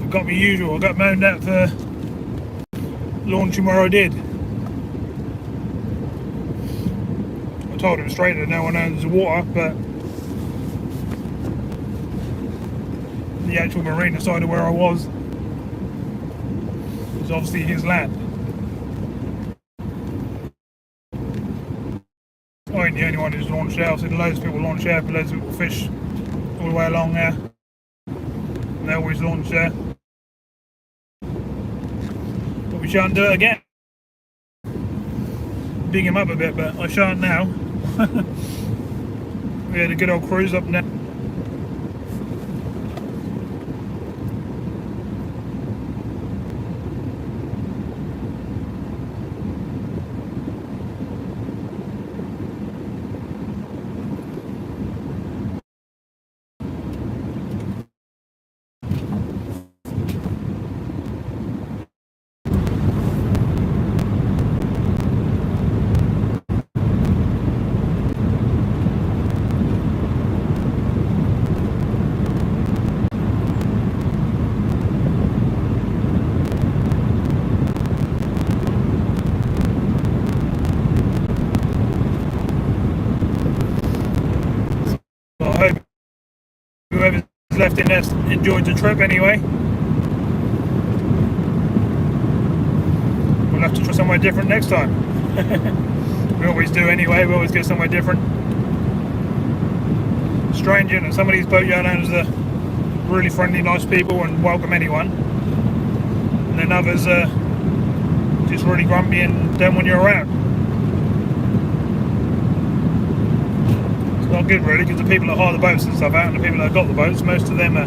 I've got my usual. I got moaned at for launching where I did. I told him straight that no one owns the water, but the actual marina side of where I was obviously his land. I ain't the only one who's launched out. I've seen loads of people launch out, but loads of people fish all the way along there. And they always launch there. But we shan't do it again. Big him up a bit, but I shan't now. We had a good old cruise up there. I hope whoever's left in there enjoyed the trip anyway. We'll have to try somewhere different next time. We always do anyway, we always go somewhere different. Strange, you know, some of these boatyard owners are really friendly, nice people and welcome anyone. And then others are just really grumpy and don't want you around. Not good really, because the people that hire the boats and stuff out and the people that got the boats, most of them are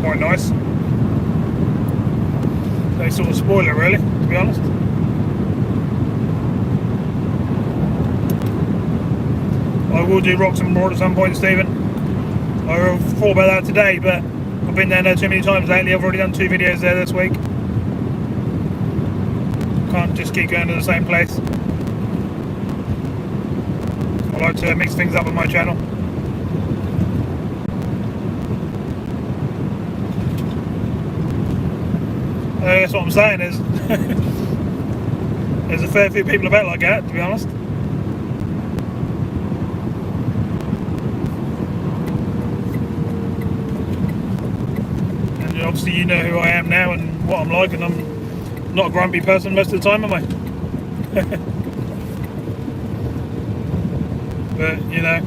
quite nice. They sort of spoil it really, to be honest. I will do Rocks and Broad at some point, Stephen. I thought about that today, but I've been down there too many times lately. I've already done 2 videos there this week. Can't just keep going to the same place. I like to mix things up on my channel. That's what I'm saying is there's a fair few people about like that, to be honest. And obviously you know who I am now and what I'm like, and I'm not a grumpy person most of the time, am I? But, you know,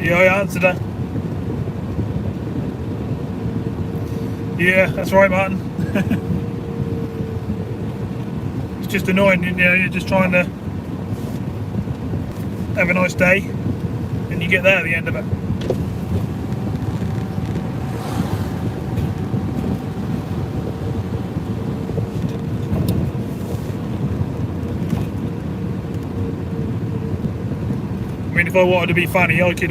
yeah, I answered her. Yeah, that's right, Martin. just annoying, you know, you're just trying to have a nice day and you get that at the end of it. I mean, if I wanted to be funny, I could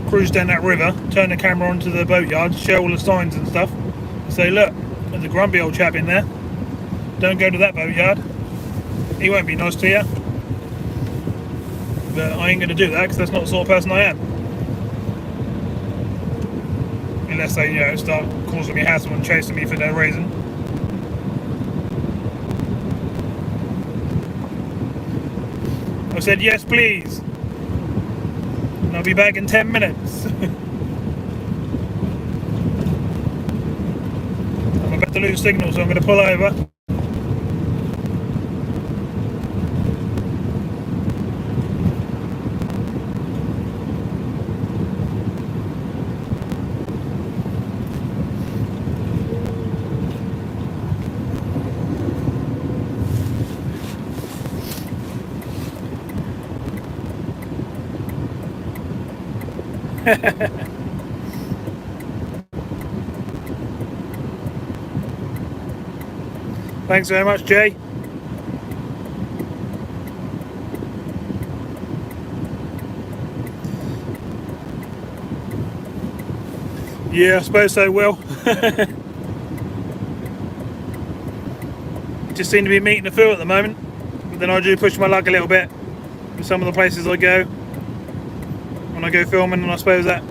cruise down that river, turn the camera onto the boatyard, show all the signs and stuff, and say, look, there's a grumpy old chap in there, don't go to that boatyard, he won't be nice to you. But I ain't going to do that because that's not the sort of person I am. Unless they, you know, start causing me hassle and chasing me for no reason. I said, yes please, and I'll be back in 10 minutes. I'm about to lose signal, so I'm going to pull over. Thanks very much, Jay. Yeah, I suppose so, Will. Just seem to be meeting the feel at the moment, but then I do push my luck a little bit with some of the places I go when I go filming, and I suppose that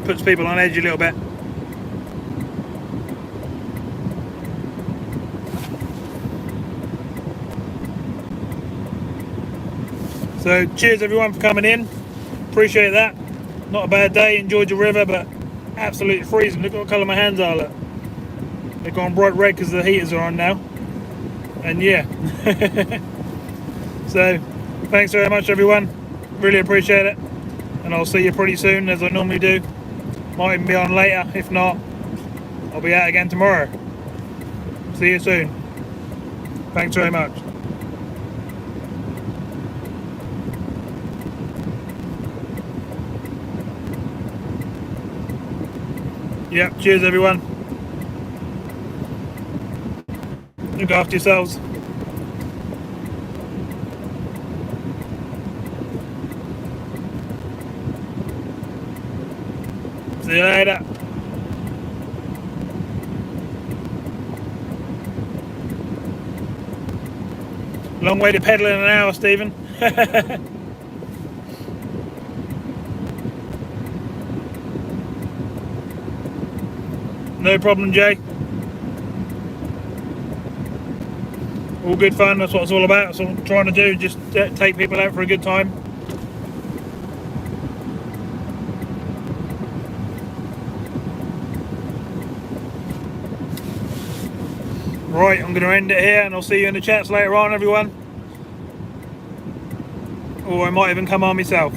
puts people on edge a little bit. So cheers everyone for coming in, appreciate that. Not a bad day, enjoyed the river, but absolutely freezing. Look what colour my hands are, look. They've gone bright red because the heaters are on now. And yeah. So thanks very much everyone, really appreciate it, and I'll see you pretty soon as I normally do. Might even be on later, if not I'll be out again tomorrow. See you soon. Thanks very much. Yeah, cheers everyone. Look after yourselves. See you later. Long way to pedal in an hour, Stephen. No problem, Jay. All good fun, that's what it's all about. That's what I'm trying to do, just take people out for a good time. Right, I'm going to end it here and I'll see you in the chats later on, everyone. Or I might even come on myself.